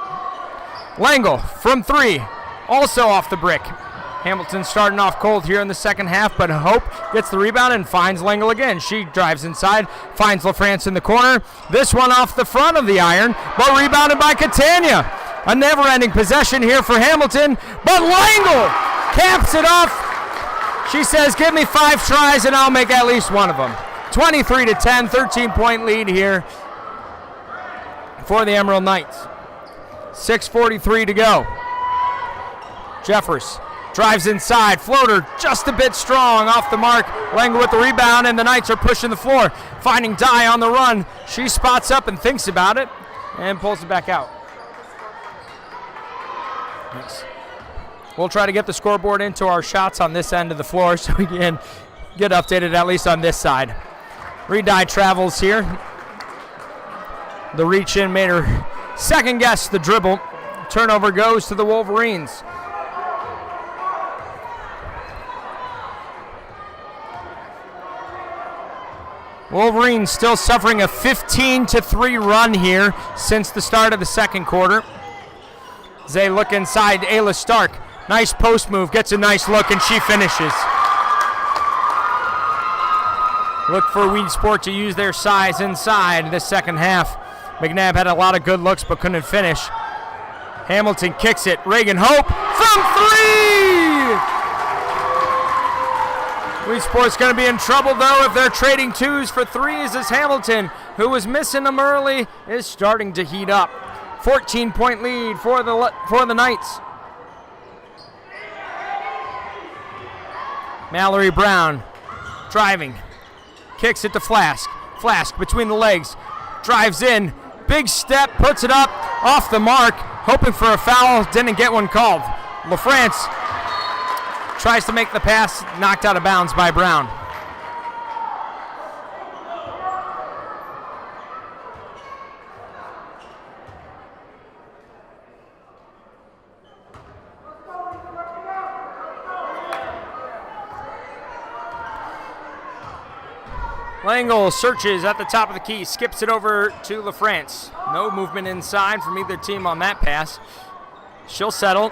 Langel from 3. Also off the brick. Hamilton starting off cold here in the second half, but Hope gets the rebound and finds Langel again. She drives inside, finds LaFrance in the corner. This one off the front of the iron, but rebounded by Catania. A never-ending possession here for Hamilton, but Langel caps it off. She says, give me 5 tries and I'll make at least one of them. 23 to 10, 13-point lead here for the Emerald Knights. 6:43 to go. Jeffers drives inside, floater just a bit strong off the mark. Langel with the rebound, and the Knights are pushing the floor. Finding Adey on the run. She spots up and thinks about it and pulls it back out. Nice. We'll try to get the scoreboard into our shots on this end of the floor so we can get updated at least on this side. Adey travels here. The reach in made her second guess the dribble. Turnover goes to the Wolverines. Wolverines still suffering a 15-3 run here since the start of the second quarter. As they look inside, Ayla Stark. Nice post move, gets a nice look, and she finishes. Look for Weedsport to use their size inside this second half. McNabb had a lot of good looks but couldn't finish. Hamilton kicks it. Reagan Hope from 3! Weedsport's going to be in trouble, though, if they're trading 2s for 3s, as Hamilton, who was missing them early, is starting to heat up. 14-point lead for the Knights. Mallory Brown driving. Kicks it to Flask. Flask between the legs. Drives in. Big step. Puts it up off the mark. Hoping for a foul. Didn't get one called. LaFrance tries to make the pass. Knocked out of bounds by Brown. Langel searches at the top of the key, skips it over to LaFrance. No movement inside from either team on that pass. She'll settle.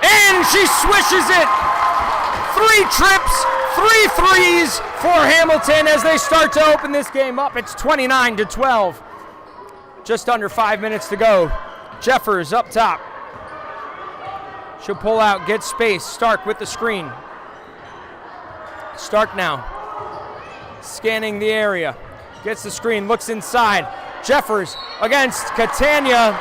And she swishes it! 3 trips, 3 threes for Hamilton as they start to open this game up. It's 29-12. Just under 5 minutes to go. Jeffers up top. She'll pull out, get space. Stark with the screen. Stark now. Scanning the area. Gets the screen, looks inside. Jeffers against Catania.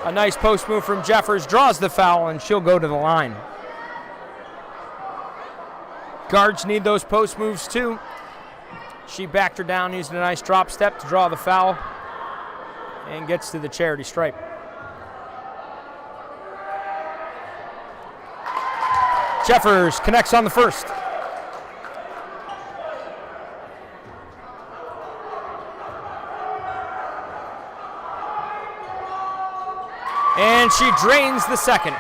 A nice post move from Jeffers. Draws the foul, and she'll go to the line. Guards need those post moves too. She backed her down, using a nice drop step to draw the foul, and gets to the charity stripe. Jeffers connects on the first. And she drains the second.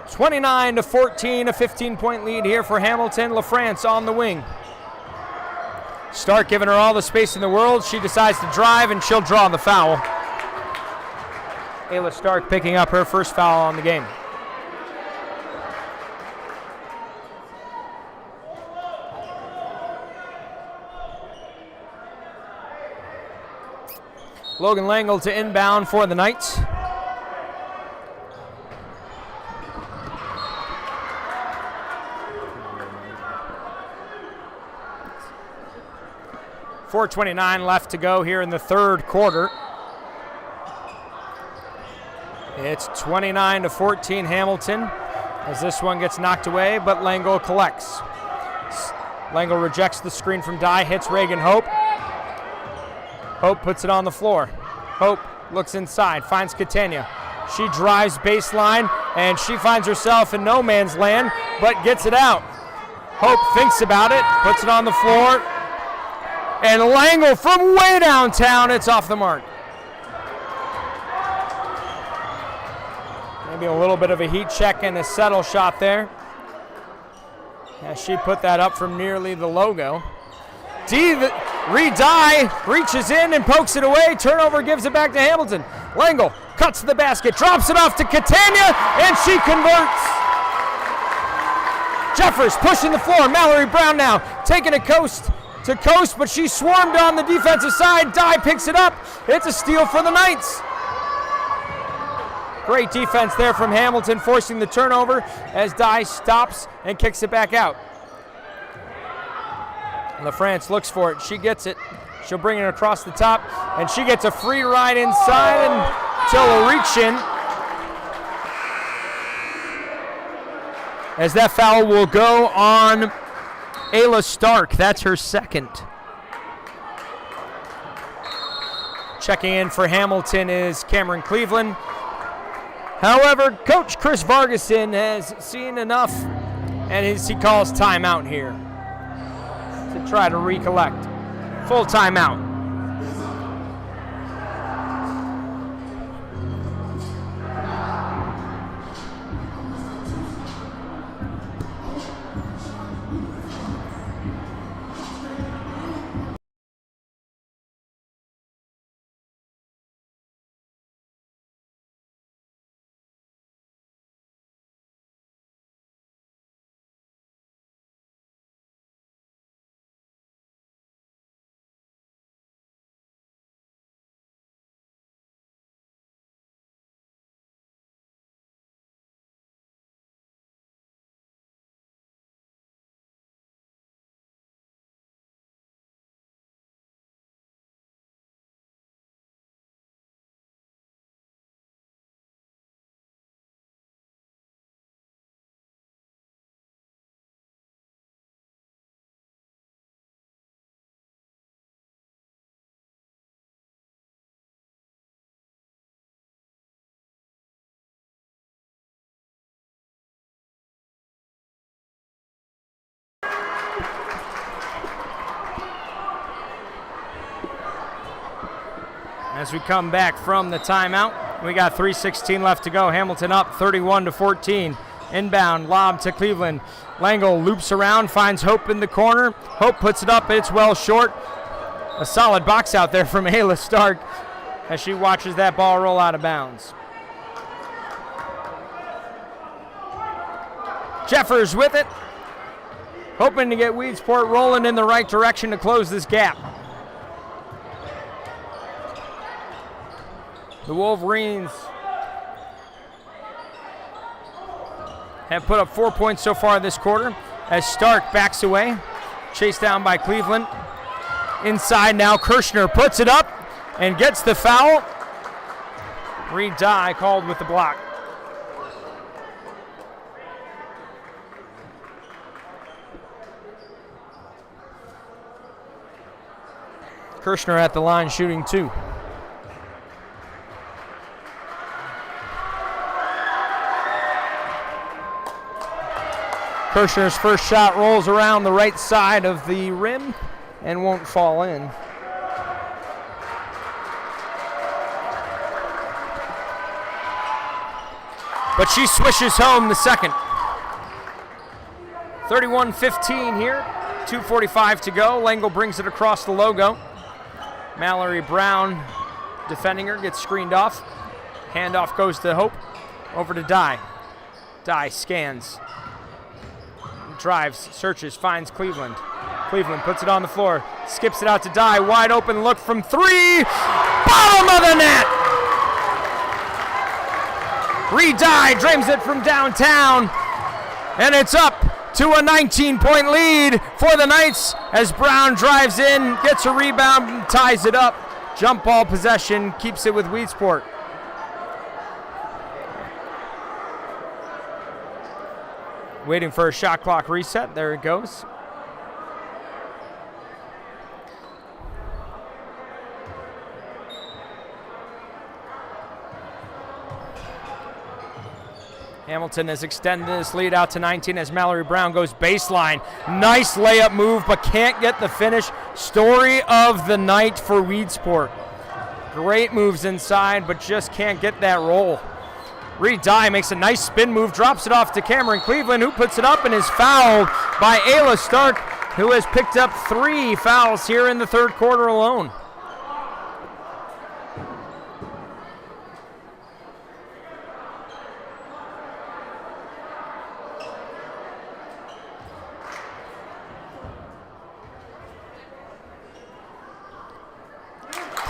29-14, a 15-point lead here for Hamilton. LaFrance on the wing. Stark giving her all the space in the world. She decides to drive, and she'll draw the foul. Ayla Stark picking up her first foul on the game. Logan Langel to inbound for the Knights. .4:29 left to go here in the third quarter. It's 29-14 Hamilton as this one gets knocked away, but Langel collects. Langel rejects the screen from Dye, hits Reagan Hope. Hope puts it on the floor. Hope looks inside, finds Catania. She drives baseline, and she finds herself in no man's land, but gets it out. Hope thinks about it, puts it on the floor, and Langel from way downtown, it's off the mark. Maybe a little bit of a heat check and a settle shot there, as she put that up from nearly the logo. Dye reaches in and pokes it away. Turnover gives it back to Hamilton. Langel cuts to the basket, drops it off to Catania, and she converts. Jeffers pushing the floor. Mallory Brown now taking it coast to coast, but she swarmed on the defensive side. Dye picks it up. It's a steal for the Knights. Great defense there from Hamilton, forcing the turnover as Dye stops and kicks it back out. LaFrance looks for it. She gets it. She'll bring it across the top, and she gets a free ride inside until a reach in. As that foul will go on Ayla Stark. That's her second. Checking in for Hamilton is Cameron Cleveland. However, Coach Chris Vargason has seen enough, and he calls timeout here to try to recollect. Full timeout. As we come back from the timeout, we got 3:16 left to go. Hamilton up 31-14. Inbound lob to Cleveland. Langel loops around, finds Hope in the corner. Hope puts it up, it's well short. A solid box out there from Ayla Stark as she watches that ball roll out of bounds. Jeffers with it, hoping to get Weedsport rolling in the right direction to close this gap. The Wolverines have put up 4 points so far this quarter as Stark backs away, chased down by Cleveland. Inside now, Kirshner puts it up and gets the foul. Reed Dye called with the block. Kirshner at the line shooting two. Kirshner's first shot rolls around the right side of the rim and won't fall in. But she swishes home the second. 31-15 here, 2:45 to go. Langel brings it across the logo. Mallory Brown defending her, gets screened off. Handoff goes to Hope, over to Dye. Dye scans. drives, searches, finds Cleveland. Cleveland puts it on the floor, skips it out to Dye, wide open look from three, bottom of the net! Dye drains it from downtown, and it's up to a 19-point lead for the Knights as Brown drives in, gets a rebound, ties it up. Jump ball possession, keeps it with Weedsport. Waiting for a shot clock reset. There it goes. Hamilton has extended this lead out to 19 as Mallory Brown goes baseline. Nice layup move, but can't get the finish. Story of the night for Weedsport. Great moves inside, but just can't get that roll. Dye makes a nice spin move, drops it off to Cameron Cleveland, who puts it up and is fouled by Ayla Stark, who has picked up 3 fouls here in the third quarter alone.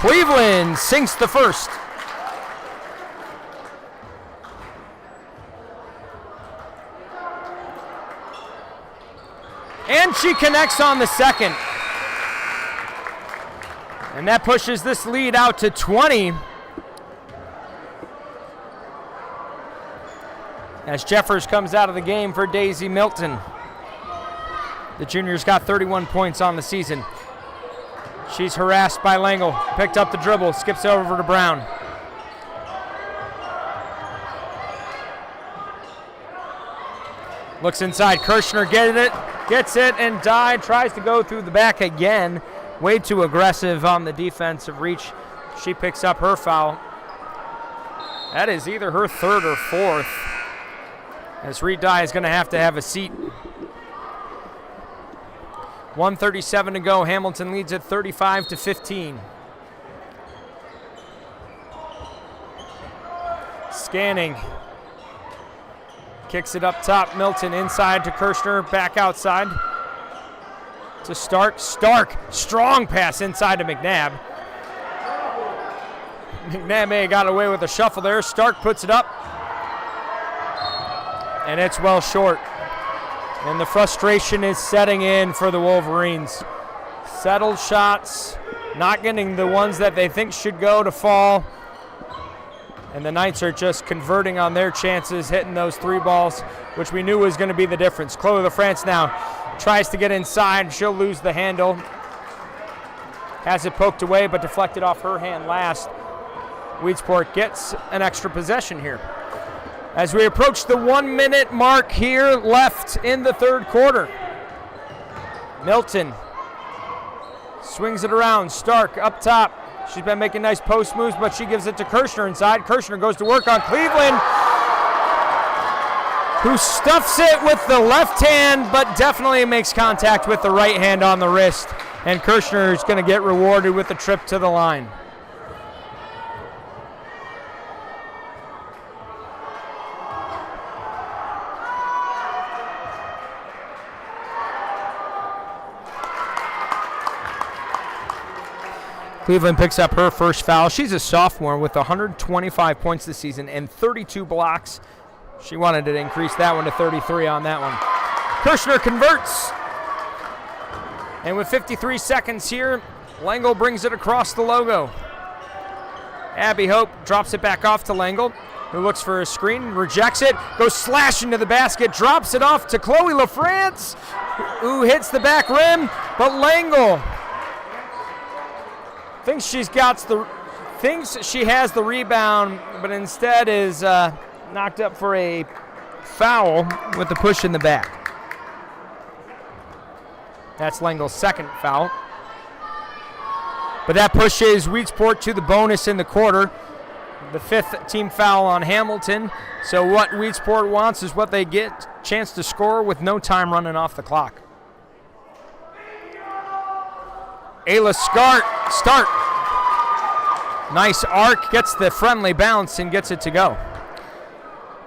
Cleveland sinks the first. And she connects on the second. And that pushes this lead out to 20. As Jeffers comes out of the game for Daisy Milton. The junior's got 31 points on the season. She's harassed by Langel. Picked up the dribble, skips over to Brown. Looks inside, Kirshner gets it, and Dye tries to go through the back again. Way too aggressive on the defensive reach. She picks up her foul. That is either her third or fourth. As Dye is going to have a seat. 1:37 to go. Hamilton leads at 35-15. Scanning. Kicks it up top. Milton inside to Kirshner. Back outside to Stark. Stark. Strong pass inside to McNabb. McNabb may have got away with a shuffle there. Stark puts it up. And it's well short. And the frustration is setting in for the Wolverines. Settled shots, not getting the ones that they think should go to fall. And the Knights are just converting on their chances, hitting those 3 balls, which we knew was going to be the difference. Chloe LaFrance now tries to get inside. She'll lose the handle. Has it poked away, but deflected off her hand last. Weedsport gets an extra possession here. As we approach the 1-minute mark here left in the third quarter. Milton swings it around. Stark up top. She's been making nice post moves, but she gives it to Kirshner inside. Kirshner goes to work on Cleveland, who stuffs it with the left hand, but definitely makes contact with the right hand on the wrist. And Kirshner is going to get rewarded with a trip to the line. Cleveland picks up her first foul. She's a sophomore with 125 points this season and 32 blocks. She wanted to increase that one to 33 on that one. Kirshner converts. And with 53 seconds here, Langel brings it across the logo. Adey Hope drops it back off to Langel, who looks for a screen, rejects it, goes slashing to the basket, drops it off to Chloe LaFrance, who hits the back rim, but Langel thinks she has the rebound, but instead is knocked up for a foul with the push in the back. That's Langel's second foul. But that pushes Weedsport to the bonus in the quarter. The 5th team foul on Hamilton. So what Weedsport wants is what they get, chance to score with no time running off the clock. Ayla Stark. Nice arc, gets the friendly bounce and gets it to go.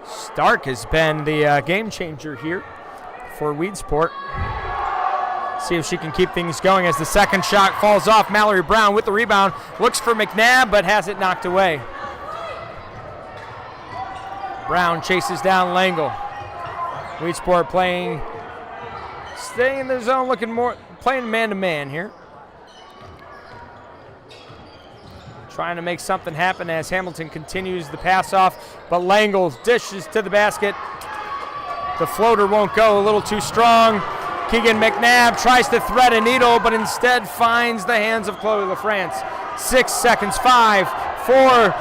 Stark has been the game changer here. for Weedsport. See if she can keep things going as the second shot falls off. Mallory Brown with the rebound. Looks for McNabb, but has it knocked away. Brown chases down Langel. Weedsport staying in the zone, playing man-to-man here. Trying to make something happen as Hamilton continues the pass off, but Langel dishes to the basket. The floater won't go, a little too strong. Keegan McNabb tries to thread a needle, but instead finds the hands of Chloe LaFrance. 6 seconds, 5, 4.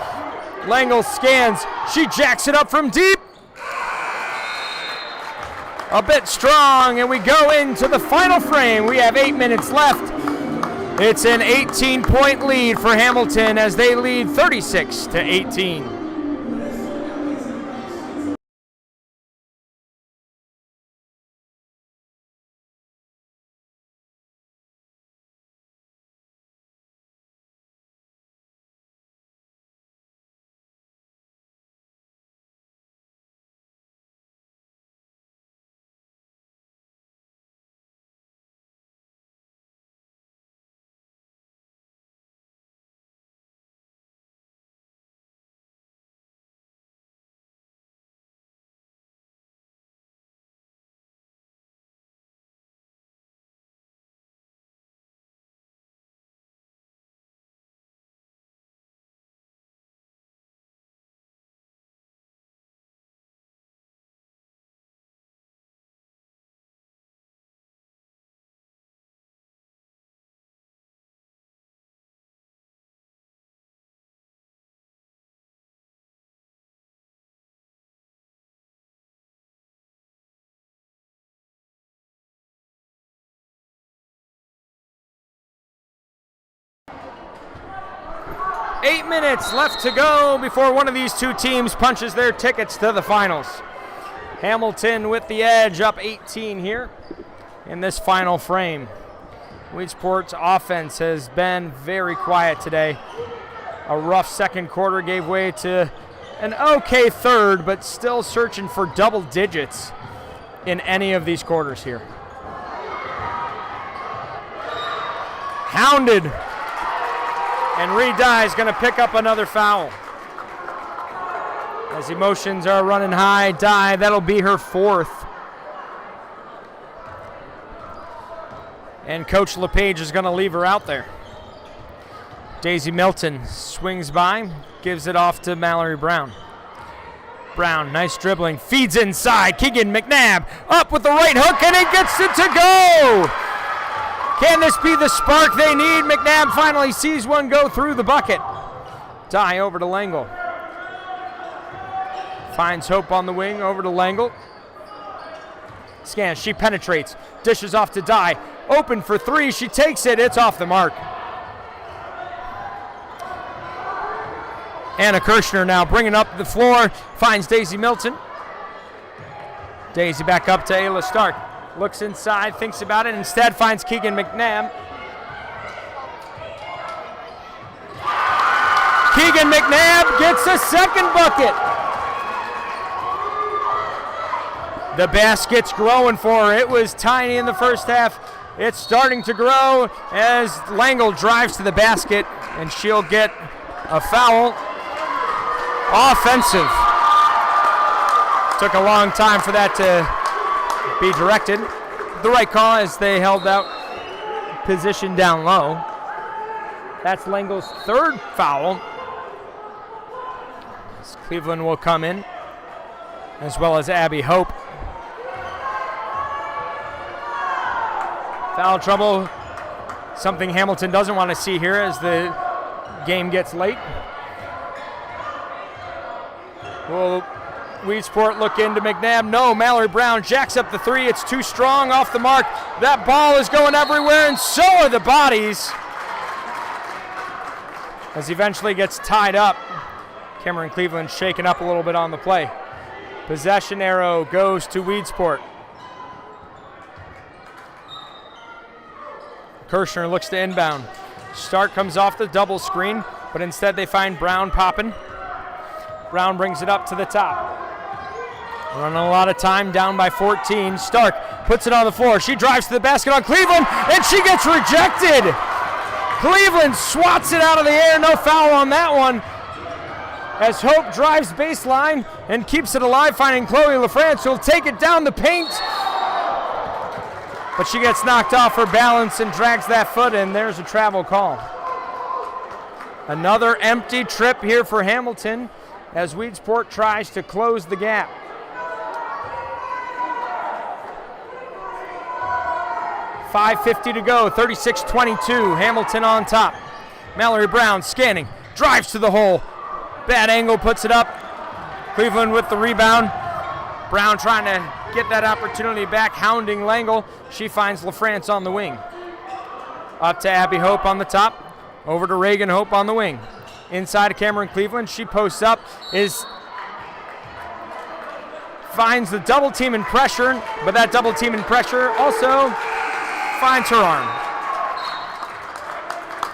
Langel scans. She jacks it up from deep. A bit strong, and we go into the final frame. We have 8 minutes left. It's an 18-point lead for Hamilton as they lead 36-18. Eight minutes left to go before one of these two teams punches their tickets to the finals. Hamilton with the edge, up 18 here in this final frame. Weedsport's offense has been very quiet today. A rough second quarter gave way to an okay third, but still searching for double digits in any of these quarters here. Hounded. And Reed Dye is going to pick up another foul. As emotions are running high, Dye, that'll be her fourth. And Coach LePage is going to leave her out there. Daisy Milton swings by, gives it off to Mallory Brown. Brown, nice dribbling, feeds inside. Keegan McNabb up with the right hook, and it gets it to go. Can this be the spark they need? McNabb finally sees one go through the bucket. Dye over to Langel. Finds Hope on the wing, over to Langel. Scans, she penetrates, dishes off to Dye. Open for three, she takes it, it's off the mark. Anna Kirshner now bringing up the floor, finds Daisy Milton. Daisy back up to Ayla Stark. Looks inside, thinks about it, instead finds Keegan McNabb. Keegan McNabb gets a second bucket. The basket's growing for her. It was tiny in the first half. It's starting to grow as Langel drives to the basket, and she'll get a foul. Offensive. Took a long time for that to be directed. The right call as they held out position down low. That's Langel's third foul. As Cleveland will come in, as well as Adey Hope. Foul trouble, something Hamilton doesn't want to see here as the game gets late. Will Weedsport look into McNabb? No, Mallory Brown jacks up the three. It's too strong, off the mark. That ball is going everywhere, and so are the bodies. As he eventually gets tied up. Cameron Cleveland shaken up a little bit on the play. Possession arrow goes to Weedsport. Kirshner looks to inbound. Stark comes off the double screen, but instead they find Brown popping. Brown brings it up to the top. Running a lot of time, down by 14. Stark puts it on the floor. She drives to the basket on Cleveland, and she gets rejected. Cleveland swats it out of the air. No foul on that one. As Hope drives baseline and keeps it alive, finding Chloe LaFrance, who'll take it down the paint. But she gets knocked off her balance and drags that foot in. There's a travel call. Another empty trip here for Hamilton as Weedsport tries to close the gap. .550 to go, 36-22, Hamilton on top. Mallory Brown scanning, drives to the hole. Bad angle, puts it up. Cleveland with the rebound. Brown trying to get that opportunity back, hounding Langel. She finds LaFrance on the wing. Up to Adey Hope on the top. Over to Reagan Hope on the wing. Inside of Cameron Cleveland, she posts up, finds the double team and pressure, but that double team and pressure also finds her arm.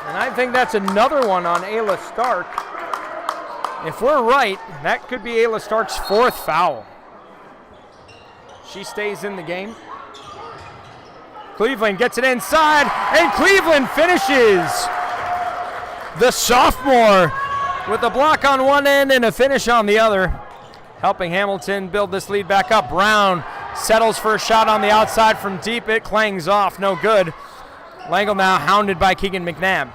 And I think that's another one on Ayla Stark. If we're right, that could be Ayla Stark's 4th foul. She stays in the game. Cleveland gets it inside, and Cleveland finishes. The sophomore with a block on one end and a finish on the other, helping Hamilton build this lead back up. Brown settles for a shot on the outside from deep. It clangs off, no good. Langel now hounded by Keegan McNabb.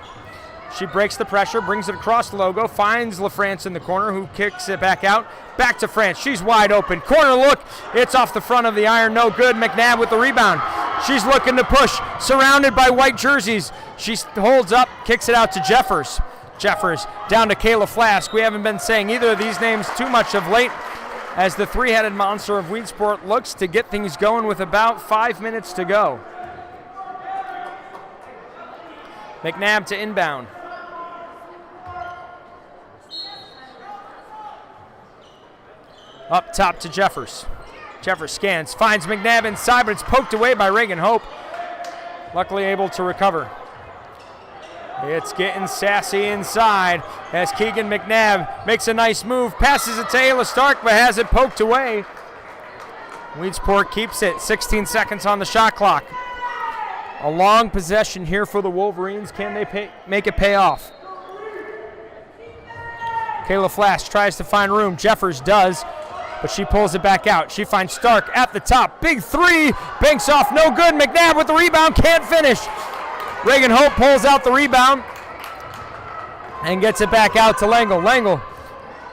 She breaks the pressure, brings it across the logo, finds LaFrance in the corner, who kicks it back out. Back to France, she's wide open. Corner look, it's off the front of the iron, no good. McNabb with the rebound. She's looking to push, surrounded by white jerseys. She holds up, kicks it out to Jeffers. Jeffers down to Kayla Flask. We haven't been saying either of these names too much of late, as the three-headed monster of Weedsport looks to get things going with about 5 minutes to go. McNabb to inbound. Up top to Jeffers. Jeffers scans, finds McNabb inside, but it's poked away by Reagan Hope. Luckily able to recover. It's getting sassy inside as Keegan McNabb makes a nice move, passes it to Ayla Stark, but has it poked away. Weedsport keeps it, 16 seconds on the shot clock. A long possession here for the Wolverines. Can they make it pay off? Kayla Flask tries to find room. Jeffers does, but she pulls it back out. She finds Stark at the top. Big three, banks off, no good. McNabb with the rebound, can't finish. Reagan Hope pulls out the rebound and gets it back out to Langel. Langel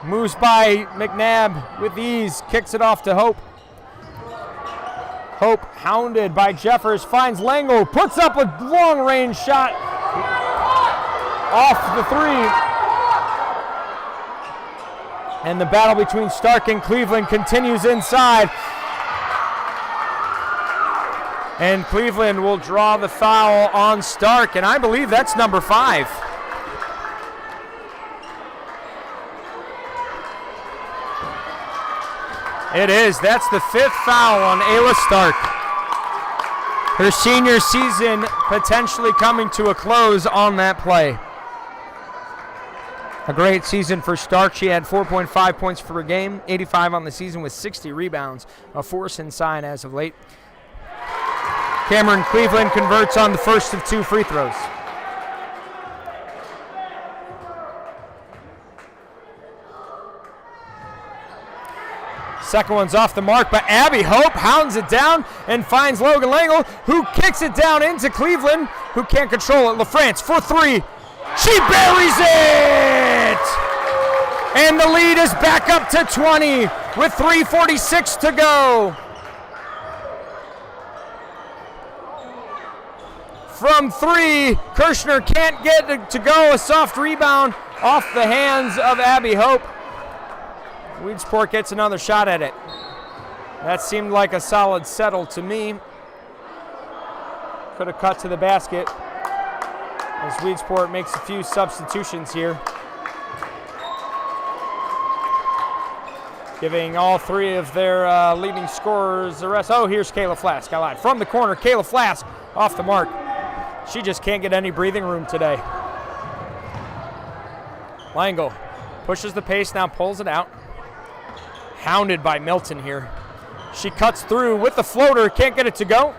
moves by McNabb with ease, kicks it off to Hope. Hope hounded by Jeffers, finds Langel, puts up a long-range shot off the three. And the battle between Stark and Cleveland continues inside. And Cleveland will draw the foul on Stark, and I believe that's number 5. It is. That's the 5th foul on Ayla Stark. Her senior season potentially coming to a close on that play. A great season for Stark. She had 4.5 points per game, 85 on the season with 60 rebounds, a force inside as of late. Cameron Cleveland converts on the first of 2 free throws. Second one's off the mark, but Adey Hope hounds it down and finds Logan Langel, who kicks it down into Cleveland, who can't control it. LaFrance for 3. She buries it! And the lead is back up to 20 with 3:46 to go. From 3, Kirshner can't get it to go. A soft rebound off the hands of Adey Hope. Weedsport gets another shot at it. That seemed like a solid settle to me. Could have cut to the basket as Weedsport makes a few substitutions here, giving all 3 of their leading scorers a rest. Oh, here's Kayla Flask. I lied. From the corner, Kayla Flask off the mark. She just can't get any breathing room today. Langel pushes the pace, now pulls it out. Hounded by Milton here. She cuts through with the floater, can't get it to go.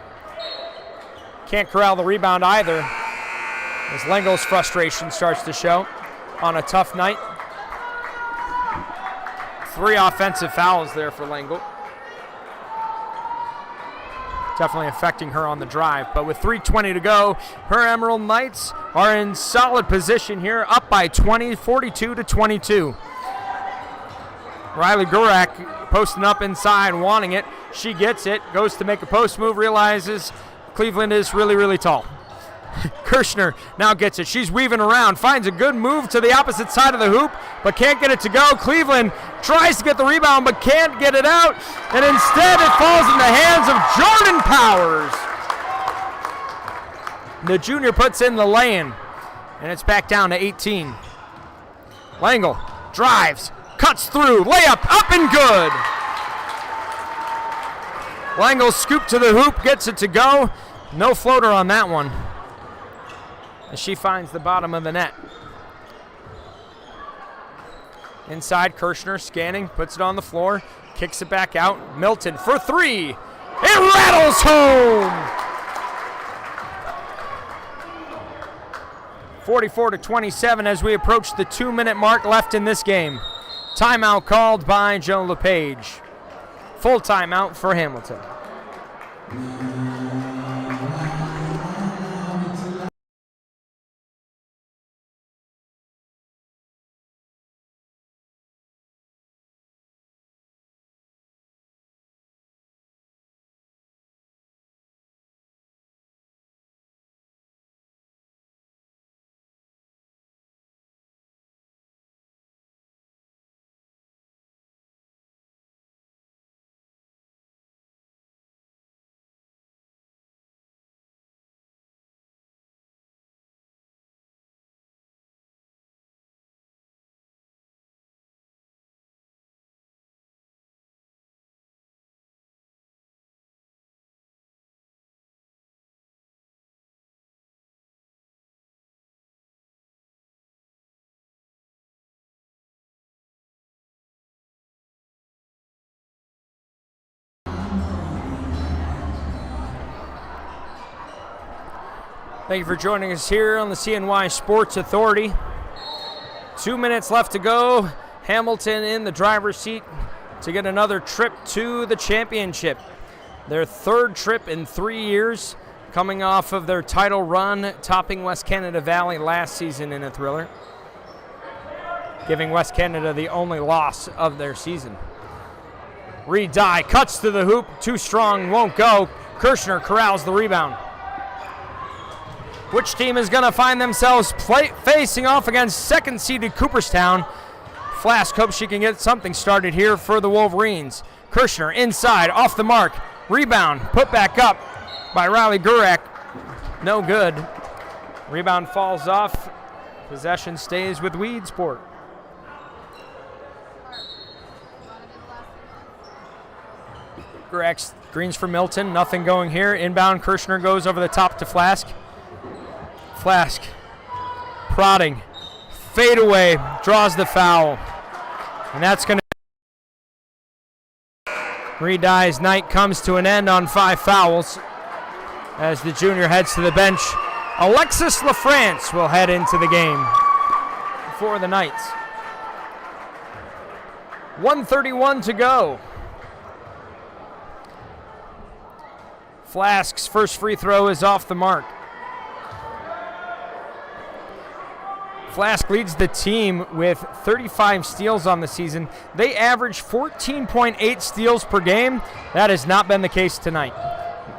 Can't corral the rebound either, as Langel's frustration starts to show on a tough night. 3 offensive fouls there for Langel. Definitely affecting her on the drive, but with 3:20 to go, her Emerald Knights are in solid position here, up by 20, 42-22. Riley Gurak posting up inside, wanting it. She gets it, goes to make a post move, realizes Cleveland is really, really tall. Kirshner now gets it. She's weaving around, finds a good move to the opposite side of the hoop, but can't get it to go. Cleveland tries to get the rebound, but can't get it out, and instead it falls in the hands of Jordan Powers. The junior puts in the lay-in, and it's back down to 18. Langel drives, cuts through, layup, up and good. Langel scoop to the hoop, gets it to go. No floater on that one, as she finds the bottom of the net. Inside, Kirshner scanning, puts it on the floor, kicks it back out. Milton for 3. It rattles home! 44-27 as we approach the 2-minute mark left in this game. Timeout called by Joe LePage. Full timeout for Hamilton. Thank you for joining us here on the CNY Sports Authority. 2 minutes left to go. Hamilton in the driver's seat to get another trip to the championship. Their 3rd trip in 3 years, coming off of their title run, topping West Canada Valley last season in a thriller, giving West Canada the only loss of their season. Reed Dye cuts to the hoop, too strong, won't go. Kirshner corrals the rebound. Which team is going to find themselves facing off against 2nd-seeded Cooperstown? Flask hopes she can get something started here for the Wolverines. Kirshner inside, off the mark. Rebound, put back up by Riley Gurak. No good. Rebound falls off. Possession stays with Weedsport. Gurak greens for Milton. Nothing going here. Inbound, Kirshner goes over the top to Flask. Flask, prodding, fade away, draws the foul. And that's going to... Reed Dye's night comes to an end on 5 fouls as the junior heads to the bench. Alexis LaFrance will head into the game for the Knights. 1:31 to go. Flask's first free throw is off the mark. Flask leads the team with 35 steals on the season. They average 14.8 steals per game. That has not been the case tonight.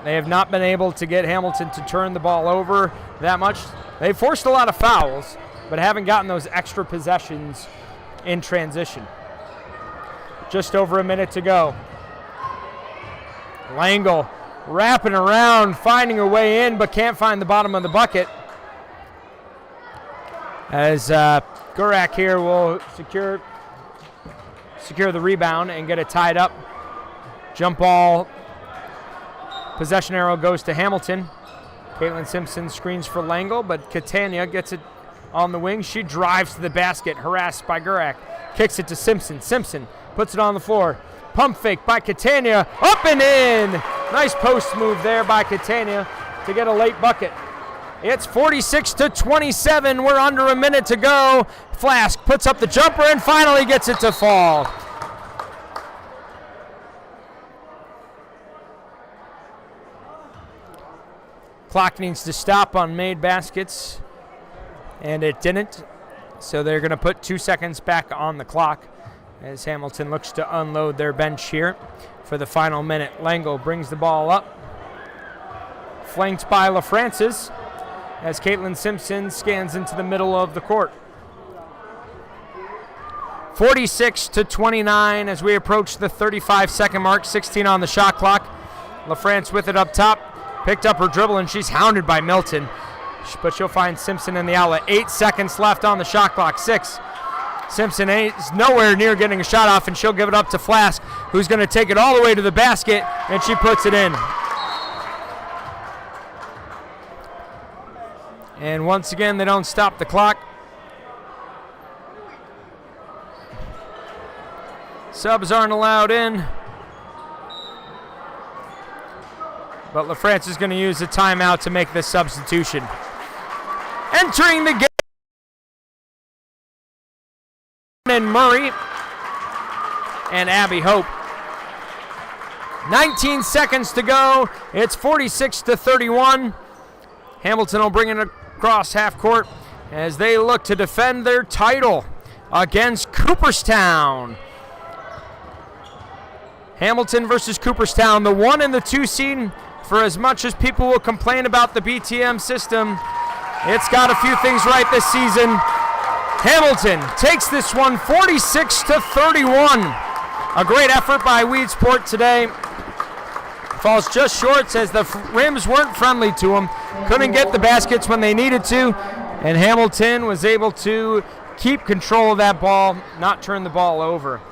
They have not been able to get Hamilton to turn the ball over that much. They've forced a lot of fouls, but haven't gotten those extra possessions in transition. Just over a minute to go. Langel wrapping around, finding a way in, but can't find the bottom of the bucket. As Gurak here will secure the rebound and get it tied up. Jump ball, possession arrow goes to Hamilton. Caitlin Simpson screens for Langel, but Catania gets it on the wing. She drives to the basket, harassed by Gurak. Kicks it to Simpson. Simpson puts it on the floor. Pump fake by Catania, up and in. Nice post move there by Catania to get a late bucket. It's 46-27. We're under a minute to go. Flask puts up the jumper and finally gets it to fall. Clock needs to stop on made baskets, and it didn't. So they're going to put 2 seconds back on the clock as Hamilton looks to unload their bench here for the final minute. Langel brings the ball up, flanked by LaFrance as Caitlin Simpson scans into the middle of the court. 46-29 as we approach the 35-second mark, 16 on the shot clock. LaFrance with it up top, picked up her dribble, and she's hounded by Milton. But she'll find Simpson in the outlet. 8 seconds left on the shot clock, 6. Simpson is nowhere near getting a shot off, and she'll give it up to Flask, who's going to take it all the way to the basket, and she puts it in. And once again, they don't stop the clock. Subs aren't allowed in. But LaFrance is going to use a timeout to make this substitution. Entering the game, and Murray and Adey Hope. 19 seconds to go. It's 46-31. Hamilton will bring it across half court as they look to defend their title against Cooperstown. Hamilton versus Cooperstown, the 1 and the 2 seed. For as much as people will complain about the BTM system, it's got a few things right this season. Hamilton takes this one 46-31. A great effort by Weedsport today. Falls just short as the rims weren't friendly to them. Couldn't get the baskets when they needed to. And Hamilton was able to keep control of that ball, not turn the ball over.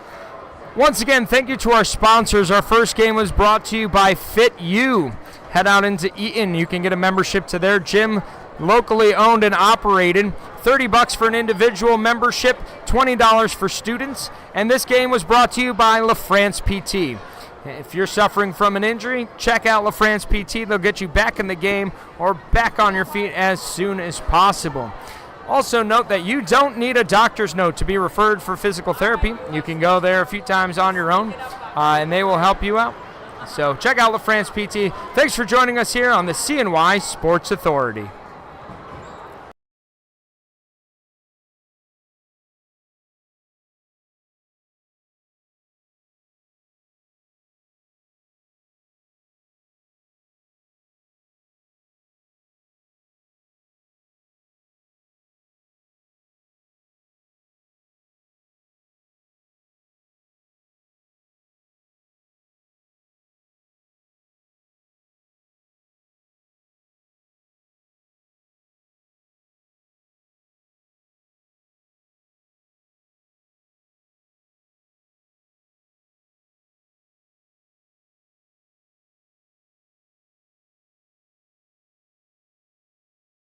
Once again, thank you to our sponsors. Our first game was brought to you by Fit U. Head out into Eaton. You can get a membership to their gym, locally owned and operated. $30 for an individual membership, $20 for students. And this game was brought to you by LaFrance PT. If you're suffering from an injury, check out LaFrance PT. They'll get you back in the game or back on your feet as soon as possible. Also note that you don't need a doctor's note to be referred for physical therapy. You can go there a few times on your own, and they will help you out. So check out LaFrance PT. Thanks for joining us here on the CNY Sports Authority.